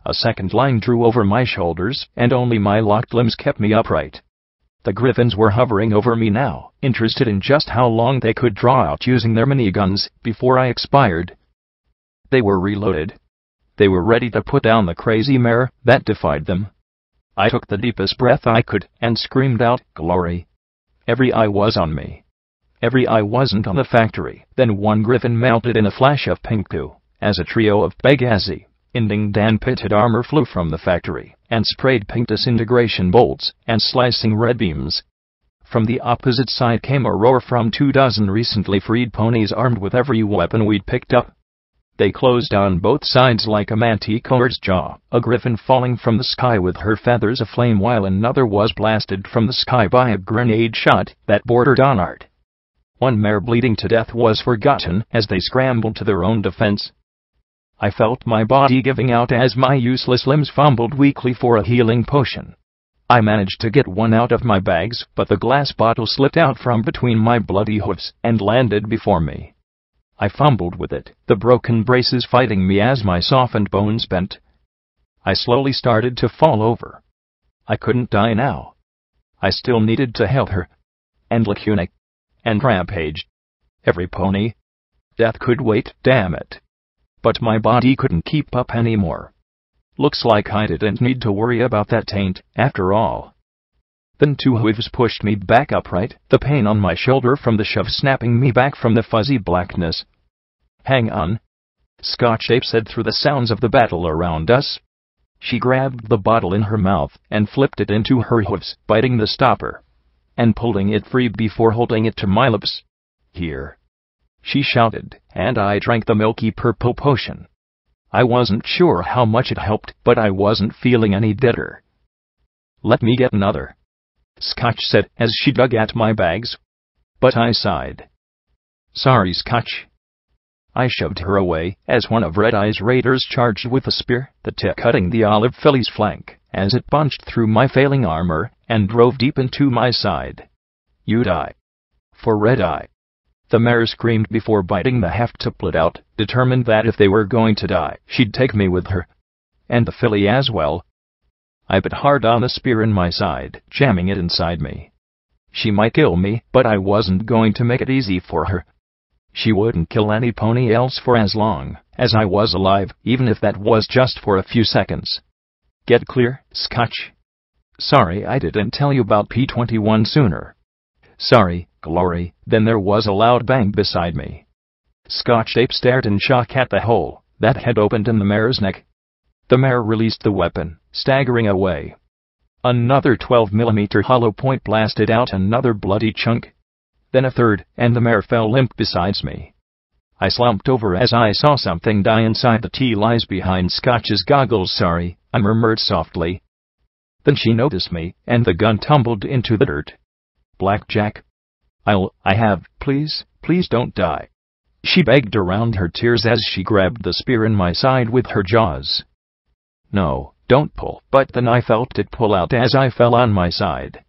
A second line drew over my shoulders, and only my locked limbs kept me upright. The griffins were hovering over me now, interested in just how long they could draw out using their miniguns before I expired. They were reloaded. They were ready to put down the crazy mare that defied them. I took the deepest breath I could and screamed out, "Glory!" Every eye was on me. Every eye wasn't on the factory. Then one griffin melted in a flash of pink goo, as a trio of Pegazi, ending Dan-pitted armor flew from the factory, and sprayed pink disintegration bolts and slicing red beams. From the opposite side came a roar from 24 recently freed ponies armed with every weapon we'd picked up. They closed on both sides like a manticore's jaw, a griffin falling from the sky with her feathers aflame while another was blasted from the sky by a grenade shot that bordered on art. One mare bleeding to death was forgotten as they scrambled to their own defense. I felt my body giving out as my useless limbs fumbled weakly for a healing potion. I managed to get one out of my bags, but the glass bottle slipped out from between my bloody hoofs and landed before me. I fumbled with it, the broken braces fighting me as my softened bones bent. I slowly started to fall over. I couldn't die now. I still needed to help her. And Lacuna. And Rampage. Every pony. Death could wait, damn it. But my body couldn't keep up anymore. Looks like I didn't need to worry about that taint, after all. Then 2 hooves pushed me back upright, the pain on my shoulder from the shove snapping me back from the fuzzy blackness. Hang on, Scotch Ape said through the sounds of the battle around us. She grabbed the bottle in her mouth and flipped it into her hooves, biting the stopper and pulling it free before holding it to my lips. Here, she shouted, and I drank the milky purple potion. I wasn't sure how much it helped, but I wasn't feeling any better. Let me get another, Scotch said as she dug at my bags. But I sighed. Sorry, Scotch. I shoved her away as one of Red Eye's raiders charged with a spear, the tip cutting the olive filly's flank, as it punched through my failing armor and drove deep into my side. "You die." "For Red Eye." The mare screamed before biting the heftuplet out, determined that if they were going to die, she'd take me with her. And the filly as well. I bit hard on the spear in my side, jamming it inside me. She might kill me, but I wasn't going to make it easy for her. She wouldn't kill any pony else for as long as I was alive, even if that was just for a few seconds. Get clear, Scotch. Sorry I didn't tell you about P21 sooner. Sorry, Glory. Then there was a loud bang beside me. Scotch Ape stared in shock at the hole that had opened in the mare's neck. The mare released the weapon, staggering away. Another 12mm hollow point blasted out another bloody chunk. Then a third, and the mare fell limp beside me. I slumped over as I saw something die inside the T-lies behind Scotch's goggles. "Sorry," I murmured softly. Then she noticed me, and the gun tumbled into the dirt. "Blackjack. Please don't die." She begged around her tears as she grabbed the spear in my side with her jaws. "No, don't pull," but then I felt it pull out as I fell on my side.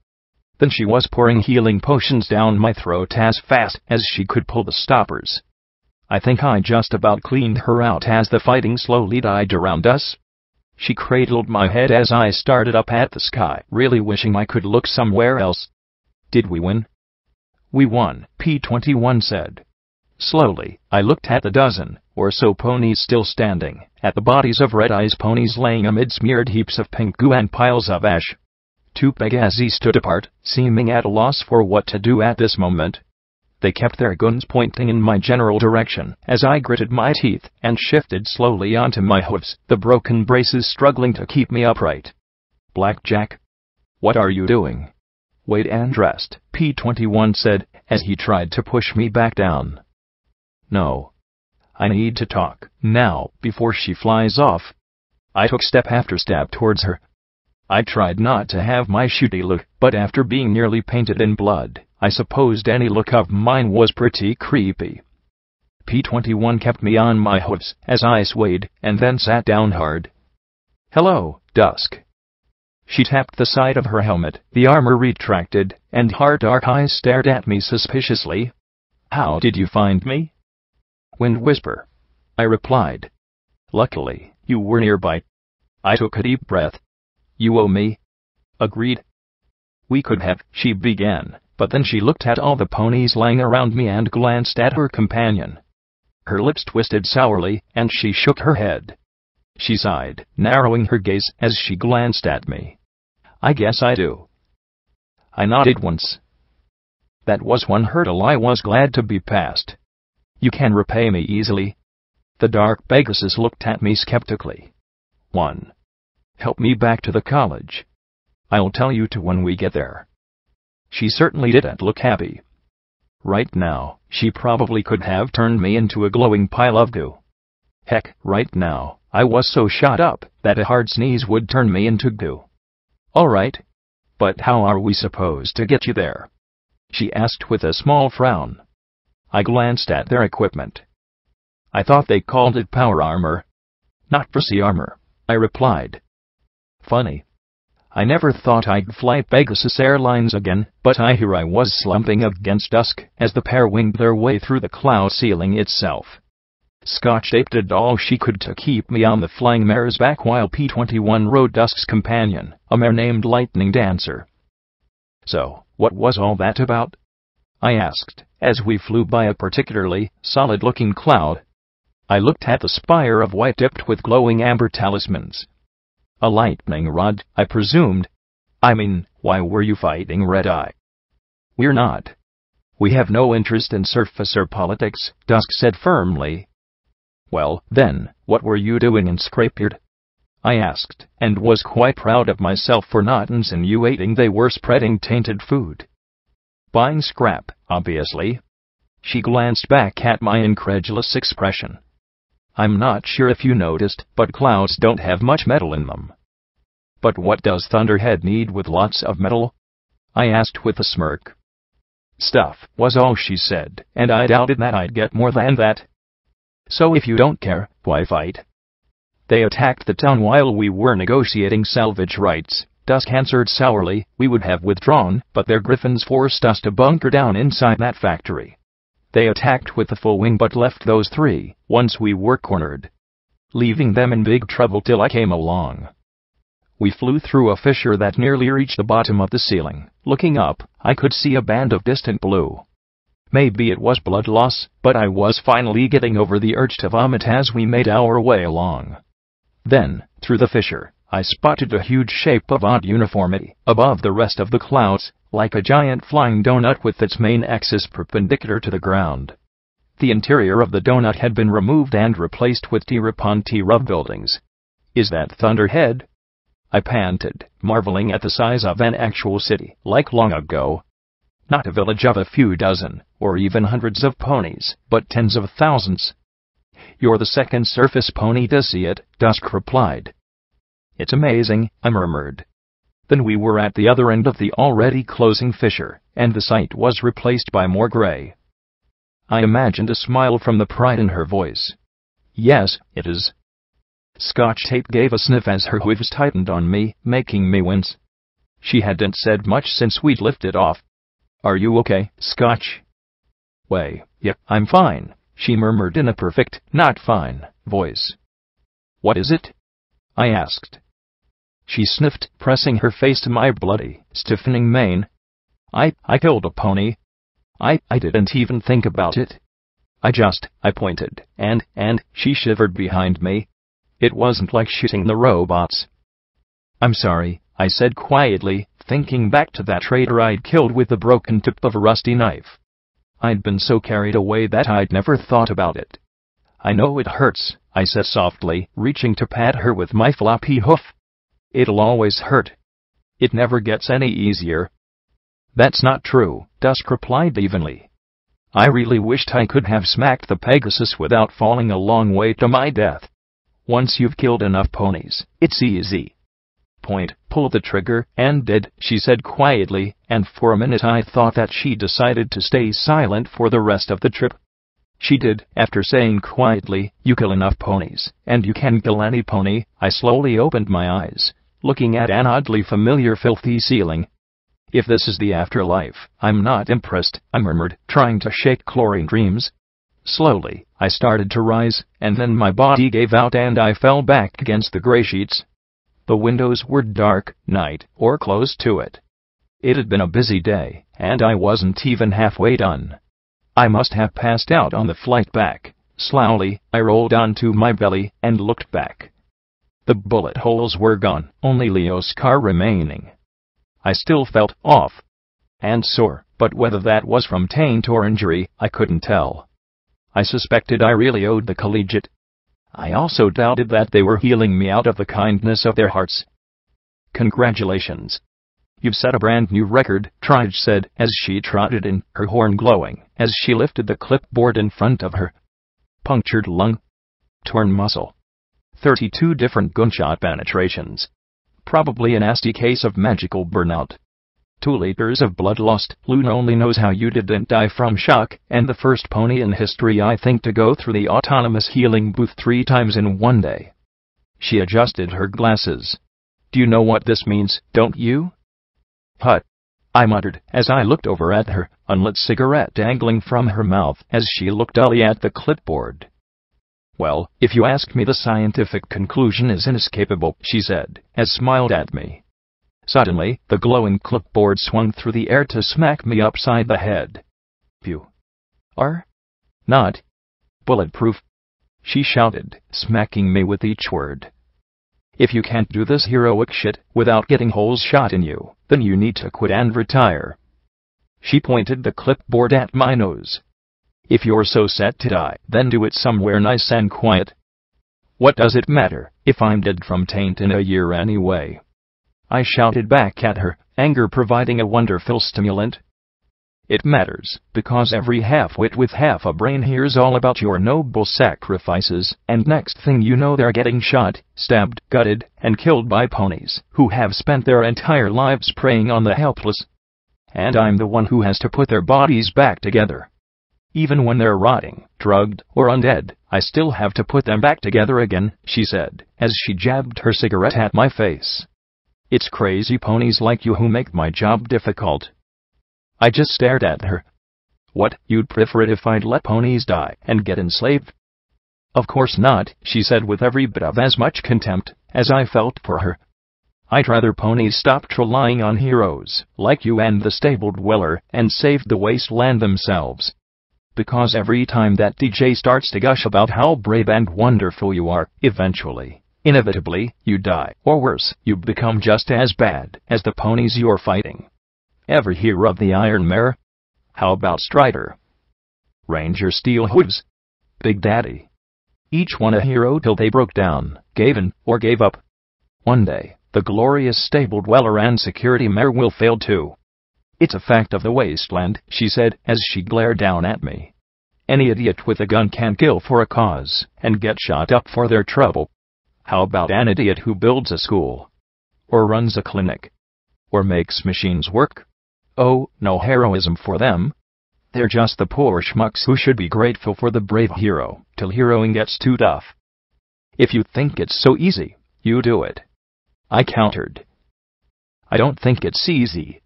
Then she was pouring healing potions down my throat as fast as she could pull the stoppers. I think I just about cleaned her out as the fighting slowly died around us. She cradled my head as I started up at the sky, really wishing I could look somewhere else. "Did we win?" "We won," P21 said. Slowly, I looked at the dozen or so ponies still standing, at the bodies of Red Eye's ponies laying amid smeared heaps of pink goo and piles of ash. Two Pegazi stood apart, seeming at a loss for what to do at this moment. They kept their guns pointing in my general direction as I gritted my teeth and shifted slowly onto my hooves, the broken braces struggling to keep me upright. "Blackjack, what are you doing?" "Wait and rest," P21 said, as he tried to push me back down. "No. I need to talk, now, before she flies off." I took step after step towards her. I tried not to have my shooty look, but after being nearly painted in blood, I supposed any look of mine was pretty creepy. P21 kept me on my hooves as I swayed, and then sat down hard. "Hello, Dusk." She tapped the side of her helmet, the armor retracted, and her dark eyes stared at me suspiciously. "How did you find me?" "Wind Whisper," I replied. "Luckily, you were nearby." I took a deep breath. "You owe me." "Agreed." "We could have," she began, but then she looked at all the ponies lying around me and glanced at her companion. Her lips twisted sourly, and she shook her head. She sighed, narrowing her gaze as she glanced at me. "I guess I do." I nodded once. That was one hurdle I was glad to be past. "You can repay me easily." The dark Pegasus looked at me skeptically. "1. Help me back to the college. I'll tell you to when we get there." She certainly didn't look happy. Right now, she probably could have turned me into a glowing pile of goo. Heck, right now, I was so shot up that a hard sneeze would turn me into goo. "All right. But how are we supposed to get you there?" she asked with a small frown. I glanced at their equipment. "I thought they called it power armor." "Not pussy armor," I replied. Funny. I never thought I'd fly Pegasus Airlines again, but here I was slumping against Dusk as the pair winged their way through the cloud ceiling itself. Scotch Ape did all she could to keep me on the flying mare's back while P21 rode Dusk's companion, a mare named Lightning Dancer. "So, what was all that about?" I asked, as we flew by a particularly solid-looking cloud. I looked at the spire of white tipped with glowing amber talismans. "A lightning rod, I presumed. I mean, why were you fighting Red Eye?" "We're not. We have no interest in surfacer politics," Dusk said firmly. "Well, then, what were you doing in Scrapebeard?" I asked, and was quite proud of myself for not insinuating they were spreading tainted food. "Buying scrap, obviously." She glanced back at my incredulous expression. "I'm not sure if you noticed, but clouds don't have much metal in them." "But what does Thunderhead need with lots of metal?" I asked with a smirk. "Stuff," was all she said, and I doubted that I'd get more than that. "So if you don't care, why fight?" They attacked the town while we were negotiating salvage rights. Dusk answered sourly. We would have withdrawn, but their griffins forced us to bunker down inside that factory. They attacked with the full wing but left those three, once we were cornered, leaving them in big trouble till I came along. We flew through a fissure that nearly reached the bottom of the ceiling. Looking up, I could see a band of distant blue. Maybe it was blood loss, but I was finally getting over the urge to vomit as we made our way along. Then, through the fissure, I spotted a huge shape of odd uniformity, above the rest of the clouds, like a giant flying donut with its main axis perpendicular to the ground. The interior of the donut had been removed and replaced with tier-upon-tier buildings. Is that Thunderhead? I panted, marveling at the size of an actual city, like long ago. Not a village of a few dozen, or even hundreds of ponies, but tens of thousands. You're the second surface pony to see it, Dusk replied. It's amazing, I murmured. Then we were at the other end of the already closing fissure, and the sight was replaced by more gray. I imagined a smile from the pride in her voice. Yes, it is. Scotch Tape gave a sniff as her hooves tightened on me, making me wince. She hadn't said much since we'd lifted off. Are you okay, Scotch? Yep, I'm fine, she murmured in a perfect, not fine, voice. What is it? I asked. She sniffed, pressing her face to my bloody, stiffening mane. I killed a pony. I didn't even think about it. I pointed, and she shivered behind me. It wasn't like shooting the robots. I'm sorry, I said quietly, thinking back to that traitor I'd killed with the broken tip of a rusty knife. I'd been so carried away that I'd never thought about it. I know it hurts, I said softly, reaching to pat her with my floppy hoof. It'll always hurt. It never gets any easier. That's not true, Dusk replied evenly. I really wished I could have smacked the Pegasus without falling a long way to my death. Once you've killed enough ponies, it's easy. Pull the trigger, and did, she said quietly, and for a minute I thought that she decided to stay silent for the rest of the trip. She did, after saying quietly, you kill enough ponies, and you can kill any pony. I slowly opened my eyes, looking at an oddly familiar filthy ceiling. If this is the afterlife, I'm not impressed, I murmured, trying to shake chlorine dreams. Slowly, I started to rise, and then my body gave out and I fell back against the gray sheets. The windows were dark, night, or close to it. It had been a busy day, and I wasn't even halfway done. I must have passed out on the flight back. Slowly, I rolled onto my belly and looked back. The bullet holes were gone, only Leo's scar remaining. I still felt off and sore, but whether that was from taint or injury, I couldn't tell. I suspected I really owed the collegiate. I also doubted that they were healing me out of the kindness of their hearts. Congratulations. You've set a brand new record, Trixie said, as she trotted in, her horn glowing, as she lifted the clipboard in front of her. Punctured lung. Torn muscle. 32 different gunshot penetrations. Probably a nasty case of magical burnout. 2 liters of blood lost. Lune only knows how you didn't die from shock, and the first pony in history I think to go through the autonomous healing booth 3 times in one day. She adjusted her glasses. Do you know what this means, don't you? Hut, I muttered, as I looked over at her, unlit cigarette dangling from her mouth as she looked dully at the clipboard. Well, if you ask me, the scientific conclusion is inescapable, she said, as smiled at me. Suddenly, the glowing clipboard swung through the air to smack me upside the head. You are not bulletproof, she shouted, smacking me with each word. If you can't do this heroic shit without getting holes shot in you, then you need to quit and retire. She pointed the clipboard at my nose. If you're so set to die, then do it somewhere nice and quiet. What does it matter if I'm dead from taint in a year anyway? I shouted back at her, anger providing a wonderful stimulant. It matters, because every half-wit with half a brain hears all about your noble sacrifices, and next thing you know they're getting shot, stabbed, gutted, and killed by ponies, who have spent their entire lives preying on the helpless. And I'm the one who has to put their bodies back together. Even when they're rotting, drugged, or undead, I still have to put them back together again, she said, as she jabbed her cigarette at my face. It's crazy ponies like you who make my job difficult. I just stared at her. What, you'd prefer it if I'd let ponies die and get enslaved? Of course not, she said with every bit of as much contempt as I felt for her. I'd rather ponies stopped relying on heroes like you and the stable dweller and saved the wasteland themselves. Because every time that DJ starts to gush about how brave and wonderful you are, eventually, inevitably, you die, or worse, you become just as bad as the ponies you're fighting. Ever hear of the Iron Mare? How about Strider? Ranger Steel Hooves? Big Daddy? Each one a hero till they broke down, gave in, or gave up. One day, the glorious stable dweller and Security Mare will fail too. It's a fact of the wasteland, she said as she glared down at me. Any idiot with a gun can kill for a cause and get shot up for their trouble. How about an idiot who builds a school? Or runs a clinic? Or makes machines work? Oh, no heroism for them. They're just the poor schmucks who should be grateful for the brave hero till heroing gets too tough. If you think it's so easy, you do it, I countered. I don't think it's easy.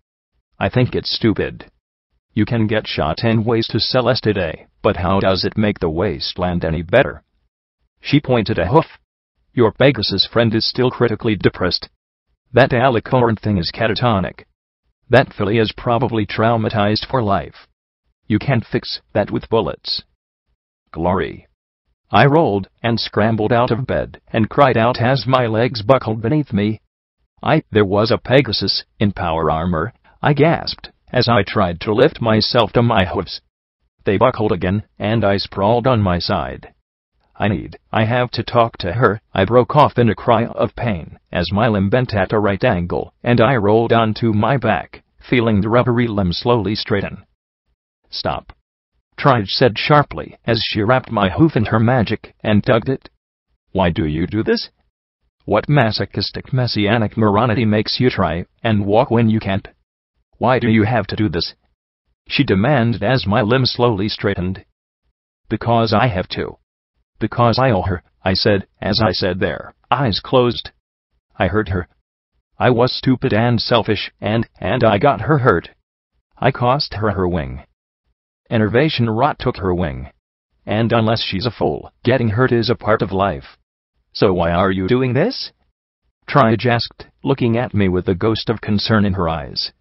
I think it's stupid. You can get shot 10 ways to Celeste today, but how does it make the wasteland any better? She pointed a hoof. Your Pegasus friend is still critically depressed. That alicorn thing is catatonic. That filly is probably traumatized for life. You can't fix that with bullets. Glory. I rolled and scrambled out of bed and cried out as my legs buckled beneath me. There was a Pegasus in power armor, I gasped as I tried to lift myself to my hooves. They buckled again, and I sprawled on my side. I have to talk to her, I broke off in a cry of pain as my limb bent at a right angle, and I rolled onto my back, feeling the rubbery limb slowly straighten. Stop, Trixie said sharply as she wrapped my hoof in her magic and tugged it. Why do you do this? What masochistic messianic morality makes you try and walk when you can't? Why do you have to do this? She demanded as my limb slowly straightened. Because I have to. Because I owe her, I said, as I said there, eyes closed. I hurt her. I was stupid and selfish, and I got her hurt. I cost her wing. Enervation rot took her wing. And unless she's a fool, getting hurt is a part of life. So why are you doing this? Trixie asked, looking at me with a ghost of concern in her eyes.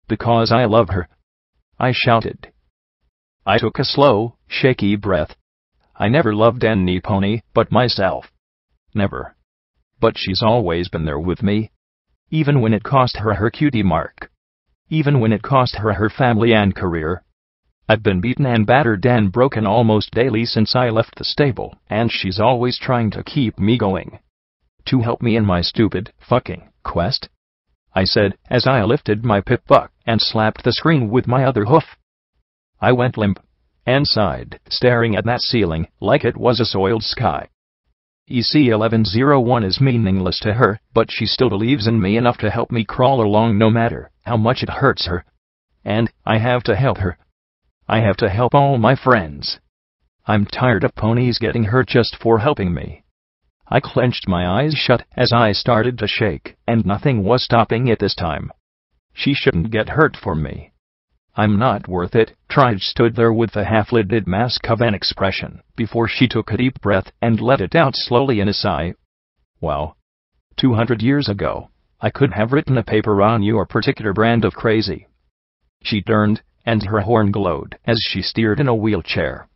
Because I love her, I shouted. I took a slow, shaky breath. I never loved any pony but myself. Never. But she's always been there with me. Even when it cost her her cutie mark. Even when it cost her her family and career. I've been beaten and battered and broken almost daily since I left the stable, and she's always trying to keep me going. To help me in my stupid, fucking quest, I said, as I lifted my pip buck and slapped the screen with my other hoof. I went limp and sighed, staring at that ceiling like it was a soiled sky. EC1101 is meaningless to her, but she still believes in me enough to help me crawl along no matter how much it hurts her. And I have to help her. I have to help all my friends. I'm tired of ponies getting hurt just for helping me. I clenched my eyes shut as I started to shake, and nothing was stopping it this time. She shouldn't get hurt for me. I'm not worth it. Trixie stood there with a half-lidded mask of an expression, before she took a deep breath and let it out slowly in a sigh. Wow. 200 years ago, I could have written a paper on your particular brand of crazy. She turned, and her horn glowed as she steered in a wheelchair.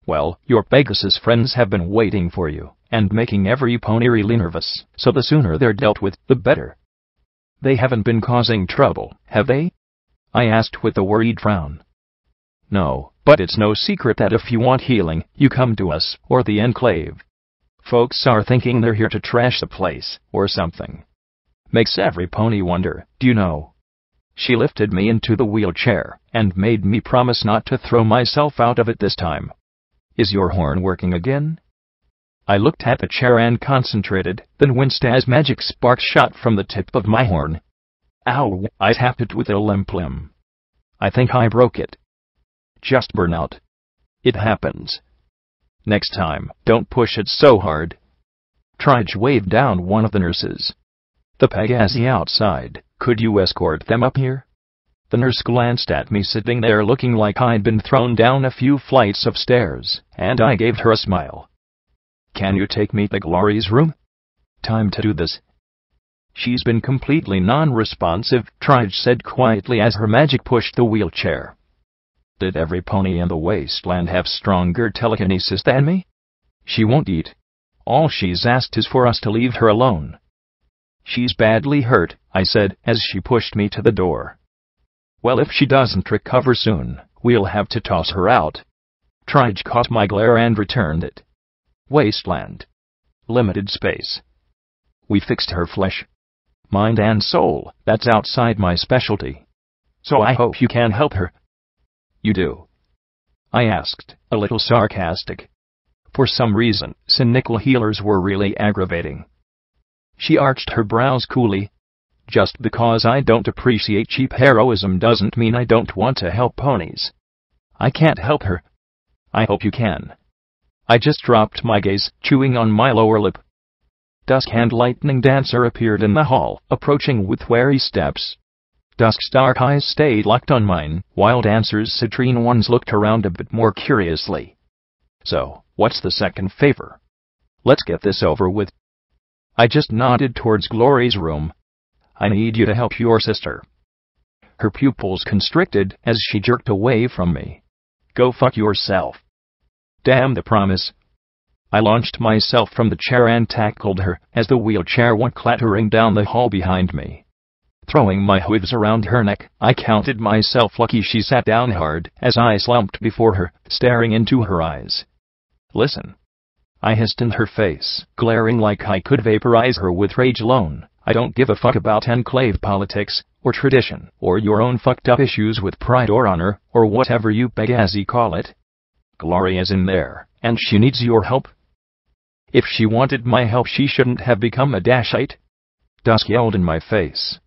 Well, your Pegasus friends have been waiting for you, and making every pony really nervous, so the sooner they're dealt with, the better. They haven't been causing trouble, have they? I asked with a worried frown. No, but it's no secret that if you want healing, you come to us, or the Enclave. Folks are thinking they're here to trash the place, or something. Makes every pony wonder, do you know? She lifted me into the wheelchair, and made me promise not to throw myself out of it this time. Is your horn working again? I looked at the chair and concentrated, then winced as magic sparks shot from the tip of my horn. Ow! I tapped it with a limp limb. I think I broke it. just burn out. It happens. Next time, don't push it so hard. Trixie waved down one of the nurses. The Pegasi outside, could you escort them up here? The nurse glanced at me sitting there looking like I'd been thrown down a few flights of stairs, and I gave her a smile. Can you take me to Glory's room? Time to do this. She's been completely non-responsive, Trixie said quietly as her magic pushed the wheelchair. Did every pony in the wasteland have stronger telekinesis than me? She won't eat. All she's asked is for us to leave her alone. She's badly hurt, I said as she pushed me to the door. Well, if she doesn't recover soon, we'll have to toss her out. Trixie caught my glare and returned it. Wasteland. Limited space. We fixed her flesh, mind and soul. That's outside my specialty. So I hope you can help her. You do? I asked, a little sarcastic. For some reason, cynical healers were really aggravating. She arched her brows coolly. Just because I don't appreciate cheap heroism doesn't mean I don't want to help ponies. I can't help her. I hope you can. I just dropped my gaze, chewing on my lower lip. Dusk and Lightning Dancer appeared in the hall, approaching with wary steps. Dusk's dark eyes stayed locked on mine, while Dancer's citrine ones looked around a bit more curiously. So, what's the second favor? Let's get this over with. I just nodded towards Glory's room. I need you to help your sister. Her pupils constricted as she jerked away from me. Go fuck yourself. Damn the promise. I launched myself from the chair and tackled her as the wheelchair went clattering down the hall behind me. Throwing my hooves around her neck, I counted myself lucky she sat down hard as I slumped before her, staring into her eyes. Listen. I hissed in her face, glaring like I could vaporize her with rage alone. I don't give a fuck about enclave politics, or tradition, or your own fucked up issues with pride or honor, or whatever you Pegasi call it. Glory is in there, and she needs your help. If she wanted my help, she shouldn't have become a Dashite. Dusk yelled in my face.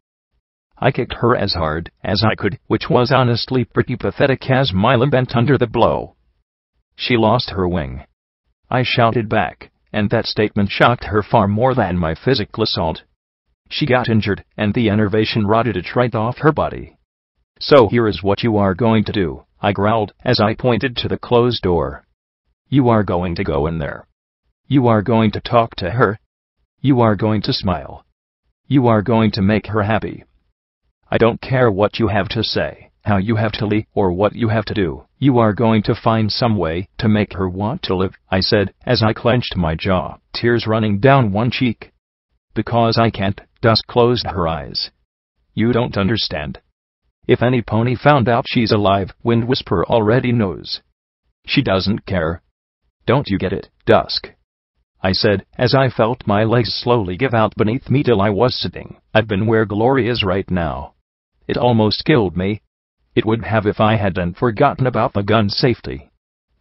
I kicked her as hard as I could, which was honestly pretty pathetic as my limb bent under the blow. She lost her wing. I shouted back, and that statement shocked her far more than my physical assault. She got injured, and the enervation rotted it right off her body. So here is what you are going to do, I growled as I pointed to the closed door. You are going to go in there. You are going to talk to her. You are going to smile. You are going to make her happy. I don't care what you have to say, how you have to leave, or what you have to do. You are going to find some way to make her want to live, I said as I clenched my jaw, tears running down one cheek. Because I can't. Dusk closed her eyes. You don't understand. If any pony found out she's alive, Wind Whisperer already knows. She doesn't care. Don't you get it, Dusk? I said, as I felt my legs slowly give out beneath me till I was sitting. I've been where Glory is right now. It almost killed me. It would have if I hadn't forgotten about the gun safety.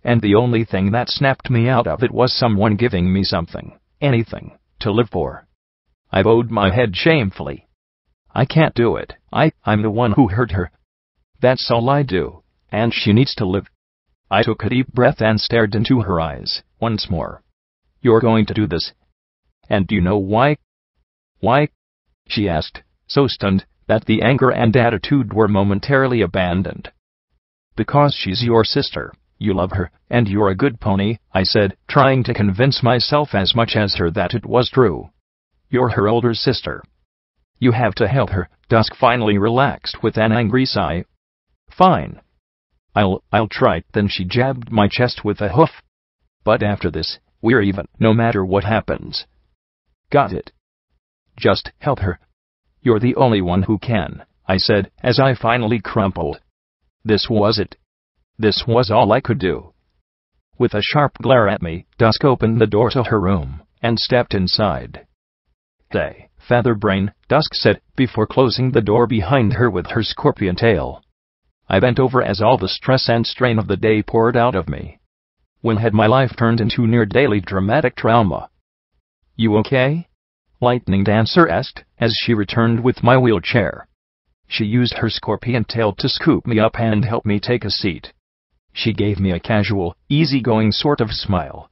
And the only thing that snapped me out of it was someone giving me something, anything, to live for. I bowed my head shamefully. I can't do it. I'm the one who hurt her. That's all I do, and she needs to live. I took a deep breath and stared into her eyes, once more. You're going to do this. And do you know why? Why? She asked, so stunned that the anger and attitude were momentarily abandoned. Because she's your sister, you love her, and you're a good pony, I said, trying to convince myself as much as her that it was true. You're her older sister. You have to help her. Dusk finally relaxed with an angry sigh. Fine. I'll try. Then she jabbed my chest with a hoof. But after this, we're even, no matter what happens. Got it? Just help her. You're the only one who can, I said, as I finally crumpled. This was it. This was all I could do. With a sharp glare at me, Dusk opened the door to her room, and stepped inside. Hey, Featherbrain, Dusk said, before closing the door behind her with her scorpion tail. I bent over as all the stress and strain of the day poured out of me. When had my life turned into near-daily dramatic trauma? You okay? Lightning Dancer asked, as she returned with my wheelchair. She used her scorpion tail to scoop me up and help me take a seat. She gave me a casual, easygoing sort of smile.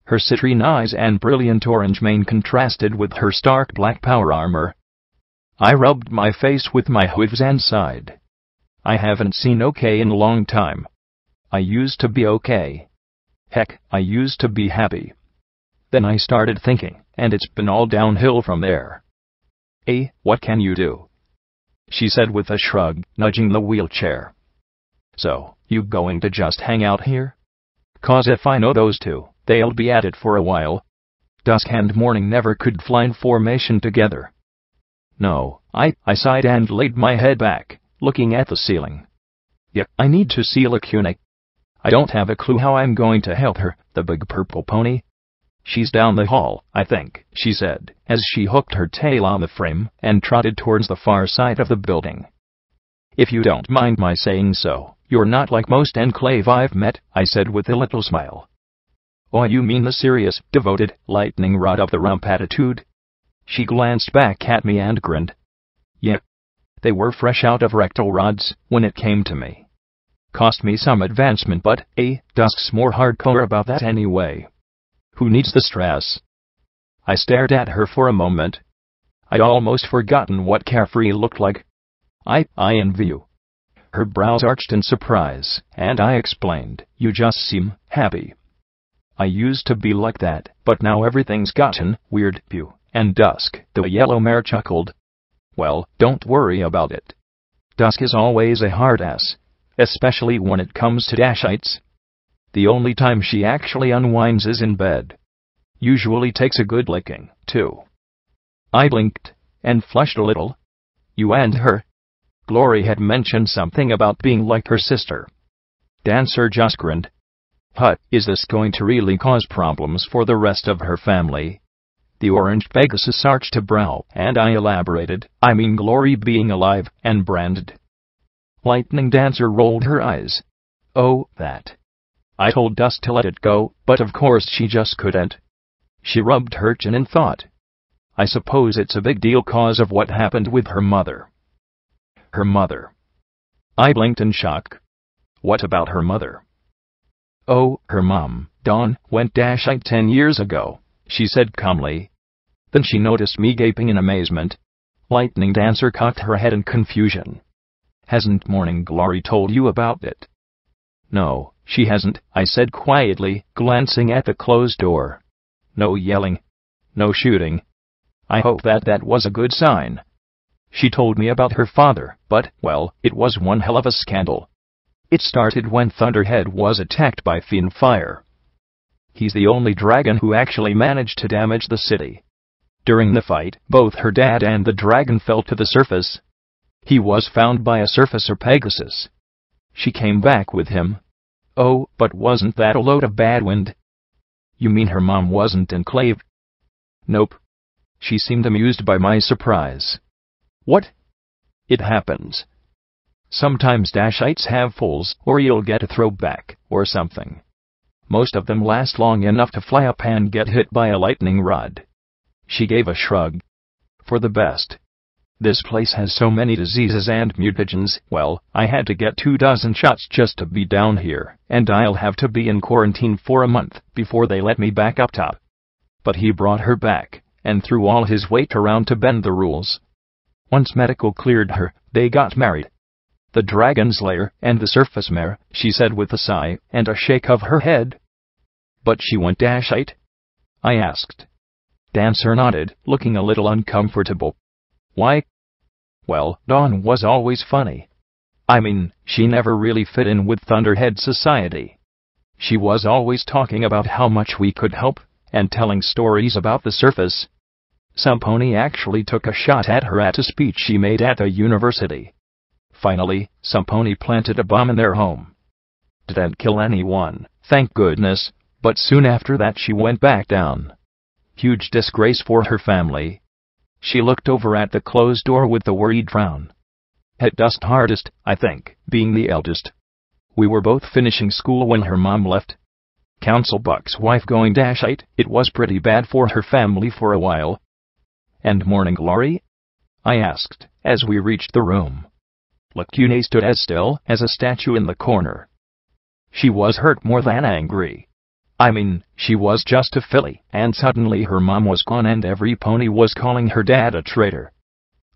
Her citrine eyes and brilliant orange mane contrasted with her stark black power armor. I rubbed my face with my hooves and sighed. I haven't seen okay in a long time. I used to be okay. Heck, I used to be happy. Then I started thinking, and it's been all downhill from there. What can you do? She said with a shrug, nudging the wheelchair. So, you going to just hang out here? 'Cause if I know those two, they'll be at it for a while. Dusk and morning never could fly in formation together. No, I sighed and laid my head back, looking at the ceiling. Yeah, I need to see Lacuna. I don't have a clue how I'm going to help her, the big purple pony. She's down the hall, I think, she said, as she hooked her tail on the frame and trotted towards the far side of the building. If you don't mind my saying so, you're not like most Enclave I've met, I said with a little smile. Oh, you mean the serious, devoted, lightning rod of the rump attitude? She glanced back at me and grinned. Yeah. They were fresh out of rectal rods, when it came to me. Cost me some advancement, but, Dusk's more hardcore about that anyway. Who needs the stress? I stared at her for a moment. I'd almost forgotten what carefree looked like. I envy you. Her brows arched in surprise, and I explained, you just seem happy. I used to be like that, but now everything's gotten weird, pew. And Dusk, the yellow mare, chuckled. Well, don't worry about it. Dusk is always a hard ass, especially when it comes to dashites. The only time she actually unwinds is in bed. Usually takes a good licking, too. I blinked, and flushed a little. You and her? Glory had mentioned something about being like her sister. Dancer just grinned. Is this going to really cause problems for the rest of her family? The orange Pegasus arched a brow, and I elaborated, I mean Glory being alive and branded. Lightning Dancer rolled her eyes. Oh, that. I told Dusk to let it go, but of course she just couldn't. She rubbed her chin in thought. I suppose it's a big deal 'cause of what happened with her mother. Her mother. I blinked in shock. What about her mother? Oh, her mom, Dawn, went dashite 10 years ago, she said calmly. Then she noticed me gaping in amazement. Lightning Dancer cocked her head in confusion. Hasn't Morning Glory told you about it? No, she hasn't, I said quietly, glancing at the closed door. No yelling. No shooting. I hope that was a good sign. She told me about her father, but, well, it was one hell of a scandal. It started when Thunderhead was attacked by Fiend Fire. He's the only dragon who actually managed to damage the city. During the fight, both her dad and the dragon fell to the surface. He was found by a surfacer Pegasus. She came back with him. Oh, but wasn't that a load of bad wind? You mean her mom wasn't enclaved? Nope. She seemed amused by my surprise. What? It happens. Sometimes dashites have foals, or you'll get a throwback, or something. Most of them last long enough to fly up and get hit by a lightning rod. She gave a shrug. For the best. This place has so many diseases and mutagens, well, I had to get 24 shots just to be down here, and I'll have to be in quarantine for a month before they let me back up top. But he brought her back, and threw all his weight around to bend the rules. Once medical cleared her, they got married. The Dragon Slayer and the Surface Mare, she said with a sigh and a shake of her head. But she went dashite? I asked. Dancer nodded, looking a little uncomfortable. Why? Well, Dawn was always funny. I mean, she never really fit in with Thunderhead society. She was always talking about how much we could help, and telling stories about the surface. Some pony actually took a shot at her at a speech she made at a university. Finally, some pony planted a bomb in their home. Didn't kill anyone, thank goodness, but soon after that she went back down. Huge disgrace for her family. She looked over at the closed door with a worried frown. Hit Dusk hardest, I think, being the eldest. We were both finishing school when her mom left. Council Buck's wife going dashite, it was pretty bad for her family for a while. And Morning Glory? I asked, as we reached the room. Lacuna stood as still as a statue in the corner. She was hurt more than angry. I mean, she was just a filly, and suddenly her mom was gone and every pony was calling her dad a traitor.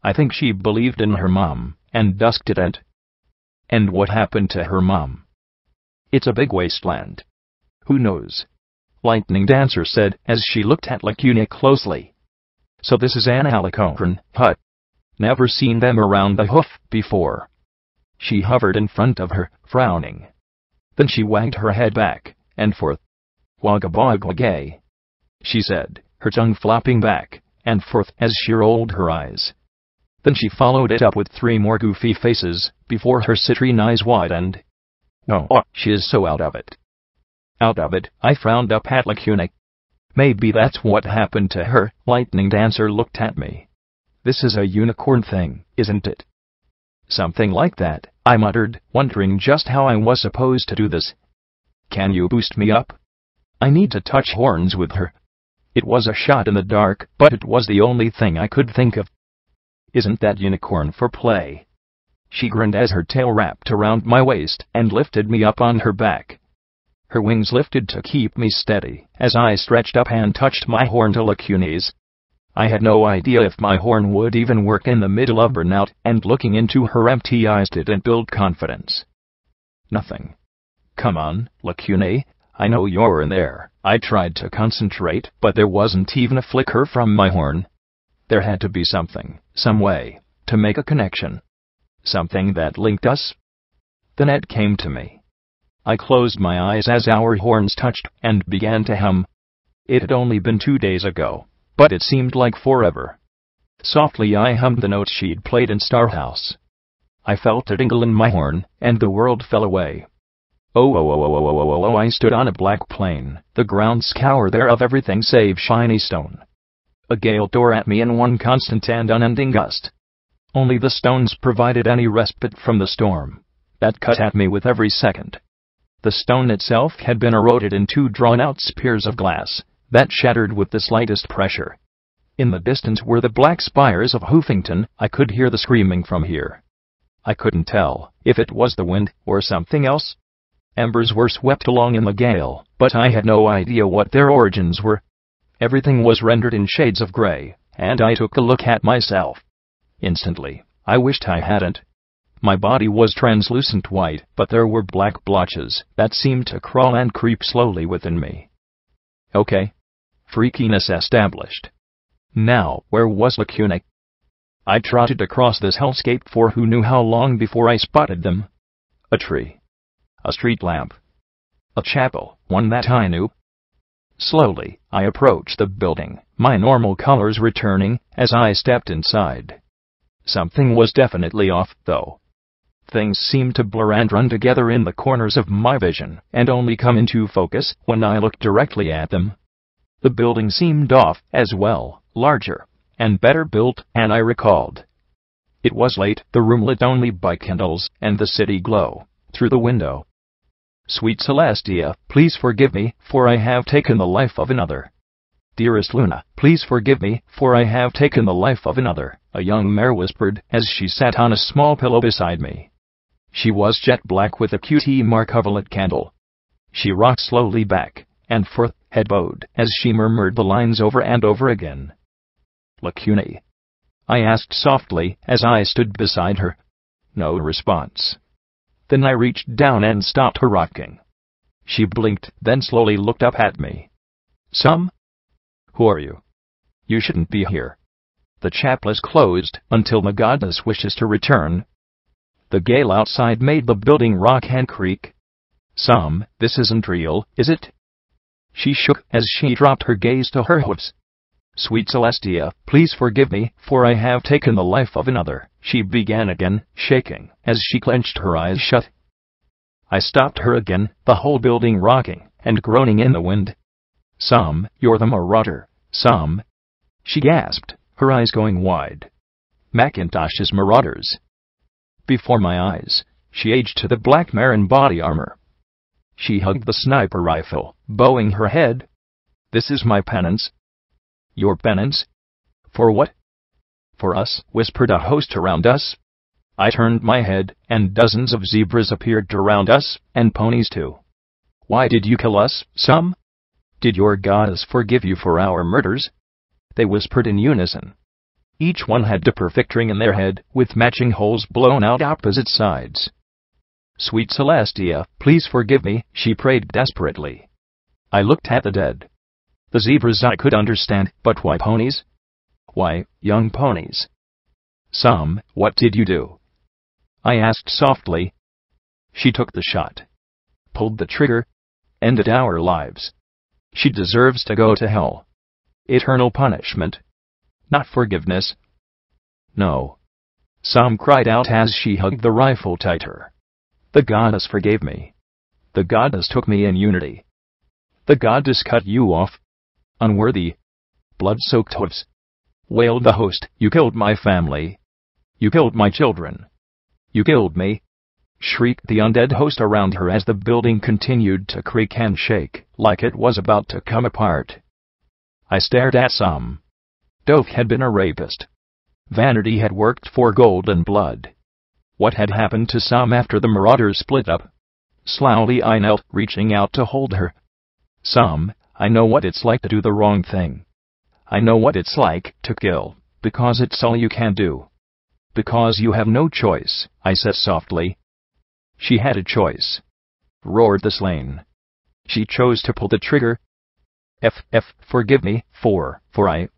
I think she believed in her mom, and dusked it. And what happened to her mom? It's a big wasteland. Who knows? Lightning Dancer said as she looked at Lacuna closely. So this is an alicorn hut. Never seen them around the hoof before. She hovered in front of her, frowning. Then she wagged her head back and forth. Wagga wagga gay, she said, her tongue flopping back and forth as she rolled her eyes. Then she followed it up with 3 more goofy faces before her citrine eyes widened. Oh, she is so out of it. Out of it, I frowned up at Lacuna. Maybe that's what happened to her. Lightning Dancer looked at me. This is a unicorn thing, isn't it? Something like that, I muttered, wondering just how I was supposed to do this. Can you boost me up? I need to touch horns with her. It was a shot in the dark, but it was the only thing I could think of. Isn't that unicorn for play? She grinned as her tail wrapped around my waist and lifted me up on her back. Her wings lifted to keep me steady as I stretched up and touched my horn to Lacuna's. I had no idea if my horn would even work in the middle of burnout, and looking into her empty eyes didn't build confidence. Nothing. Come on, Lacuna, I know you're in there. I tried to concentrate, but there wasn't even a flicker from my horn. There had to be something, some way, to make a connection. Something that linked us. Then it came to me. I closed my eyes as our horns touched and began to hum. It had only been 2 days ago, but it seemed like forever. Softly I hummed the notes she'd played in Starhouse. I felt a tingle in my horn, and the world fell away. Oh, I stood on a black plain, the ground scour there of everything save shiny stone. A gale tore at me in one constant and unending gust. Only the stones provided any respite from the storm that cut at me with every second. The stone itself had been eroded in 2 drawn-out spears of glass that shattered with the slightest pressure. In the distance were the black spires of Hoofington. I could hear the screaming from here. I couldn't tell if it was the wind or something else. Embers were swept along in the gale, but I had no idea what their origins were. Everything was rendered in shades of gray, and I took a look at myself. Instantly, I wished I hadn't. My body was translucent white, but there were black blotches that seemed to crawl and creep slowly within me. Okay. Freakiness established. Now, where was Lacuna? I trotted across this hellscape for who knew how long before I spotted them. A tree. A street lamp. A chapel, one that I knew. Slowly, I approached the building, my normal colors returning as I stepped inside. Something was definitely off, though. Things seemed to blur and run together in the corners of my vision, and only come into focus when I looked directly at them. The building seemed off as well, larger and better built, and I recalled. It was late, the room lit only by candles, and the city glow through the window. Sweet Celestia, please forgive me, for I have taken the life of another. Dearest Luna, please forgive me, for I have taken the life of another, a young mare whispered as she sat on a small pillow beside me. She was jet black with a Security Mare coverlet candle. She rocked slowly back and forth, head bowed, as she murmured the lines over and over again. Lacuna? I asked softly as I stood beside her. No response. Then I reached down and stopped her rocking. She blinked, then slowly looked up at me. Who are you? You shouldn't be here. The chapel is closed until the goddess wishes to return. The gale outside made the building rock and creak. This isn't real, is it? She shook as she dropped her gaze to her hoofs. Sweet Celestia, please forgive me, for I have taken the life of another, she began again, shaking as she clenched her eyes shut. I stopped her again, the whole building rocking and groaning in the wind. You're the marauder, she gasped, her eyes going wide. Macintosh's marauders. Before my eyes, she aged to the black mare in body armor. She hugged the sniper rifle, bowing her head. This is my penance. Your penance? For what? For us, whispered a host around us. I turned my head, and dozens of zebras appeared around us, and ponies too. Why did you kill us, Sam? Did your goddess forgive you for our murders? They whispered in unison. Each one had the perfect ring in their head, with matching holes blown out opposite sides. Sweet Celestia, please forgive me, she prayed desperately. I looked at the dead. The zebras I could understand, but why ponies? Why, young ponies? Sam, what did you do? I asked softly. She took the shot. Pulled the trigger. Ended our lives. She deserves to go to hell. Eternal punishment. Not forgiveness. No. Sam cried out as she hugged the rifle tighter. The goddess forgave me. The goddess took me in unity. The goddess cut you off. Unworthy. Blood-soaked hooves. Wailed the host, you killed my family. You killed my children. You killed me. Shrieked the undead host around her as the building continued to creak and shake, like it was about to come apart. I stared at Sam. Dove had been a rapist. Vanity had worked for gold and blood. What had happened to Sam after the marauders split up? Slowly I knelt, reaching out to hold her. Sam, I know what it's like to do the wrong thing. I know what it's like to kill, because it's all you can do. Because you have no choice, I said softly. She had a choice. Roared the slain. She chose to pull the trigger. Forgive me,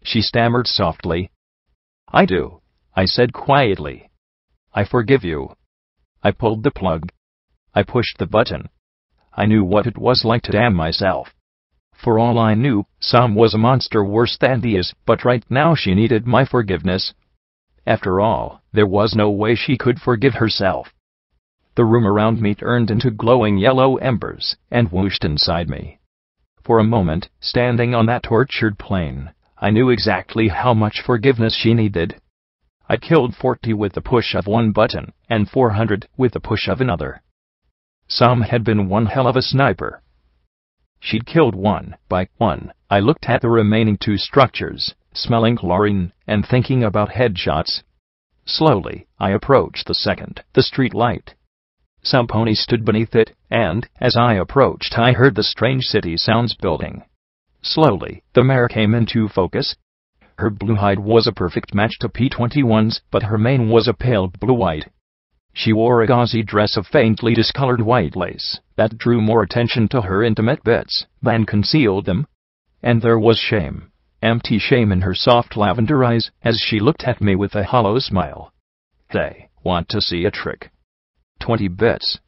she stammered softly. I do, I said quietly. I forgive you. I pulled the plug. I pushed the button. I knew what it was like to damn myself. For all I knew, Sam was a monster worse than Deus, but right now she needed my forgiveness. After all, there was no way she could forgive herself. The room around me turned into glowing yellow embers, and whooshed inside me. For a moment, standing on that tortured plane, I knew exactly how much forgiveness she needed. I killed 40 with the push of one button, and 400 with the push of another. Sam had been one hell of a sniper. She'd killed one by one. I looked at the remaining 2 structures, smelling chlorine, and thinking about headshots. Slowly, I approached the second, the street light. Some ponies stood beneath it, and, as I approached, I heard the strange city sounds building. Slowly, the mare came into focus. Her blue hide was a perfect match to P-21's, but her mane was a pale blue-white. She wore a gauzy dress of faintly discolored white lace that drew more attention to her intimate bits than concealed them. And there was shame, empty shame in her soft lavender eyes as she looked at me with a hollow smile. They want to see a trick. 20 bits.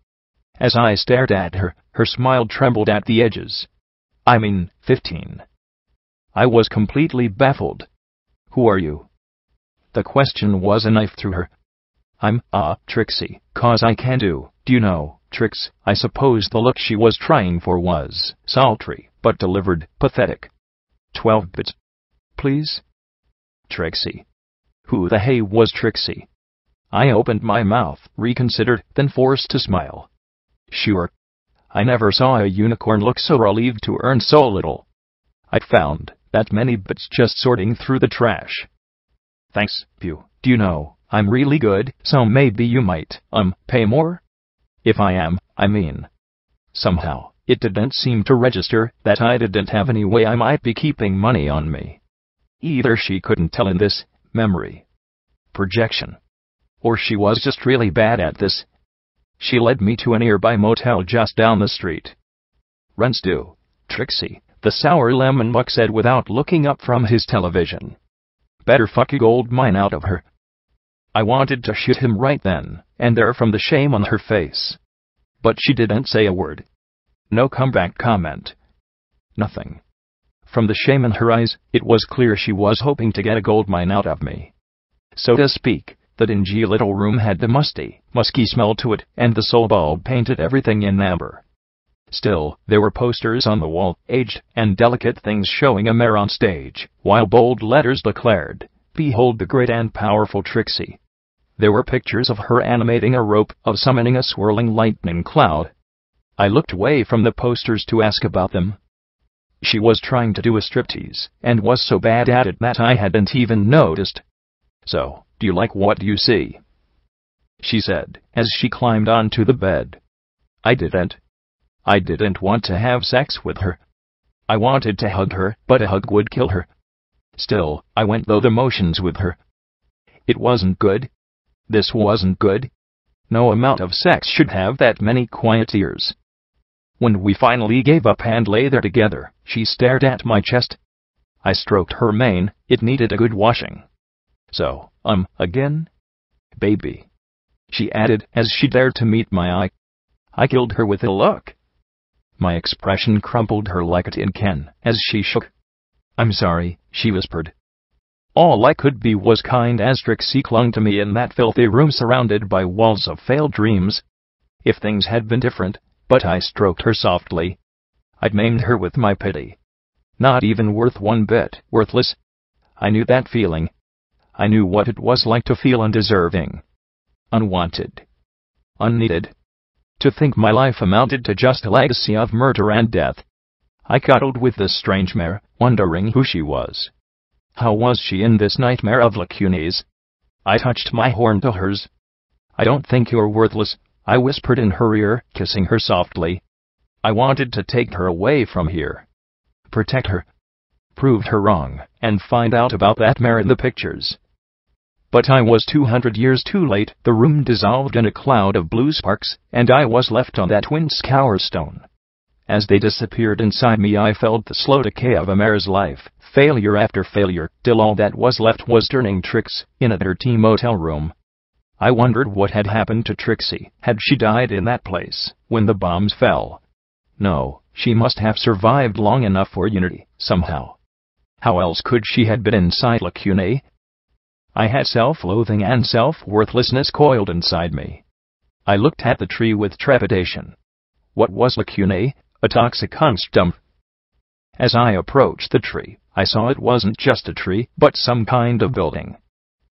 As I stared at her, her smile trembled at the edges. 15. I was completely baffled. Who are you? The question was a knife through her. I'm, Trixie, 'cause I can do you know, tricks. I suppose the look she was trying for was sultry, but delivered, pathetic. 12 bits. Please? Trixie. Who the hey was Trixie? I opened my mouth, reconsidered, then forced to smile. Sure. I never saw a unicorn look so relieved to earn so little. I'd found that many bits just sorting through the trash. Thanks, Pew. Do you know, I'm really good, so maybe you might, pay more? If I am, Somehow, it didn't seem to register that I didn't have any way I might be keeping money on me. Either she couldn't tell in this memory projection, or she was just really bad at this. She led me to a nearby motel just down the street. Rent's due, Trixie, the sour lemon buck said without looking up from his television. Better fuck a gold mine out of her. I wanted to shoot him right then and there from the shame on her face. But she didn't say a word. No comeback comment. Nothing. From the shame in her eyes, it was clear she was hoping to get a gold mine out of me. So to speak, the dingy little room had the musky smell to it, and the soul bulb painted everything in amber. Still, there were posters on the wall, aged and delicate things showing a mare on stage, while bold letters declared, "Behold the great and powerful Trixie." There were pictures of her animating a rope, of summoning a swirling lightning cloud. I looked away from the posters to ask about them. She was trying to do a striptease, and was so bad at it that I hadn't even noticed. "So, do you like what you see?" she said, as she climbed onto the bed. I didn't. I didn't want to have sex with her. I wanted to hug her, but a hug would kill her. Still, I went through the motions with her. It wasn't good. This wasn't good. No amount of sex should have that many quiet tears. When we finally gave up and lay there together, she stared at my chest. I stroked her mane, it needed a good washing. So, again? Baby, she added as she dared to meet my eye. I killed her with a look. My expression crumpled her like a tin can as she shook. I'm sorry, she whispered. All I could be was kind as Trixie clung to me in that filthy room surrounded by walls of failed dreams. If things had been different, but I stroked her softly. I'd maimed her with my pity. Not even worth one bit, worthless. I knew that feeling. I knew what it was like to feel undeserving. Unwanted. Unneeded. To think my life amounted to just a legacy of murder and death. I cuddled with this strange mare, wondering who she was. How was she in this nightmare of lacunes? I touched my horn to hers. I don't think you're worthless, I whispered in her ear, kissing her softly. I wanted to take her away from here. Protect her. Prove her wrong, and find out about that mare in the pictures. But I was 200 years too late. The room dissolved in a cloud of blue sparks, and I was left on that twin scour stone. As they disappeared inside me, I felt the slow decay of a mare's life, failure after failure, till all that was left was turning tricks in a dirty motel room. I wondered what had happened to Trixie. Had she died in that place when the bombs fell? No, she must have survived long enough for unity, somehow. How else could she have been inside Lacune? I had self-loathing and self-worthlessness coiled inside me. I looked at the tree with trepidation. What was Lacune? A toxic dump. As I approached the tree, I saw it wasn't just a tree, but some kind of building.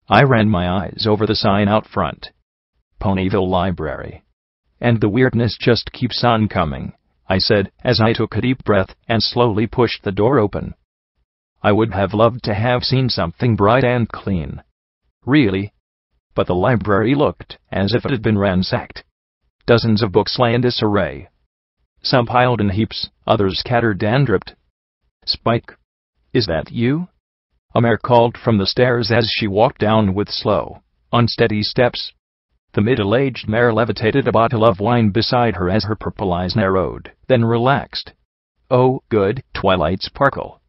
I ran my eyes over the sign out front. Ponyville Library. And the weirdness just keeps on coming, I said, as I took a deep breath and slowly pushed the door open. I would have loved to have seen something bright and clean. Really. But the library looked as if it had been ransacked. Dozens of books lay in disarray. Some piled in heaps, others scattered and dripped. Spike. Is that you? A mare called from the stairs as she walked down with slow, unsteady steps. The middle-aged mare levitated a bottle of wine beside her as her purple eyes narrowed, then relaxed. Oh, good, twilight sparkle.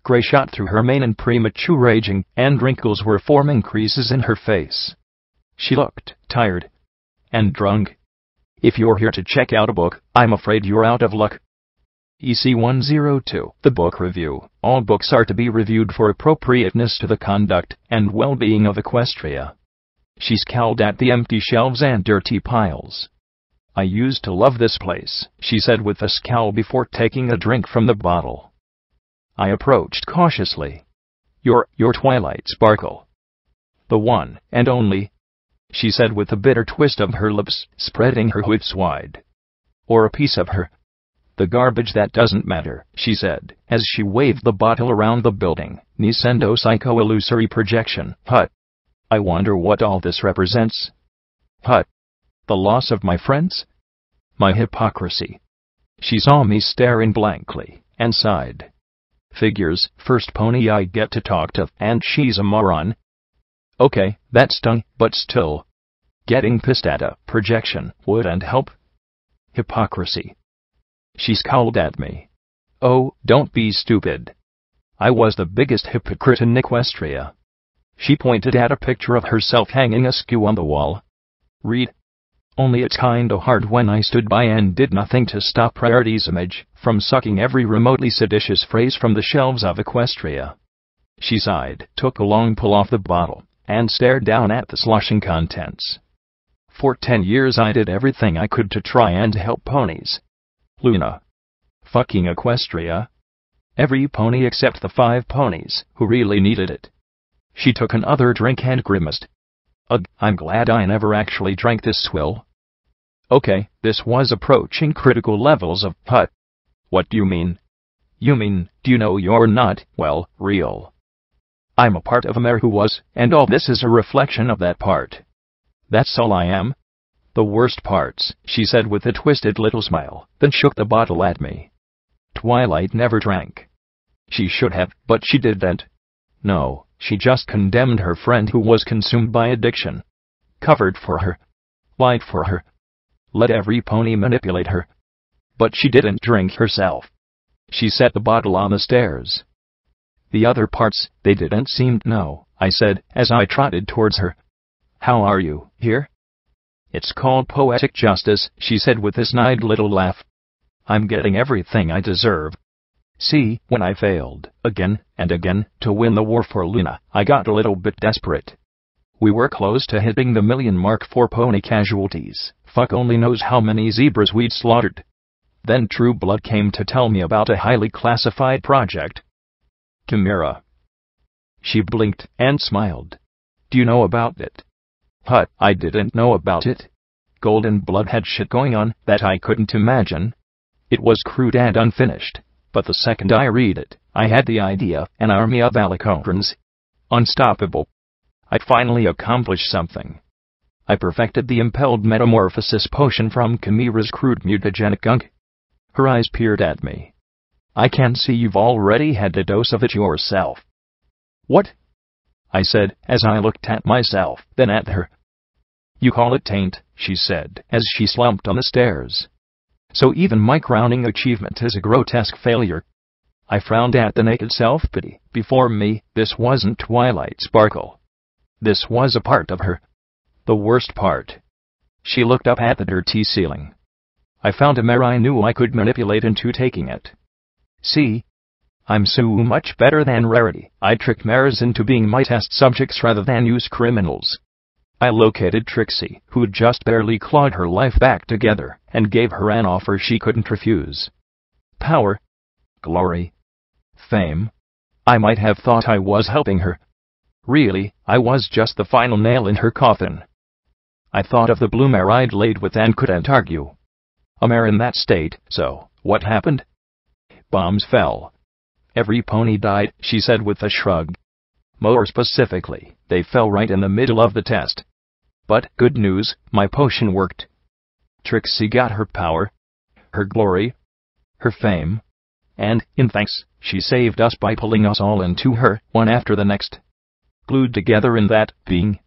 Gray shot through her mane in premature aging, and wrinkles were forming creases in her face. She looked tired. And drunk. If you're here to check out a book, I'm afraid you're out of luck. EC 102, the book review. All books are to be reviewed for appropriateness to the conduct and well-being of Equestria. She scowled at the empty shelves and dirty piles. I used to love this place, she said with a scowl before taking a drink from the bottle. I approached cautiously. Your Twilight Sparkle. The one and only, she said with a bitter twist of her lips, spreading her hips wide. Or a piece of her. The garbage that doesn't matter, she said, as she waved the bottle around the building. Nisendo psycho-illusory projection. Hut. I wonder what all this represents. Hut. The loss of my friends? My hypocrisy. She saw me staring blankly, and sighed. Figures, first pony I get to talk to, and she's a moron. Okay, that stung, but still. Getting pissed at a projection wouldn't help. Hypocrisy. She scowled at me. Oh, don't be stupid. I was the biggest hypocrite in Equestria. She pointed at a picture of herself hanging askew on the wall. Read. Only it's kinda hard when I stood by and did nothing to stop Priority's image from sucking every remotely seditious phrase from the shelves of Equestria. She sighed, took a long pull off the bottle, and stared down at the sloshing contents. For 10 years I did everything I could to try and help ponies. Luna. Fucking Equestria. Every pony except the 5 ponies who really needed it. She took another drink and grimaced. Ugh, I'm glad I never actually drank this swill. Okay, this was approaching critical levels of hut. What do you mean? You mean, do you know you're not, well, real? I'm a part of a mare who was, and all this is a reflection of that part. That's all I am. The worst parts, she said with a twisted little smile, then shook the bottle at me. Twilight never drank. She should have, but she didn't. No, she just condemned her friend who was consumed by addiction. Covered for her. Lied for her. Let every pony manipulate her. But she didn't drink herself. She set the bottle on the stairs. The other parts, they didn't seem to know, I said, as I trotted towards her. How are you, here? It's called poetic justice, she said with a snide little laugh. I'm getting everything I deserve. See, when I failed, again and again, to win the war for Luna, I got a little bit desperate. We were close to hitting the million mark for pony casualties. Fuck only knows how many zebras we'd slaughtered. Then True Blood came to tell me about a highly classified project. Chimera. She blinked and smiled. Do you know about it? But I didn't know about it. Golden Blood had shit going on that I couldn't imagine. It was crude and unfinished, but the second I read it, I had the idea, an army of alicorns. Unstoppable. I'd finally accomplished something. I perfected the impelled metamorphosis potion from Chimera's crude mutagenic gunk. Her eyes peered at me. I can see you've already had a dose of it yourself. What? I said, as I looked at myself, then at her. You call it taint, she said, as she slumped on the stairs. So even my crowning achievement is a grotesque failure. I frowned at the naked self-pity before me. This wasn't Twilight Sparkle. This was a part of her. The worst part. She looked up at the dirty ceiling. I found a mare I knew I could manipulate into taking it. See? I'm so much better than Rarity. I tricked mares into being my test subjects rather than use criminals. I located Trixie, who'd just barely clawed her life back together, and gave her an offer she couldn't refuse. Power. Glory. Fame. I might have thought I was helping her. Really, I was just the final nail in her coffin. I thought of the blue mare I'd laid with and couldn't argue. A mare in that state, so, what happened? Bombs fell. Every pony died, she said with a shrug. More specifically, they fell right in the middle of the test. But, good news, my potion worked. Trixie got her power, her glory, her fame, and, in thanks, she saved us by pulling us all into her, one after the next. Glued together in that being.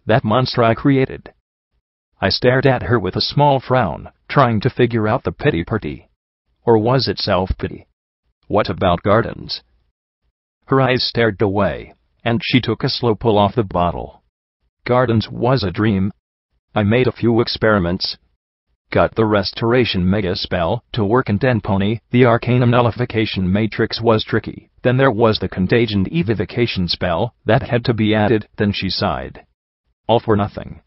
That monster I created. I stared at her with a small frown, trying to figure out the pity-party. Or was it self-pity? What about gardens? Her eyes stared away, and she took a slow pull off the bottle. Gardens was a dream. I made a few experiments. Got the Restoration Mega Spell to work in Den Pony. The Arcanum Nullification Matrix was tricky. Then there was the Contagion Evivication Spell that had to be added. Then she sighed. All for nothing.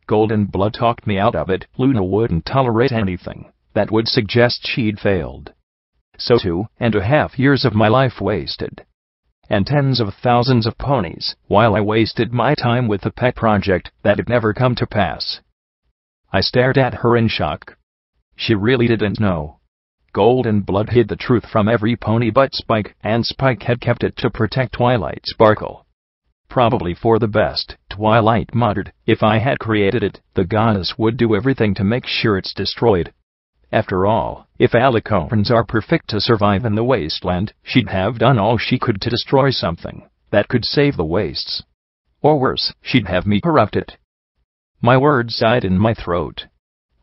Golden Blood talked me out of it. Luna wouldn't tolerate anything that would suggest she'd failed. So 2.5 years of my life wasted. And tens of thousands of ponies, while I wasted my time with a pet project that had never come to pass. I stared at her in shock. She really didn't know. Golden Blood hid the truth from every pony but Spike, and Spike had kept it to protect Twilight Sparkle. Probably for the best, Twilight muttered. If I had created it, the goddess would do everything to make sure it's destroyed. After all, if alicorns are perfect to survive in the wasteland, she'd have done all she could to destroy something that could save the wastes. Or worse, she'd have me corrupt it. My words died in my throat.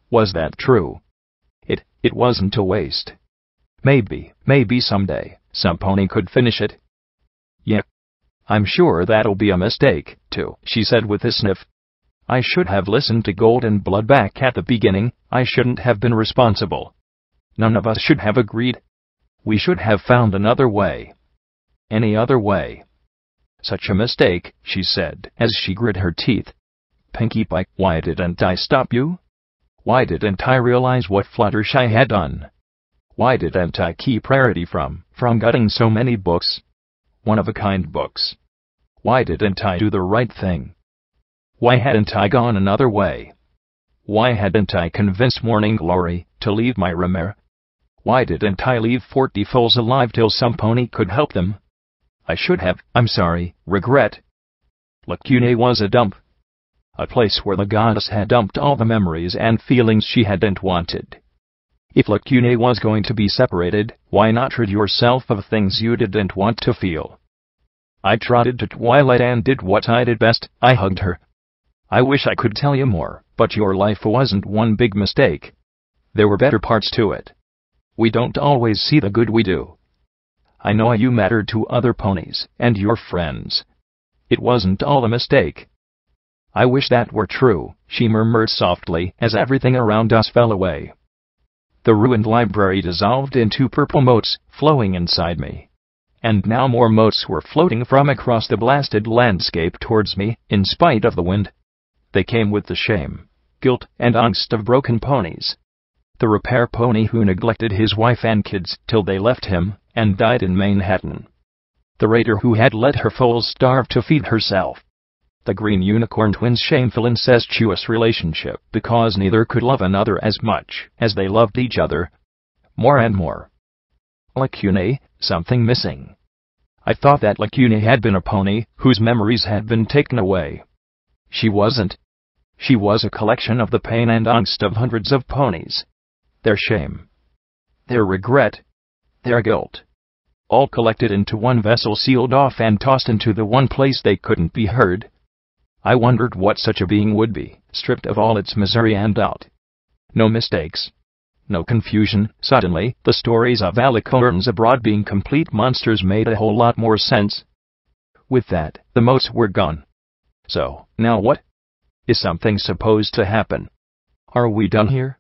Was that true? It wasn't a waste. Maybe someday, some pony could finish it. Yeah. I'm sure that'll be a mistake, too, she said with a sniff. I should have listened to Golden Blood back at the beginning. I shouldn't have been responsible. None of us should have agreed. We should have found another way. Any other way. Such a mistake, she said, as she grit her teeth. Pinkie Pie, why didn't I stop you? Why didn't I realize what Fluttershy had done? Why didn't I keep Rarity from gutting so many books? One-of-a-kind books. Why didn't I do the right thing? Why hadn't I gone another way? Why hadn't I convinced Morning Glory to leave my Mare? Why didn't I leave 40 foals alive till some pony could help them? I should have. I'm sorry. Regret. Lacune was a dump. a place where the goddess had dumped all the memories and feelings she hadn't wanted. If Lacune was going to be separated, why not rid yourself of things you didn't want to feel? I trotted to Twilight and did what I did best, I hugged her. I wish I could tell you more, but your life wasn't one big mistake. There were better parts to it. We don't always see the good we do. I know you mattered to other ponies, and your friends. It wasn't all a mistake. I wish that were true, she murmured softly as everything around us fell away. The ruined library dissolved into purple motes, flowing inside me. And now more motes were floating from across the blasted landscape towards me, in spite of the wind. They came with the shame, guilt, and angst of broken ponies. The repair pony who neglected his wife and kids till they left him, and died in Manhattan. The raider who had let her foals starve to feed herself. The green unicorn twins' shameful incestuous relationship because neither could love another as much as they loved each other. More and more. Lacune, something missing. I thought that Lacune had been a pony whose memories had been taken away. She wasn't. She was a collection of the pain and angst of hundreds of ponies. Their shame. Their regret. Their guilt. All collected into one vessel, sealed off and tossed into the one place they couldn't be heard. I wondered what such a being would be, stripped of all its misery and doubt. No mistakes. No confusion. Suddenly, the stories of alicorns abroad being complete monsters made a whole lot more sense. With that, the motes were gone. So, now what? Is something supposed to happen? Are we done here?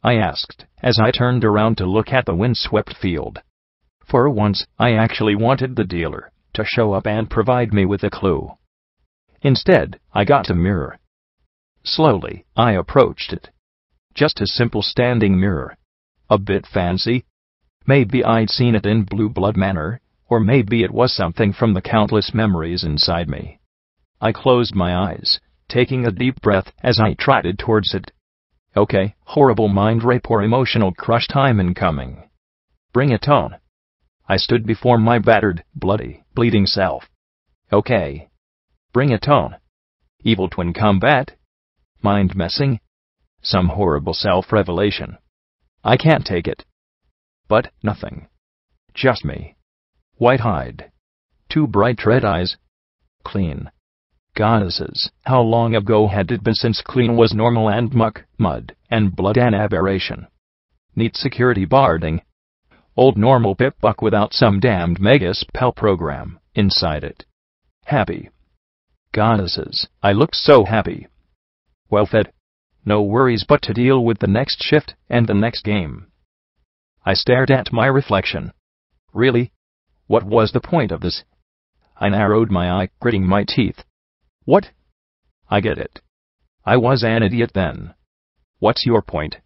I asked, as I turned around to look at the windswept field. For once, I actually wanted the dealer to show up and provide me with a clue. Instead, I got a mirror. Slowly, I approached it. Just a simple standing mirror. A bit fancy. Maybe I'd seen it in Blue Blood Manor, or maybe it was something from the countless memories inside me. I closed my eyes, taking a deep breath as I trotted towards it. Okay, horrible mind rape or emotional crush time incoming. Bring it on. I stood before my battered, bloody, bleeding self. Okay. Bring it on. Evil twin combat? Mind messing? Some horrible self-revelation. I can't take it. But nothing. Just me. White hide. Two bright red eyes. Clean. Goddesses, how long ago had it been since clean was normal and muck, mud, and blood an aberration? Neat security barding. Old normal pip-buck without some damned mega spell program inside it. Happy. Goddesses, I looked so happy. Well fed. No worries but to deal with the next shift and the next game. I stared at my reflection. Really? What was the point of this? I narrowed my eye, gritting my teeth. What? I get it. I was an idiot then. What's your point?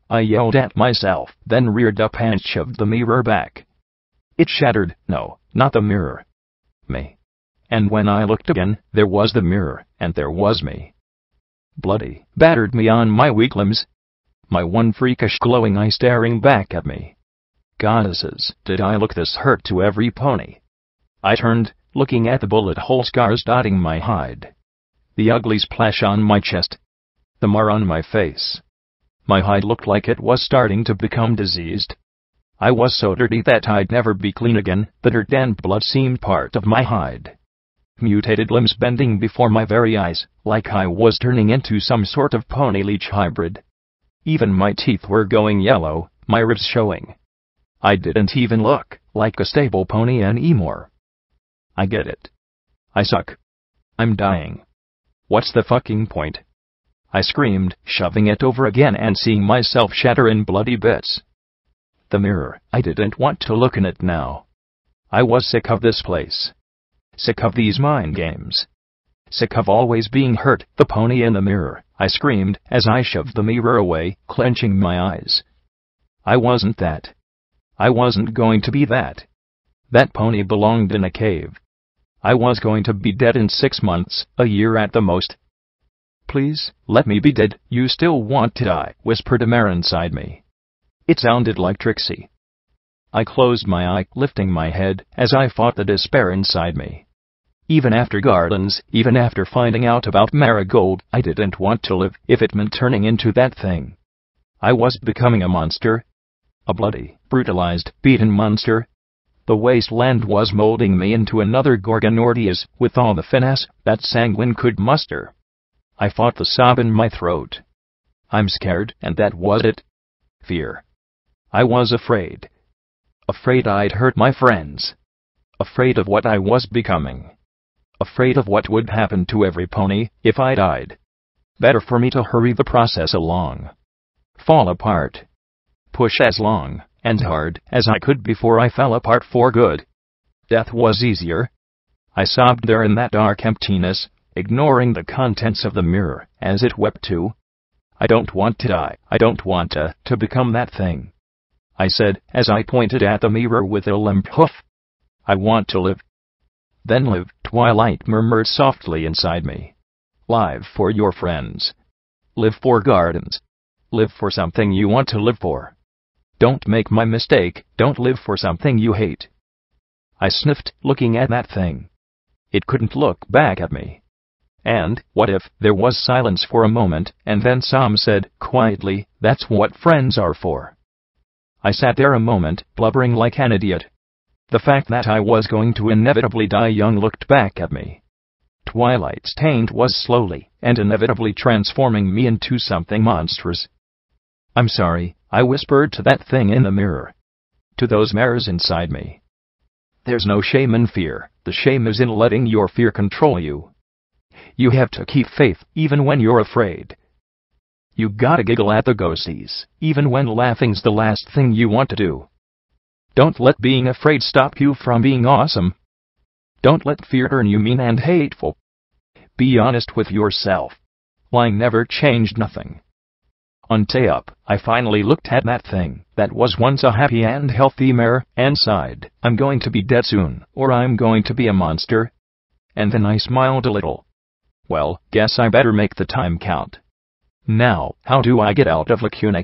I yelled at myself, then reared up and shoved the mirror back. It shattered. No, not the mirror. Me. And when I looked again, there was the mirror, and there was me. Bloody, battered me on my weak limbs. My one freakish glowing eye staring back at me. Goddesses, did I look this hurt to every pony? I turned, looking at the bullet hole scars dotting my hide. The ugly splash on my chest. The mar on my face. My hide looked like it was starting to become diseased. I was so dirty that I'd never be clean again. The dirt and blood seemed part of my hide. Mutated limbs bending before my very eyes, like I was turning into some sort of pony leech hybrid. Even my teeth were going yellow, my ribs showing. I didn't even look like a stable pony anymore. I get it. I suck. I'm dying. What's the fucking point? I screamed, shoving it over again and seeing myself shatter in bloody bits. The mirror, I didn't want to look in it now. I was sick of this place. Sick of these mind games. Sick of always being hurt. The pony in the mirror, I screamed as I shoved the mirror away, clenching my eyes. I wasn't that. I wasn't going to be that. That pony belonged in a cave. I was going to be dead in 6 months, a year at the most. Please, let me be dead. You still want to die, whispered a mare inside me. It sounded like Trixie. I closed my eye, lifting my head, as I fought the despair inside me. Even after gardens, even after finding out about Marigold, I didn't want to live if it meant turning into that thing. I was becoming a monster. A bloody, brutalized, beaten monster. The wasteland was molding me into another Gorgonordias with all the finesse that sanguine could muster. I fought the sob in my throat. I'm scared, and that was it. Fear. I was afraid. Afraid I'd hurt my friends. Afraid of what I was becoming. Afraid of what would happen to every pony if I died. Better for me to hurry the process along. Fall apart. Push as long and hard as I could before I fell apart for good. Death was easier. I sobbed there in that dark emptiness, ignoring the contents of the mirror as it wept too. I don't want to die. I don't want to become that thing, I said as I pointed at the mirror with a limp hoof. I want to live. Then live, Twilight murmured softly inside me. Live for your friends. Live for gardens. Live for something you want to live for. Don't make my mistake, don't live for something you hate. I sniffed, looking at that thing. It couldn't look back at me. And, what if, there was silence for a moment, and then Sam said, quietly, that's what friends are for. I sat there a moment, blubbering like an idiot. The fact that I was going to inevitably die young looked back at me. Twilight's taint was slowly and inevitably transforming me into something monstrous. I'm sorry, I whispered to that thing in the mirror. To those mares inside me. There's no shame in fear, the shame is in letting your fear control you. You have to keep faith, even when you're afraid. You gotta giggle at the ghosties, even when laughing's the last thing you want to do. Don't let being afraid stop you from being awesome. Don't let fear turn you mean and hateful. Be honest with yourself. Lying never changed nothing. Until up, I finally looked at that thing that was once a happy and healthy mare, and sighed, I'm going to be dead soon, or I'm going to be a monster. And then I smiled a little. Well, guess I better make the time count. Now, how do I get out of Lacuna?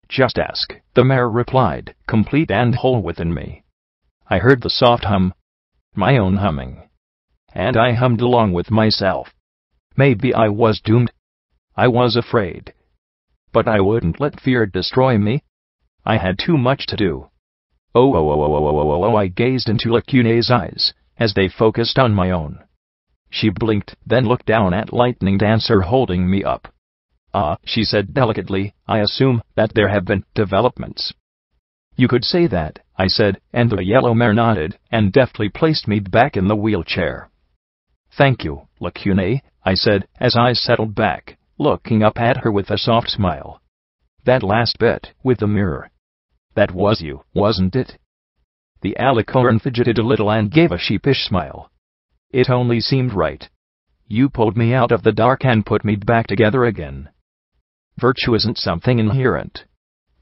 Just ask, the mare replied, complete and whole within me. I heard the soft hum. My own humming. And I hummed along with myself. Maybe I was doomed. I was afraid. But I wouldn't let fear destroy me. I had too much to do. I gazed into Lacuna's eyes, as they focused on my own. She blinked, then looked down at Lightning Dancer holding me up. Ah, she said delicately, I assume that there have been developments. You could say that, I said, and the yellow mare nodded, and deftly placed me back in the wheelchair. Thank you, Lacuna, I said, as I settled back, looking up at her with a soft smile. That last bit, with the mirror. That was you, wasn't it? The alicorn fidgeted a little and gave a sheepish smile. It only seemed right. You pulled me out of the dark and put me back together again. Virtue isn't something inherent.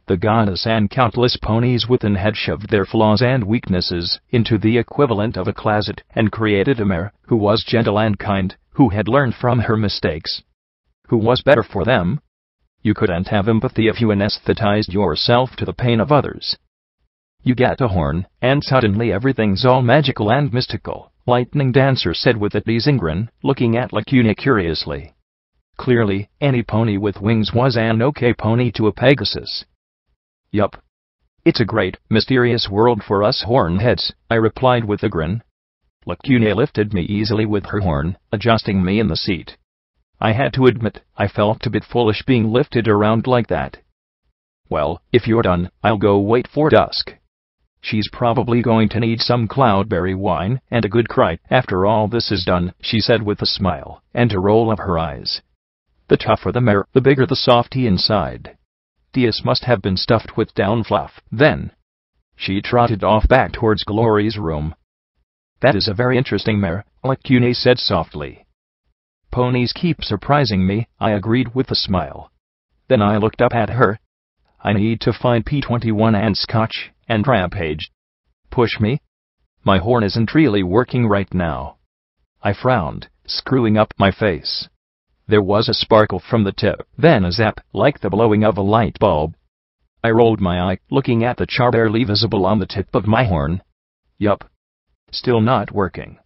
The goddess and countless ponies within had shoved their flaws and weaknesses into the equivalent of a closet and created a mare who was gentle and kind, who had learned from her mistakes, who was better for them. You couldn't have empathy if you anesthetized yourself to the pain of others. You get a horn, and suddenly everything's all magical and mystical, Lightning Dancer said with a teasing grin, looking at Lacuna curiously. Clearly, any pony with wings was an okay pony to a Pegasus. Yup. It's a great, mysterious world for us hornheads, I replied with a grin. Lacuna lifted me easily with her horn, adjusting me in the seat. I had to admit, I felt a bit foolish being lifted around like that. Well, if you're done, I'll go wait for dusk. She's probably going to need some cloudberry wine and a good cry after all this is done, she said with a smile and a roll of her eyes. The tougher the mare, the bigger the softy inside. Deus must have been stuffed with down fluff, then. She trotted off back towards Glory's room. That is a very interesting mare, Lacuna said softly. Ponies keep surprising me, I agreed with a smile. Then I looked up at her. I need to find P21 and Scotch, and Rampage. Push me? My horn isn't really working right now. I frowned, screwing up my face. There was a sparkle from the tip, then a zap, like the blowing of a light bulb. I rolled my eye, looking at the char barely visible on the tip of my horn. Yup. Still not working.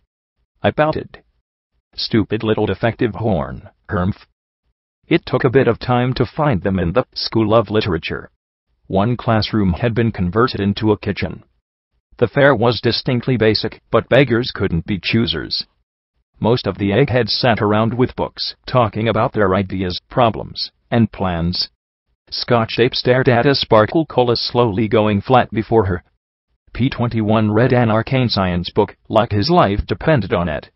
I pouted. Stupid little defective horn, Hermf. It took a bit of time to find them in the School of Literature. One classroom had been converted into a kitchen. The fare was distinctly basic, but beggars couldn't be choosers. Most of the eggheads sat around with books, talking about their ideas, problems, and plans. Scotch-Tape stared at a sparkle cola slowly going flat before her. P21 read an arcane science book, like his life depended on it.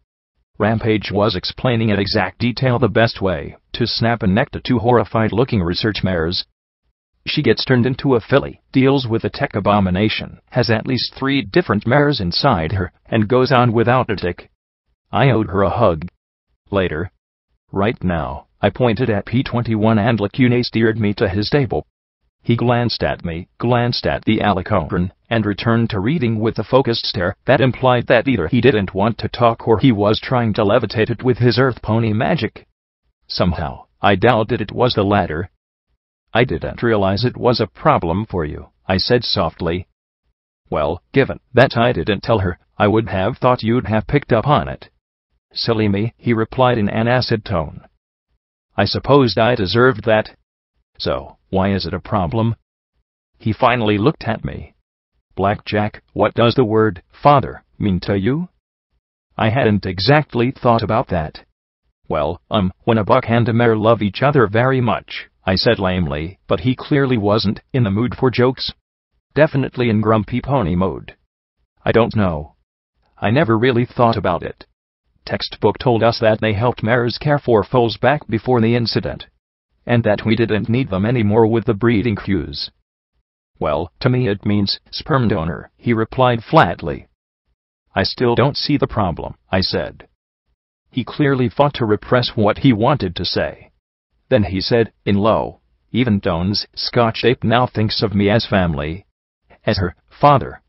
Rampage was explaining in exact detail the best way to snap a neck to two horrified-looking research mares. She gets turned into a filly, deals with a tech abomination, has at least 3 different mares inside her, and goes on without a tick. I owed her a hug. Later. Right now, I pointed at P21 and Lacune steered me to his table. He glanced at me, glanced at the alicorn, and returned to reading with a focused stare that implied that either he didn't want to talk or he was trying to levitate it with his earth pony magic. Somehow, I doubted it was the latter. I didn't realize it was a problem for you, I said softly. Well, given that I didn't tell her, I would have thought you'd have picked up on it. Silly me, he replied in an acid tone. I supposed I deserved that. So, why is it a problem? He finally looked at me. Blackjack, what does the word father mean to you? I hadn't exactly thought about that. Well, when a buck and a mare love each other very much, I said lamely, but he clearly wasn't in the mood for jokes. Definitely in grumpy pony mode. I don't know. I never really thought about it. Textbook told us that they helped mares care for foals back before the incident. And that we didn't need them anymore with the breeding cues. Well, to me it means sperm donor, he replied flatly. I still don't see the problem, I said. He clearly fought to repress what he wanted to say. Then he said, in low, even tones, Scotch-Tape now thinks of me as family. As her father.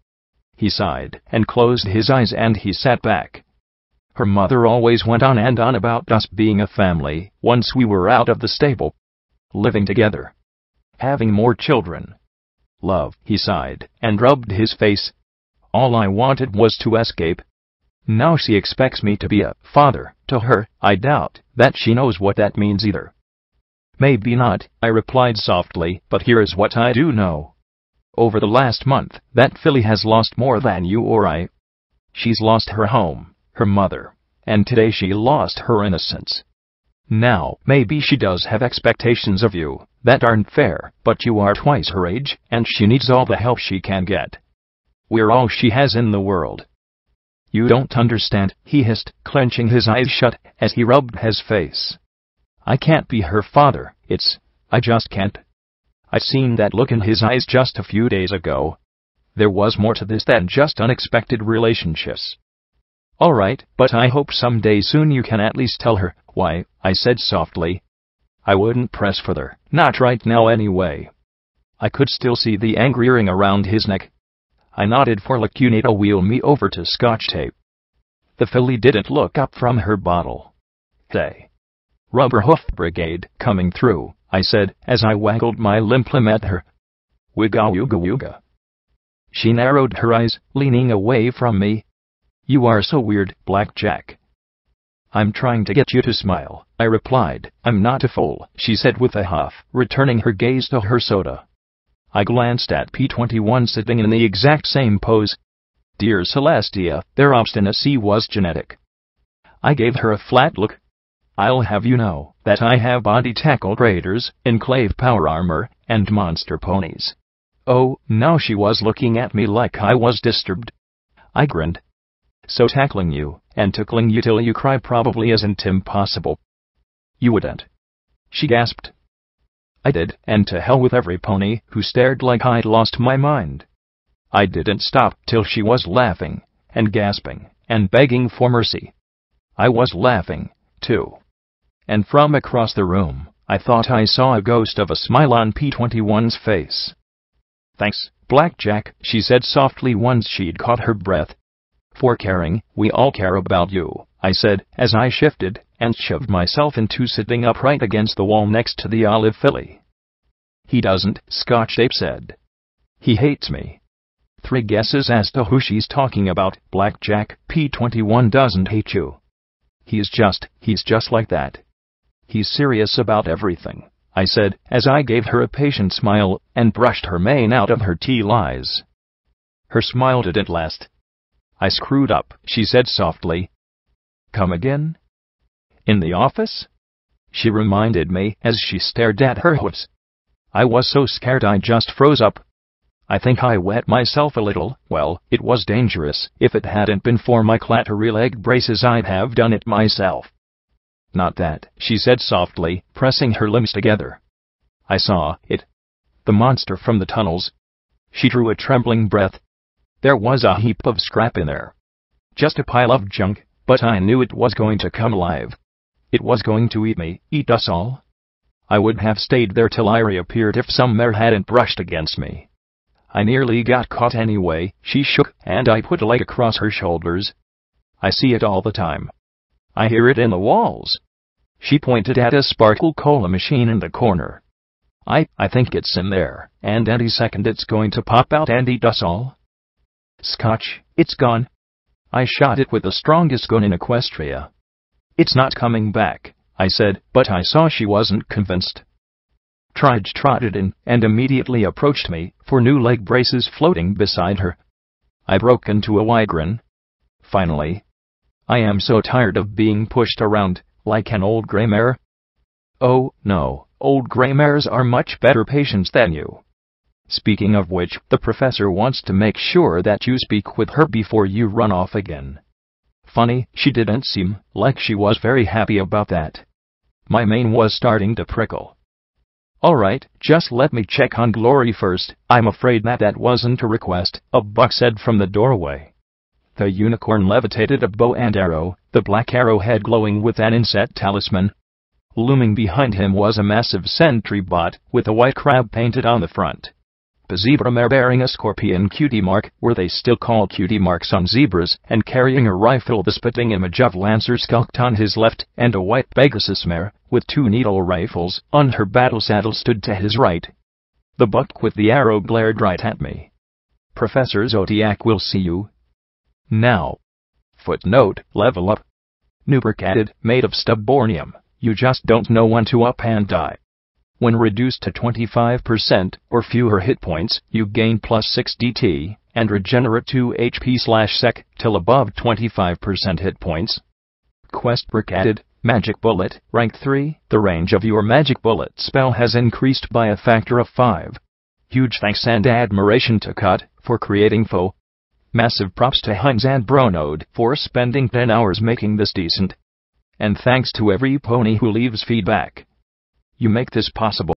He sighed and closed his eyes and he sat back. Her mother always went on and on about us being a family once we were out of the stable. Living together. Having more children. Love, he sighed, and rubbed his face. All I wanted was to escape. Now she expects me to be a father to her. I doubt that she knows what that means either. Maybe not, I replied softly, but here is what I do know. Over the last month, that filly has lost more than you or I. She's lost her home, her mother, and today she lost her innocence. Now, maybe she does have expectations of you that aren't fair, but you are twice her age, and she needs all the help she can get. We're all she has in the world. You don't understand, he hissed, clenching his eyes shut as he rubbed his face. I can't be her father, I just can't. I'd seen that look in his eyes just a few days ago. There was more to this than just unexpected relationships. All right, but I hope someday soon you can at least tell her why, I said softly. I wouldn't press further, not right now anyway. I could still see the angry ring around his neck. I nodded for Lacune to wheel me over to Scotch-Tape. The filly didn't look up from her bottle. Hey. Rubber hoof brigade, coming through, I said, as I waggled my limp limb at her. Wigga wooga wooga. She narrowed her eyes, leaning away from me. You are so weird, Blackjack. I'm trying to get you to smile, I replied. I'm not a fool, she said with a huff, returning her gaze to her soda. I glanced at P21 sitting in the exact same pose. Dear Celestia, their obstinacy was genetic. I gave her a flat look. I'll have you know that I have body tackle raiders, enclave power armor, and monster ponies. Oh, now she was looking at me like I was disturbed. I grinned. So tackling you, and tickling you till you cry probably isn't impossible. You wouldn't. She gasped. I did, and to hell with every pony who stared like I'd lost my mind. I didn't stop till she was laughing, and gasping, and begging for mercy. I was laughing, too. And from across the room, I thought I saw a ghost of a smile on P21's face. Thanks, Blackjack, she said softly once she'd caught her breath. For caring, we all care about you, I said, as I shifted and shoved myself into sitting upright against the wall next to the olive filly. He doesn't, Scotch-Tape said. He hates me. 3 guesses as to who she's talking about. Blackjack, P21 doesn't hate you. He's just like that. He's serious about everything, I said, as I gave her a patient smile and brushed her mane out of her tea lies. Her smile didn't last. I screwed up, she said softly. Come again? In the office? She reminded me as she stared at her hooves. I was so scared I just froze up. I think I wet myself a little. Well, it was dangerous. If it hadn't been for my clattery leg braces, I'd have done it myself. Not that, she said softly, pressing her limbs together. I saw it. The monster from the tunnels. She drew a trembling breath. There was a heap of scrap in there. Just a pile of junk, but I knew it was going to come alive. It was going to eat me, eat us all. I would have stayed there till I reappeared if some mare hadn't brushed against me. I nearly got caught anyway. She shook, and I put a leg across her shoulders. I see it all the time. I hear it in the walls. She pointed at a sparkle cola machine in the corner. I think it's in there, and any second it's going to pop out and eat us all. Scotch, it's gone. I shot it with the strongest gun in Equestria. It's not coming back, I said, but I saw she wasn't convinced. Trige trotted in and immediately approached me, 4 new leg braces floating beside her. I broke into a wide grin. Finally. I am so tired of being pushed around, like an old gray mare. Oh, no, old gray mares are much better patients than you. Speaking of which, the professor wants to make sure that you speak with her before you run off again. Funny, she didn't seem like she was very happy about that. My mane was starting to prickle. All right, just let me check on Glory first. I'm afraid that wasn't a request, a buck said from the doorway. The unicorn levitated a bow and arrow, the black arrowhead glowing with an inset talisman. Looming behind him was a massive sentry bot, with a white crab painted on the front. A zebra mare bearing a scorpion cutie mark, were they still called cutie marks on zebras, and carrying a rifle. The spitting image of Lancer skulked on his left, and a white Pegasus mare, with 2 needle rifles, on her battle saddle stood to his right. The buck with the arrow glared right at me. Professor Zodiac will see you now. Footnote, level up. Nubric added, made of stubbornium. You just don't know when to up and die. When reduced to 25% or fewer hit points, you gain +6 DT, and regenerate 2 HP/sec, till above 25% hit points. Questbrick added, Magic Bullet, rank 3, the range of your Magic Bullet spell has increased by a factor of 5. Huge thanks and admiration to Cut, for creating Foe. Massive props to Heinz and Bronode, for spending 10 hours making this decent. And thanks to every pony who leaves feedback. You make this possible.